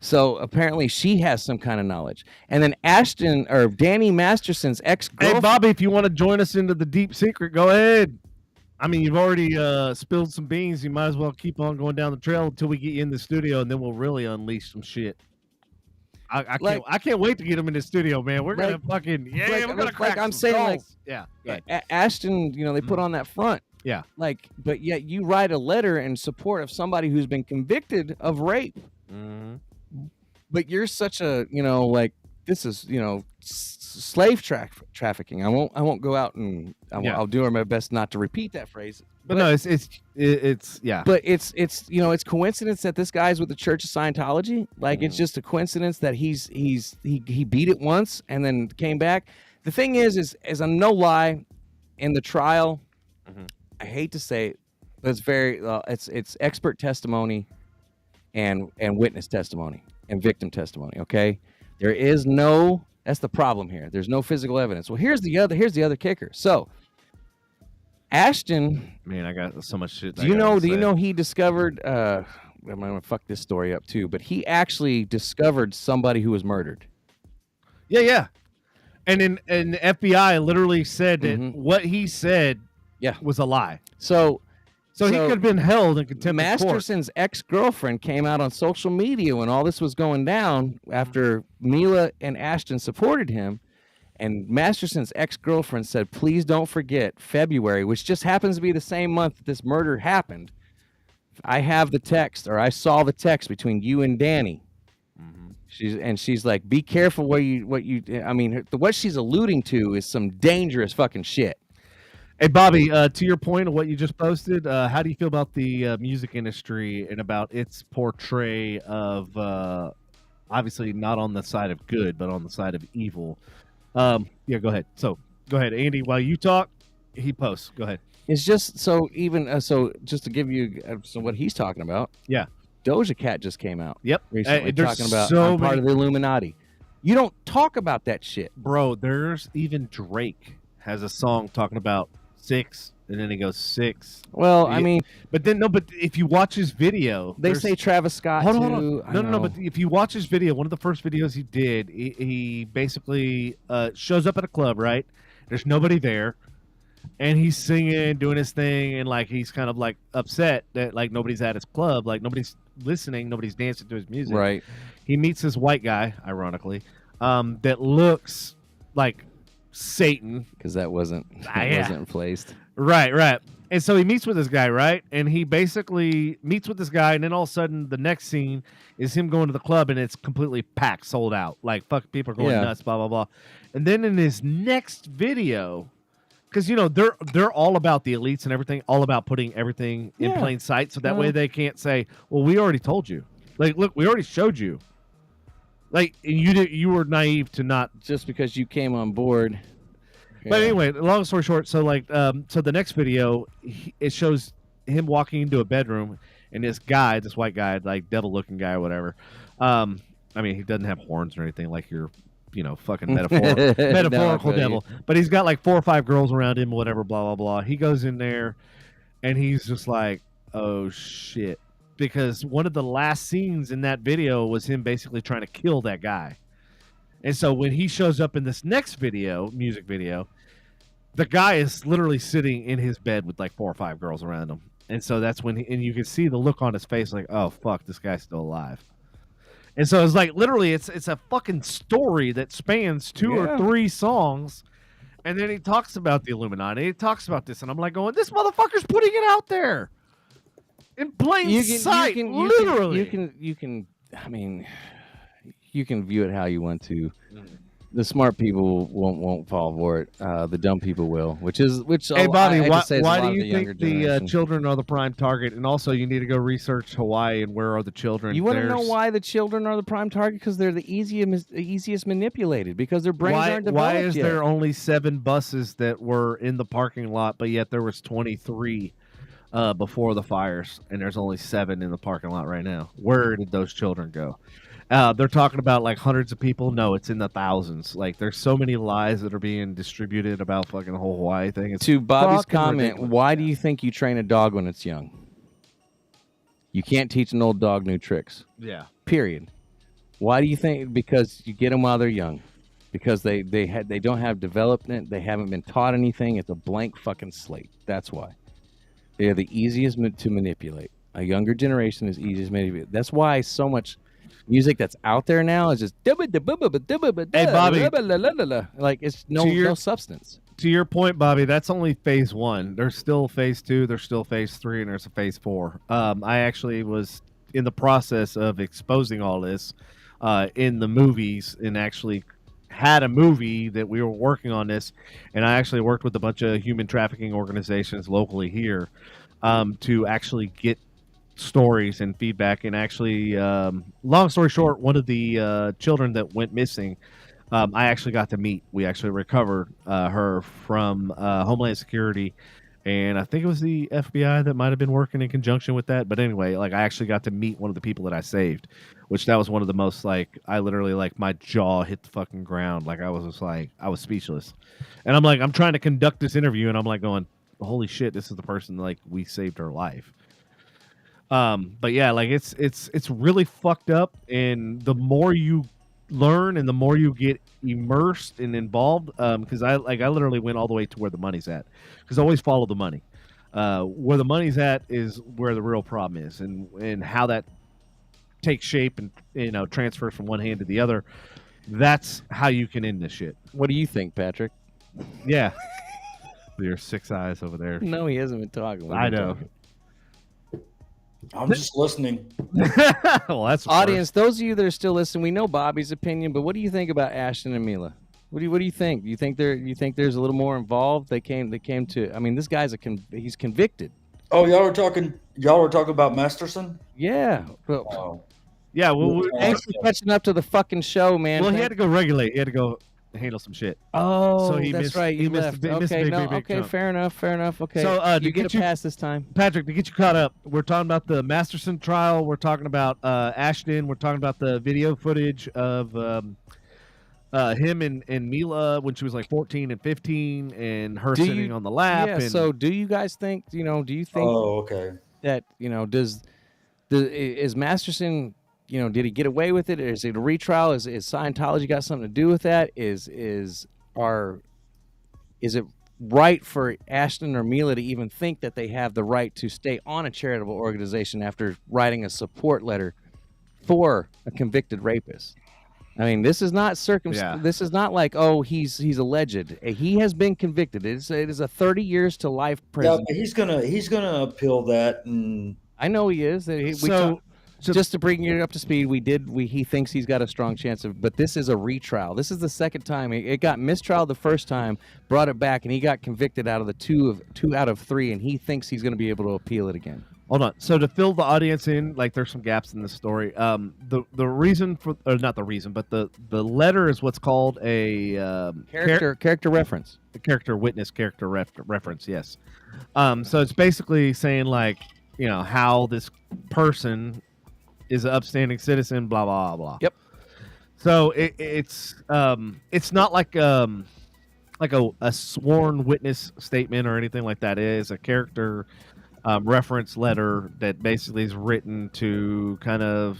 So apparently she has some kind of knowledge. And then Ashton or Danny Masterson's Hey, ex-girlfriend. Bobby, if you want to join us into the deep secret, go ahead. I mean, you've already spilled some beans. You might as well keep on going down the trail until we get you in the studio, and then we'll really unleash some shit. I can't wait to get him in the studio, man. We're gonna fucking we're gonna crack I'm some saying, skulls. Yeah. Ashton, they put on that front. Yeah. But yet you write a letter in support of somebody who's been convicted of rape. Mm-hmm. But you're such a, this is, slave trafficking. I won't go out and I'll do my best not to repeat that phrase. But no, it's yeah. But it's it's coincidence that this guy's with the Church of Scientology. Like it's just a coincidence that he beat it once and then came back. The thing is a no lie in the trial. Mm-hmm. I hate to say it, but it's very it's expert testimony and witness testimony and victim testimony. Okay, that's the problem here. There's no physical evidence. Well, here's the other kicker. So Ashton, man, I got so much shit. Do you know he discovered I'm gonna fuck this story up too, but he actually discovered somebody who was murdered. Yeah. And the FBI literally said that what he said was a lie. So he could have been held in contempt of court. Masterson's ex-girlfriend came out on social media when all this was going down after Mila and Ashton supported him. And Masterson's ex-girlfriend said, please don't forget February, which just happens to be the same month that this murder happened. I have the text, or I saw the text between you and Danny. She's like, be careful what she's alluding to is some dangerous fucking shit. Hey, Bobby, to your point of what you just posted, how do you feel about the music industry and about its portray of, obviously not on the side of good, but on the side of evil? Go ahead. So go ahead, Andy. While you talk, he posts. Go ahead. It's just so even so just to give you what he's talking about. Yeah. Doja Cat just came out. Yep. Recently talking about I'm part of the Illuminati. You don't talk about that shit. Bro, there's even Drake has a song talking about 6 and then he goes 6. Well, I mean, but if you watch his video, they say Travis Scott hold on. No, but if you watch his video, one of the first videos he did, he basically shows up at a club, right? There's nobody there. And he's singing, doing his thing, and like he's kind of like upset that like nobody's at his club, like nobody's listening, nobody's dancing to his music. Right. He meets this white guy, ironically, that looks like Satan, because that wasn't placed. Right. And so he meets with this guy, right? And he basically meets with this guy, and then all of a sudden, the next scene is him going to the club, and it's completely packed, sold out. Like fuck, people are going nuts, blah blah blah. And then in his next video. Because they're all about the elites and everything, all about putting everything in plain sight, so that way they can't say, "Well, we already told you." Like, look, we already showed you. Like, you were naive to not just because you came on board. But anyway, long story short, so the next video, it shows him walking into a bedroom, and this white guy, like devil-looking guy or whatever. I mean, he doesn't have horns or anything like your fucking metaphorical devil. But he's got like 4 or 5 girls around him, whatever, blah, blah, blah. He goes in there and he's just like, oh shit. Because one of the last scenes in that video was him basically trying to kill that guy. And so when he shows up in this next music video, the guy is literally sitting in his bed with like 4 or 5 girls around him. And so that's when and you can see the look on his face like, oh fuck, this guy's still alive. And so it's like literally it's a fucking story that spans 2 or 3 songs. And then he talks about the Illuminati. He talks about this. And I'm like going, this motherfucker's putting it out there in plain sight. Literally. You can view it how you want to. The smart people won't fall for it. The dumb people will. Hey, Bobby, why do you think the children are the prime target? And also, you need to go research Hawaii and where are the children. You want to know why the children are the prime target? Because they're the easiest manipulated. Because their brains aren't developed yet. Why is yet. there only 7 buses that were in the parking lot, but yet there was 23 before the fires, and there's only 7 in the parking lot right now? Where did those children go? They're talking about like hundreds of people. No, it's in the thousands. Like there's so many lies that are being distributed about fucking the whole Hawaii thing. To Bobby's comment, why do you think you train a dog when it's young? You can't teach an old dog new tricks. Yeah. Period. Why do you think? Because you get them while they're young. Because they don't have development. They haven't been taught anything. It's a blank fucking slate. That's why. They're the easiest to manipulate. A younger generation is easiest to manipulate. That's why so much music that's out there now is just Hey, Bobby. like it's no substance. To your point, Bobby, that's only phase 1. There's still phase 2, there's still phase 3, and there's a phase 4. I actually was in the process of exposing all this in the movies, and actually had a movie that we were working on this, and I actually worked with a bunch of human trafficking organizations locally here to actually get stories and feedback. And actually, long story short, one of the children that went missing, I actually got to meet. We actually recovered her from Homeland Security, and I think it was the FBI that might have been working in conjunction with that. But anyway, like, I actually got to meet one of the people that I saved, which that was one of the most, like, I literally, like, my jaw hit the fucking ground. Like, I was just like, I was speechless. And I'm like, I'm trying to conduct this interview, and I'm like going, holy shit, this is the person, like, we saved her life. But yeah, like, it's really fucked up. And the more you learn and the more you get immersed and involved, because I literally went all the way to where the money's at, because I always follow the money. Where the money's at is where the real problem is, and how that takes shape and, you know, transfers from one hand to the other. That's how you can end this shit. What do you think, Patrick? Yeah. Your 6 eyes over there. No, he hasn't been talking. I know. I'm just listening. Well, that's Audience, those of you that are still listening, we know Bobby's opinion, but what do you think about Ashton and Mila? What do you think? You think there's a little more involved? They came to. I mean, this guy's he's convicted. Oh, y'all were talking about Masterson? Yeah. Yeah. Well, thanks for catching up to the fucking show, man. Well, he had to go regulate. He had to go handle some shit. Oh, so he that's missed, right. He missed left. Okay, big chunk. fair enough. Okay. So you get a pass this time, Patrick. To get you caught up, we're talking about the Masterson trial. We're talking about Ashton. We're talking about the video footage of him and Mila when she was like 14 and 15, and her sitting on the lap. Yeah. And, so, do you guys think? Do you think? Oh, okay. That is Masterson? Did he get away with it? Or is it a retrial? Is Scientology got something to do with that? Is it right for Ashton or Mila to even think that they have the right to stay on a charitable organization after writing a support letter for a convicted rapist? I mean, this is not This is not like, oh, he's alleged. He has been convicted. It is a 30 years to life prison. Yeah, but he's gonna appeal that, and I know he is. Just to bring you up to speed, he thinks he's got a strong chance of, but this is a retrial. This is the second time. It got mistrial the first time, brought it back, and he got convicted out of the two out of 3, and he thinks he's going to be able to appeal it again. Hold on. So to fill the audience in, like, there's some gaps in the story. The reason for, or not the reason, but the letter is what's called a character reference. The character witness character reference. Yes. So it's basically saying, like, how this person is an upstanding citizen, blah blah blah. Yep. So it's not like a sworn witness statement or anything like that. It is a character reference letter that basically is written to kind of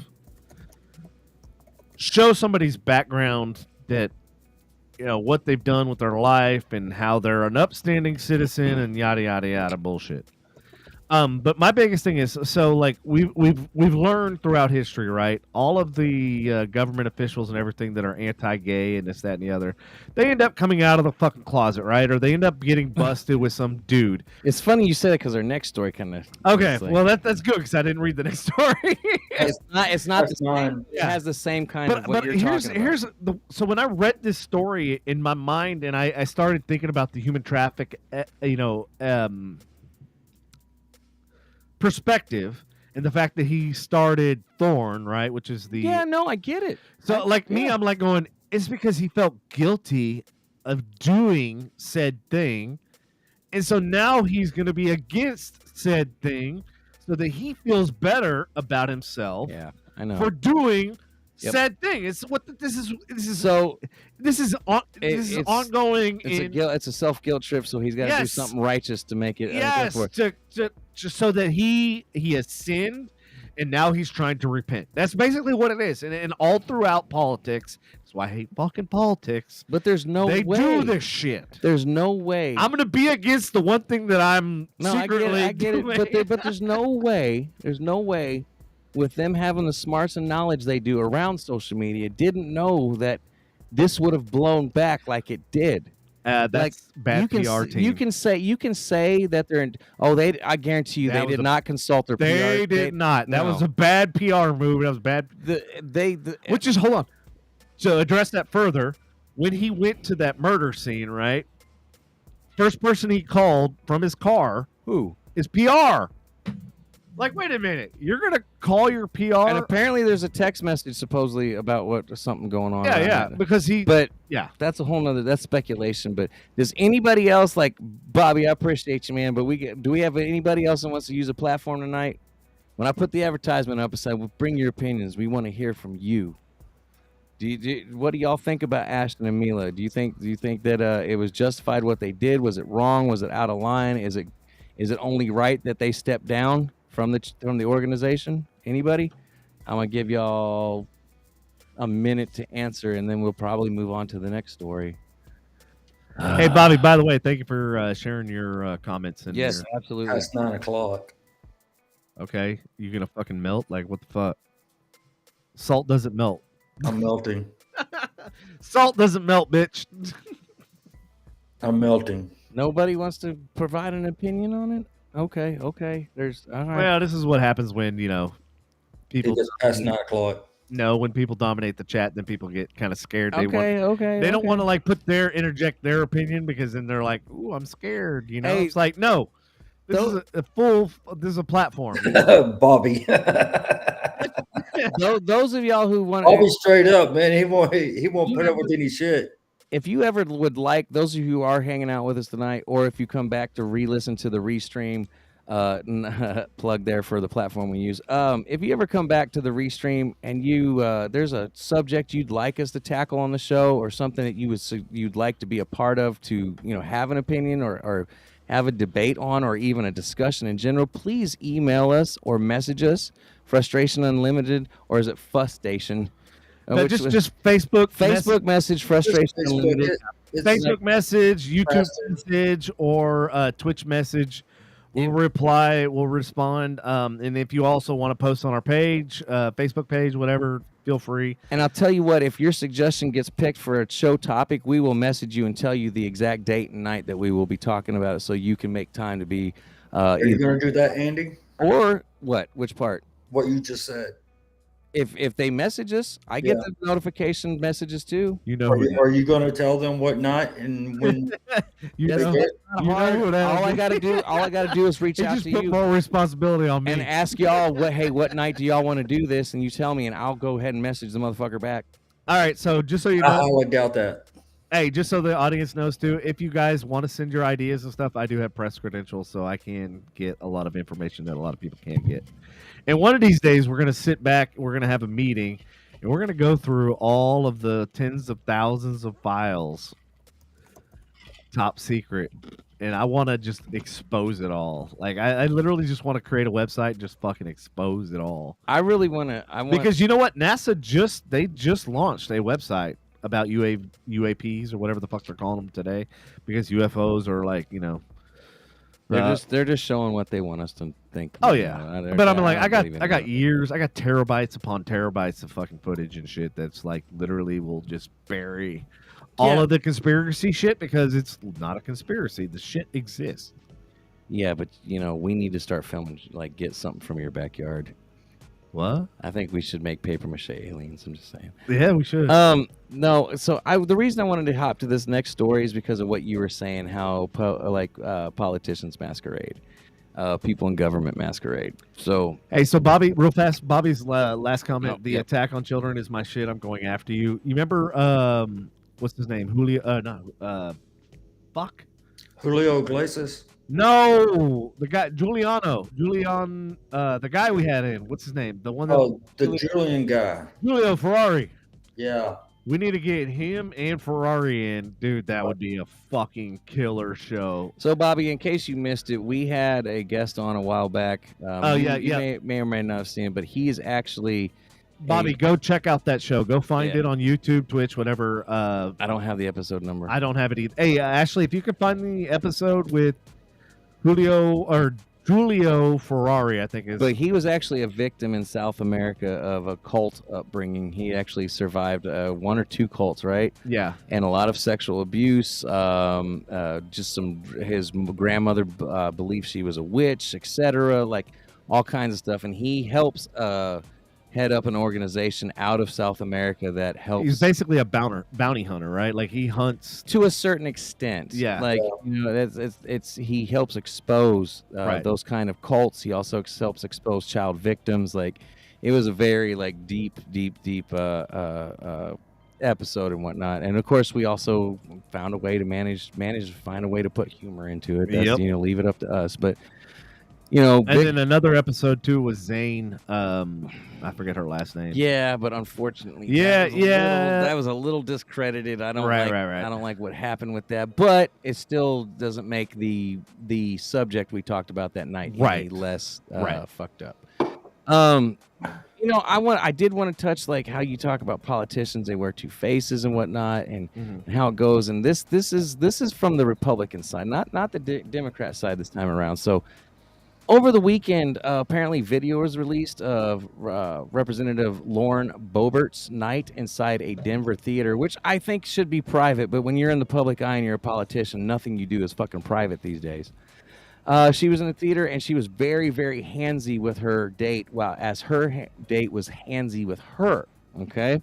show somebody's background, that what they've done with their life and how they're an upstanding citizen and yada yada yada bullshit. But my biggest thing is, so, like, we've learned throughout history, right? All of the government officials and everything that are anti-gay and this, that, and the other, they end up coming out of the fucking closet, right? Or they end up getting busted with some dude. It's funny you say that because our next story kind of. Okay, well that's good because I didn't read the next story. It's not the same. It has the same kind of what you're talking about. So when I read this story in my mind, and I started thinking about the human traffic, perspective, and the fact that he started Thorn, right, which is the... Yeah, no, I get it. So, I'm like going, it's because he felt guilty of doing said thing, and so now he's going to be against said thing so that he feels better about himself. Yeah, I know. For doing said thing. It's what this is. This is ongoing. It's a self-guilt trip, so he's got to do something righteous to make it. Yes, just so that he has sinned, and now he's trying to repent. That's basically what it is. And all throughout politics, that's why I hate fucking politics. But there's no They way. do this shit. There's no way. I'm gonna be against the one thing that I'm secretly I get it. doing. But there's no way. There's no way, with them having the smarts and knowledge they do around social media, didn't know that this would have blown back like it did. That's bad PR team. You can say that they're in. I guarantee you they did not consult their PR. They did not. That was a bad PR move. That was bad. Which is, hold on. To address that further, when he went to that murder scene, right? First person he called from his car, who is PR. Like, wait a minute, you're gonna call your PR? And apparently, there's a text message supposedly about something going on. Yeah, because that's a whole nother. That's speculation. But does anybody else, like Bobby? I appreciate you, man. But do we have anybody else that wants to use a platform tonight? When I put the advertisement up, I said, "Well, bring your opinions. We want to hear from you." What do y'all think about Ashton and Mila? Do you think that it was justified what they did? Was it wrong? Was it out of line? Is it only right that they stepped down from the organization? Anybody? I'm gonna give y'all a minute to answer, and then we'll probably move on to the next story. Hey, Bobby, by the way, thank you for sharing your comments. Yes, absolutely. It's 9:00. Okay, you gonna fucking melt? Like, what the fuck? Salt doesn't melt. I'm melting. Salt doesn't melt, bitch. I'm melting. Nobody wants to provide an opinion on it? Okay. There's all right. Well, this is what happens when, people. It's past 9:00. No, when people dominate the chat, then people get kind of scared. They don't want to interject their opinion, because then they're like, "Ooh, I'm scared." Hey, it's like, no, this is a platform. Bobby. Those of y'all who want, I'll be straight up, man. He won't put up with any shit. If you ever would like, those of you who are hanging out with us tonight, or if you come back to re-listen to the restream, plug there for the platform we use. If you ever come back to the restream and there's a subject you'd like us to tackle on the show, or something that you'd like to be a part of, to have an opinion or have a debate on, or even a discussion in general, please email us or message us. Frustration Unlimited, or is it Fuss Station? Just Facebook message, Frustration Unlimited. Facebook message, YouTube message, or Twitch message. We'll reply. We'll respond. And if you also want to post on our page, Facebook page, whatever, feel free. And I'll tell you what, if your suggestion gets picked for a show topic, we will message you and tell you the exact date and night that we will be talking about it, so you can make time to be. Are you going to do that, Andy? Or what? Which part? What you just said. If they message us, I get the notification messages too. Are you going to tell them what night and when? All I got to do is reach out to you. Put more responsibility on me and ask y'all, what night do y'all want to do this? And you tell me, and I'll go ahead and message the motherfucker back. All right. So just so you know, I would doubt that. Hey, just so the audience knows too, if you guys want to send your ideas and stuff, I do have press credentials, so I can get a lot of information that a lot of people can't get. And one of these days, we're going to sit back, we're going to have a meeting, and we're going to go through all of the tens of thousands of files, top secret, and I want to just expose it all. Like, I literally just want to create a website and just fucking expose it all. I really want to. Because you know what? NASA just launched a website about UAPs or whatever the fuck they're calling them today, because UFOs are like, they're just showing what they want us to think. Oh yeah, but I mean, like, I got terabytes upon terabytes of fucking footage and shit that's like literally will just bury all of the conspiracy shit, because it's not a conspiracy. The shit exists. Yeah, but we need to start filming. Like, get something from your backyard. What? I think we should make paper mache aliens. I'm just saying. Yeah, we should. No. So the reason I wanted to hop to this next story is because of what you were saying. How politicians masquerade, people in government masquerade. So hey, so Bobby, real fast. Bobby's last comment: the attack on children is my shit. I'm going after you. You remember what's his name? Julio Iglesias. No, the guy Julian, the guy we had in. What's his name? The one that the Julian guy. Julio Ferrari. Yeah. We need to get him and Ferrari in, dude. That would be a fucking killer show. So, Bobby, in case you missed it, we had a guest on a while back. You may or may not have seen it, but he is actually Bobby. Go check out that show. Go find Yeah. it on YouTube, Twitch, whatever. I don't have the episode number. I don't have it either. Hey, Ashley, if you could find the episode with Giulio Ferrari, I think is. But he was actually a victim in South America of a cult upbringing. He actually survived 1 or 2 cults, right? Yeah. And a lot of sexual abuse. Just his grandmother believed she was a witch, etc. Like all kinds of stuff. And he helps head up an organization out of South America that helps. He's basically a bounty hunter, right? Like he hunts to a certain extent. Yeah. Like it's he helps expose Right. those kind of cults. He also helps expose child victims. Like it was a very like deep episode and whatnot. And of course we also found a way to find a way to put humor into it. That's, Yep. Leave it up to us. But and then another episode too was Zane. I forget her last name. yeah, but unfortunately, Yeah, that was a little discredited. I don't Right. I don't like what happened with that, but it still doesn't make the subject we talked about that night any less fucked up. I did want to touch like how you talk about politicians. They wear 2 faces and whatnot, and how it goes. And this is from the Republican side, not the Democrat side this time around. So. Over the weekend, apparently video was released of Representative Lauren Boebert's night inside a Denver theater, which I think should be private, but when you're in the public eye and you're a politician, nothing you do is fucking private these days. She was in the theater, and she was very, very handsy with her date, as her date was handsy with her, okay?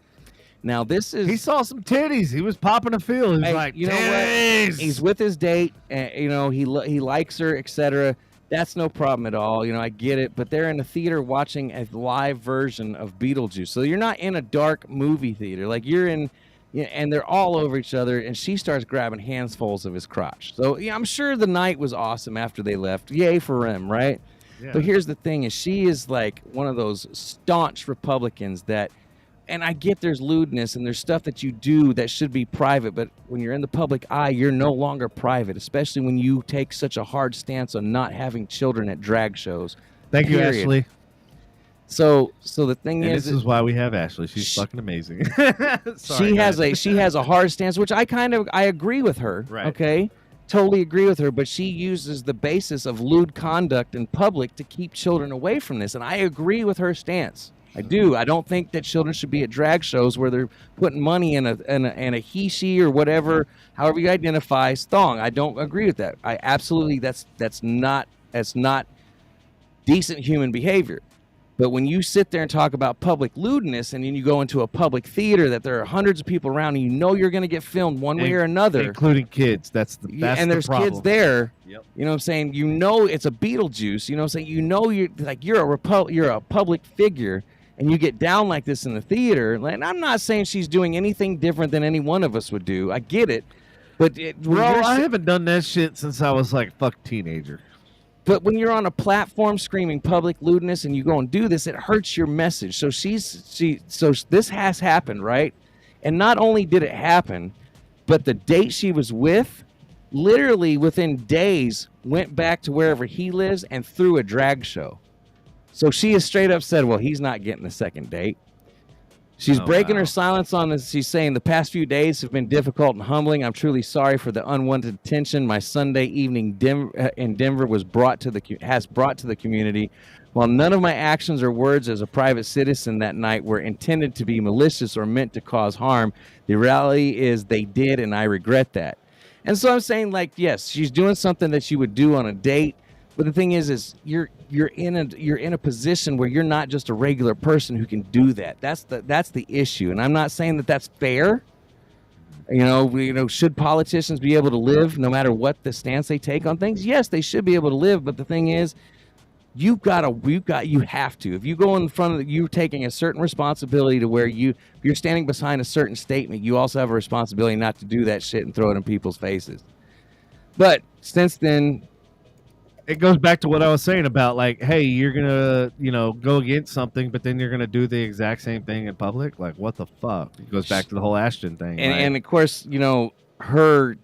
Now, this is... He saw some titties. He was popping a feel. He was like, you know titties! what? He's with his date, and, he likes her, etc. That's no problem at all. I get it. But they're in a theater watching a live version of Beetlejuice. So you're not in a dark movie theater. Like you're in, and they're all over each other. And she starts grabbing handfuls of his crotch. So I'm sure the night was awesome after they left. Yay for him, right? Yeah. But here's the thing: is she is like one of those staunch Republicans that. And I get there's lewdness and there's stuff that you do that should be private, but when you're in the public eye, you're no longer private, especially when you take such a hard stance on not having children at drag shows. Thank you, period. Ashley. So the thing And is, this is why we have Ashley. She's fucking amazing. Sorry, she guys. has a hard stance, which I agree with her. Right. Okay, totally agree with her. But she uses the basis of lewd conduct in public to keep children away from this, and I agree with her stance. I do. I don't think that children should be at drag shows where they're putting money in a he, she, or whatever, however you identify, thong. I don't agree with that. I absolutely that's not decent human behavior. But when you sit there and talk about public lewdness, and then you go into a public theater that there are hundreds of people around, and you're going to get filmed one way or another, including kids. That's there's problem. kids there. Yep. You know what I'm saying? It's a Beetlejuice. You know what I'm saying? You're a public figure. And you get down like this in the theater, and I'm not saying she's doing anything different than any one of us would do. I get it, but I haven't done that shit since I was like fuck teenager. But when you're on a platform screaming public lewdness and you go and do this, it hurts your message. So so this has happened, right? And not only did it happen, but the date she was with, literally within days, went back to wherever he lives and threw a drag show. So she has straight up said, well, he's not getting a second date. She's breaking her silence on this. She's saying the past few days have been difficult and humbling. I'm truly sorry for the unwanted attention my Sunday evening in Denver has brought to the community. While none of my actions or words as a private citizen that night were intended to be malicious or meant to cause harm, the reality is they did, and I regret that. And so I'm saying, like, yes, she's doing something that she would do on a date. But the thing is you're in a position where you're not just a regular person who can do that. That's the issue, and I'm not saying that that's fair. Should politicians be able to live no matter what the stance they take on things? Yes, they should be able to live. But the thing is, you have to. If you go in front of you're taking a certain responsibility to where you're standing behind a certain statement, you also have a responsibility not to do that shit and throw it in people's faces. But since then. it goes back to what I was saying about like, hey, you're gonna, go against something, but then you're gonna do the exact same thing in public. Like, what the fuck? It goes back to the whole Ashton thing. And of course, her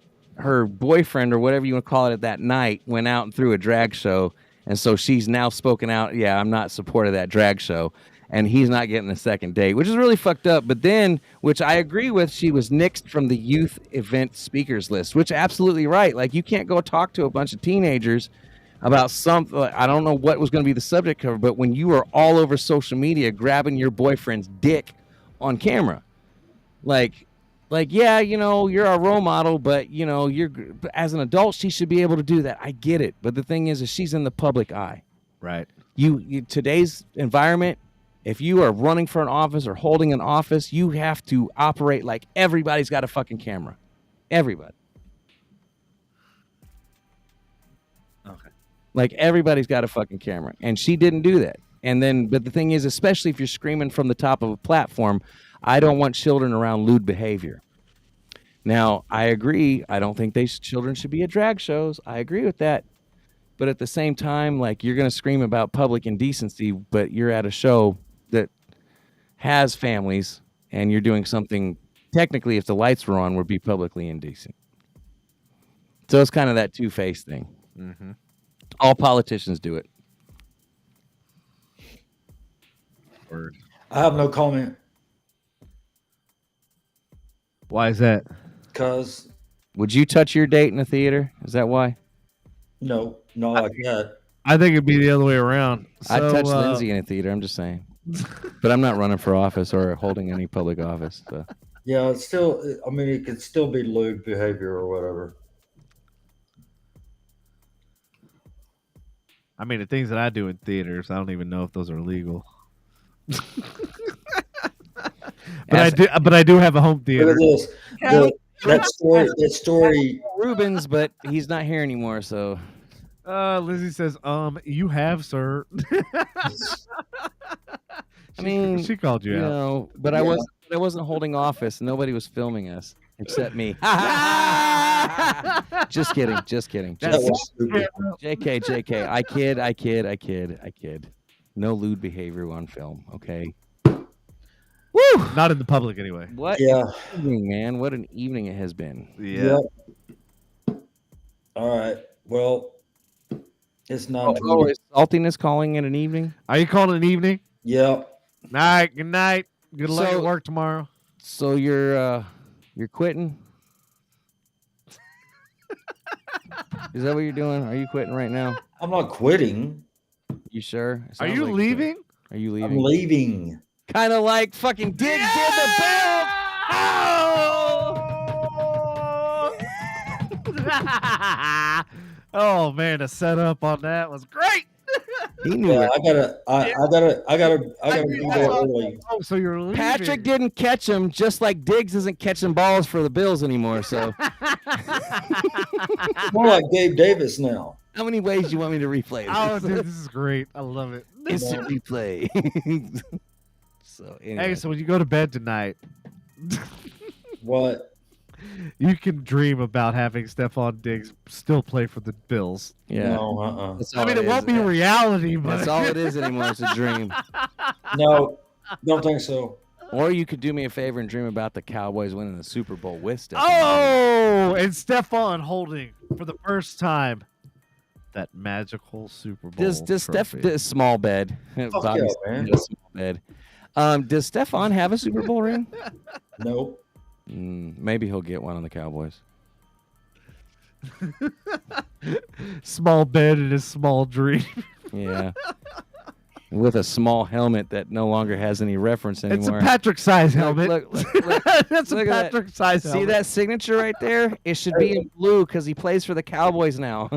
boyfriend or whatever you want to call it that night went out and threw a drag show, and so she's now spoken out. Yeah, I'm not supportive of that drag show, and he's not getting a second date, which is really fucked up. But then, which I agree with, she was nixed from the youth event speakers list, which absolutely right. Like, you can't go talk to a bunch of teenagers about something. I don't know what was going to be the subject cover, but when you are all over social media grabbing your boyfriend's dick on camera, like yeah, you're a role model, but you're as an adult, she should be able to do that. I get it, but the thing is she's in the public eye. Right. You today's environment, if you are running for an office or holding an office, you have to operate like everybody's got a fucking camera. Everybody. Okay. Like, everybody's got a fucking camera, and she didn't do that. And then, but the thing is, especially if you're screaming from the top of a platform, I don't want children around lewd behavior. Now, I agree. I don't think children should be at drag shows. I agree with that. But at the same time, like, you're going to scream about public indecency, but you're at a show that has families, and you're doing something, technically, if the lights were on, would be publicly indecent. So it's kind of that two-faced thing. Mm-hmm. All politicians do it. Word. I have no comment Why is that? because Would you touch your date in a theater? Is that why? no, not like that. I think it'd be the other way around. I'd So, touch Lindsay in a theater. I'm just saying. But I'm not running for office or holding any public office. So. Yeah, it's still. I mean, it could still be lewd behavior or whatever. I mean, the things that I do in theaters, I don't even know if those are legal. But I do have a home Look theater. at this. That story. Rubens, but he's not here anymore. So Lizzie says, you have, sir. I mean, she called you out. but I wasn't holding office. Nobody was filming us except me. Just kidding. That was stupid. JK. I kid. No lewd behavior on film. Okay. Woo! Not in the public anyway. What? Yeah. Evening, man. What an evening it has been. Yeah. Yep. All right. Well, it's not. Is saltiness calling it an evening? Are you calling it an evening? Yeah. Night. Good night. Good luck So- at work tomorrow. So you're quitting? Is that what you're doing? Are you quitting right now? I'm not quitting. You sure? It Are sounds you like leaving? Are you I'm leaving? leaving. Kind of like fucking Diggs did the bell. Oh man, the setup on that was great. He knew Yeah, it. I gotta be there early. Oh, so you're leaving. Patrick didn't catch him, just like Diggs isn't catching balls for the Bills anymore. So, More like Gabe Davis now. how many ways do you want me to replay this? Oh, dude, this is great. I love it. Instant replay. So, anyway. Hey, so when you go to bed tonight, What? you can dream about having Stephon Diggs still play for the Bills. Yeah. No. That's I all mean, it is. won't be reality, but That's all it is anymore. It's a dream. No. Don't think so. Or you could do me a favor and dream about the Cowboys winning the Super Bowl with Stephon. Oh, and Stephon holding for the first time that magical Super Bowl. Does trophy. this small bed? Fuck Bobby's yeah, man. got a small bed. Does Stephon have a Super Bowl ring? Nope. Maybe he'll get one on the Cowboys. Small bed and a small dream. Yeah. With a small helmet that no longer has any reference It's anymore. a Patrick size helmet. Look. That's a Look at that. Patrick size See helmet. that signature right there? It should be in blue because he plays for the Cowboys now.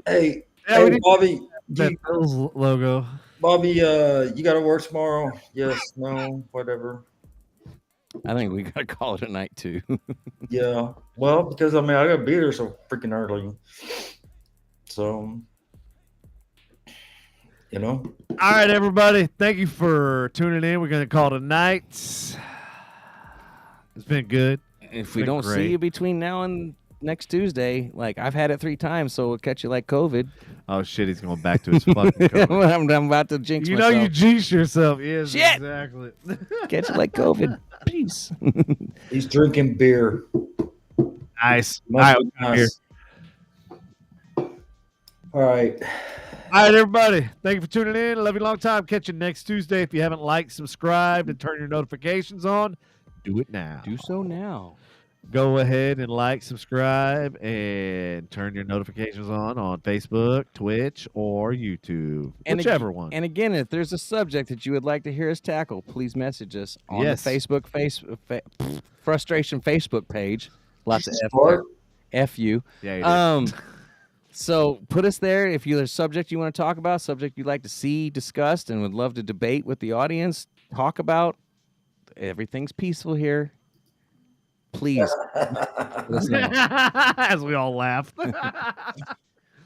Hey, Yeah, we hey, need Bobby. that Bills logo. Bobby, you got to work tomorrow? Yes, no, whatever. I think we gotta call it a night too. Yeah. Well, because I got to be there so freaking early. So, All right, everybody. Thank you for tuning in. We're going to call it a night. It's been good. If we Been don't great. see you between now and next Tuesday. Like I've had it 3 times, so it'll catch you like COVID. Oh shit, he's going back to his fucking COVID. I'm about to jinx You myself. know you jinx yourself. Yes, Shit! exactly. Catch you like COVID. Peace. He's drinking beer. Nice. All Must right, be we're here. All right. All right, everybody. Thank you for tuning in. Love you long time. Catch you next Tuesday. If you haven't liked, subscribed, and turn your notifications on, do it now. Do so now. Go ahead and like, subscribe, and turn your notifications on Facebook, Twitch, or YouTube, whichever one. And again, if there's a subject that you would like to hear us tackle, please message us on the Facebook Frustration Facebook page. Lots of F you. Yeah, you did. So put us there if there's a subject you want to talk about, subject you'd like to see discussed, and would love to debate with the audience. Talk about. Everything's peaceful here. Please let us know. As we all laugh.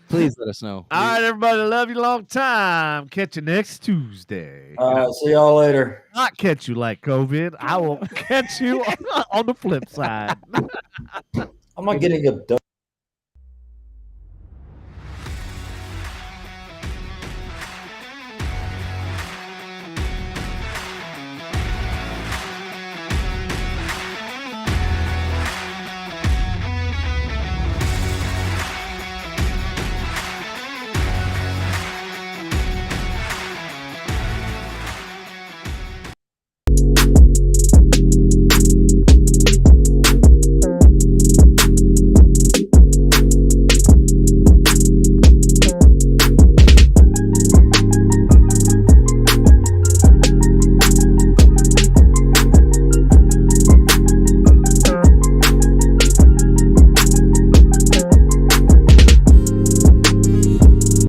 Please let us know. All right, everybody. Love you long time. Catch you next Tuesday. All right. See y'all later. Not catch you like COVID. I will catch you on the flip side. I'm not getting abducted.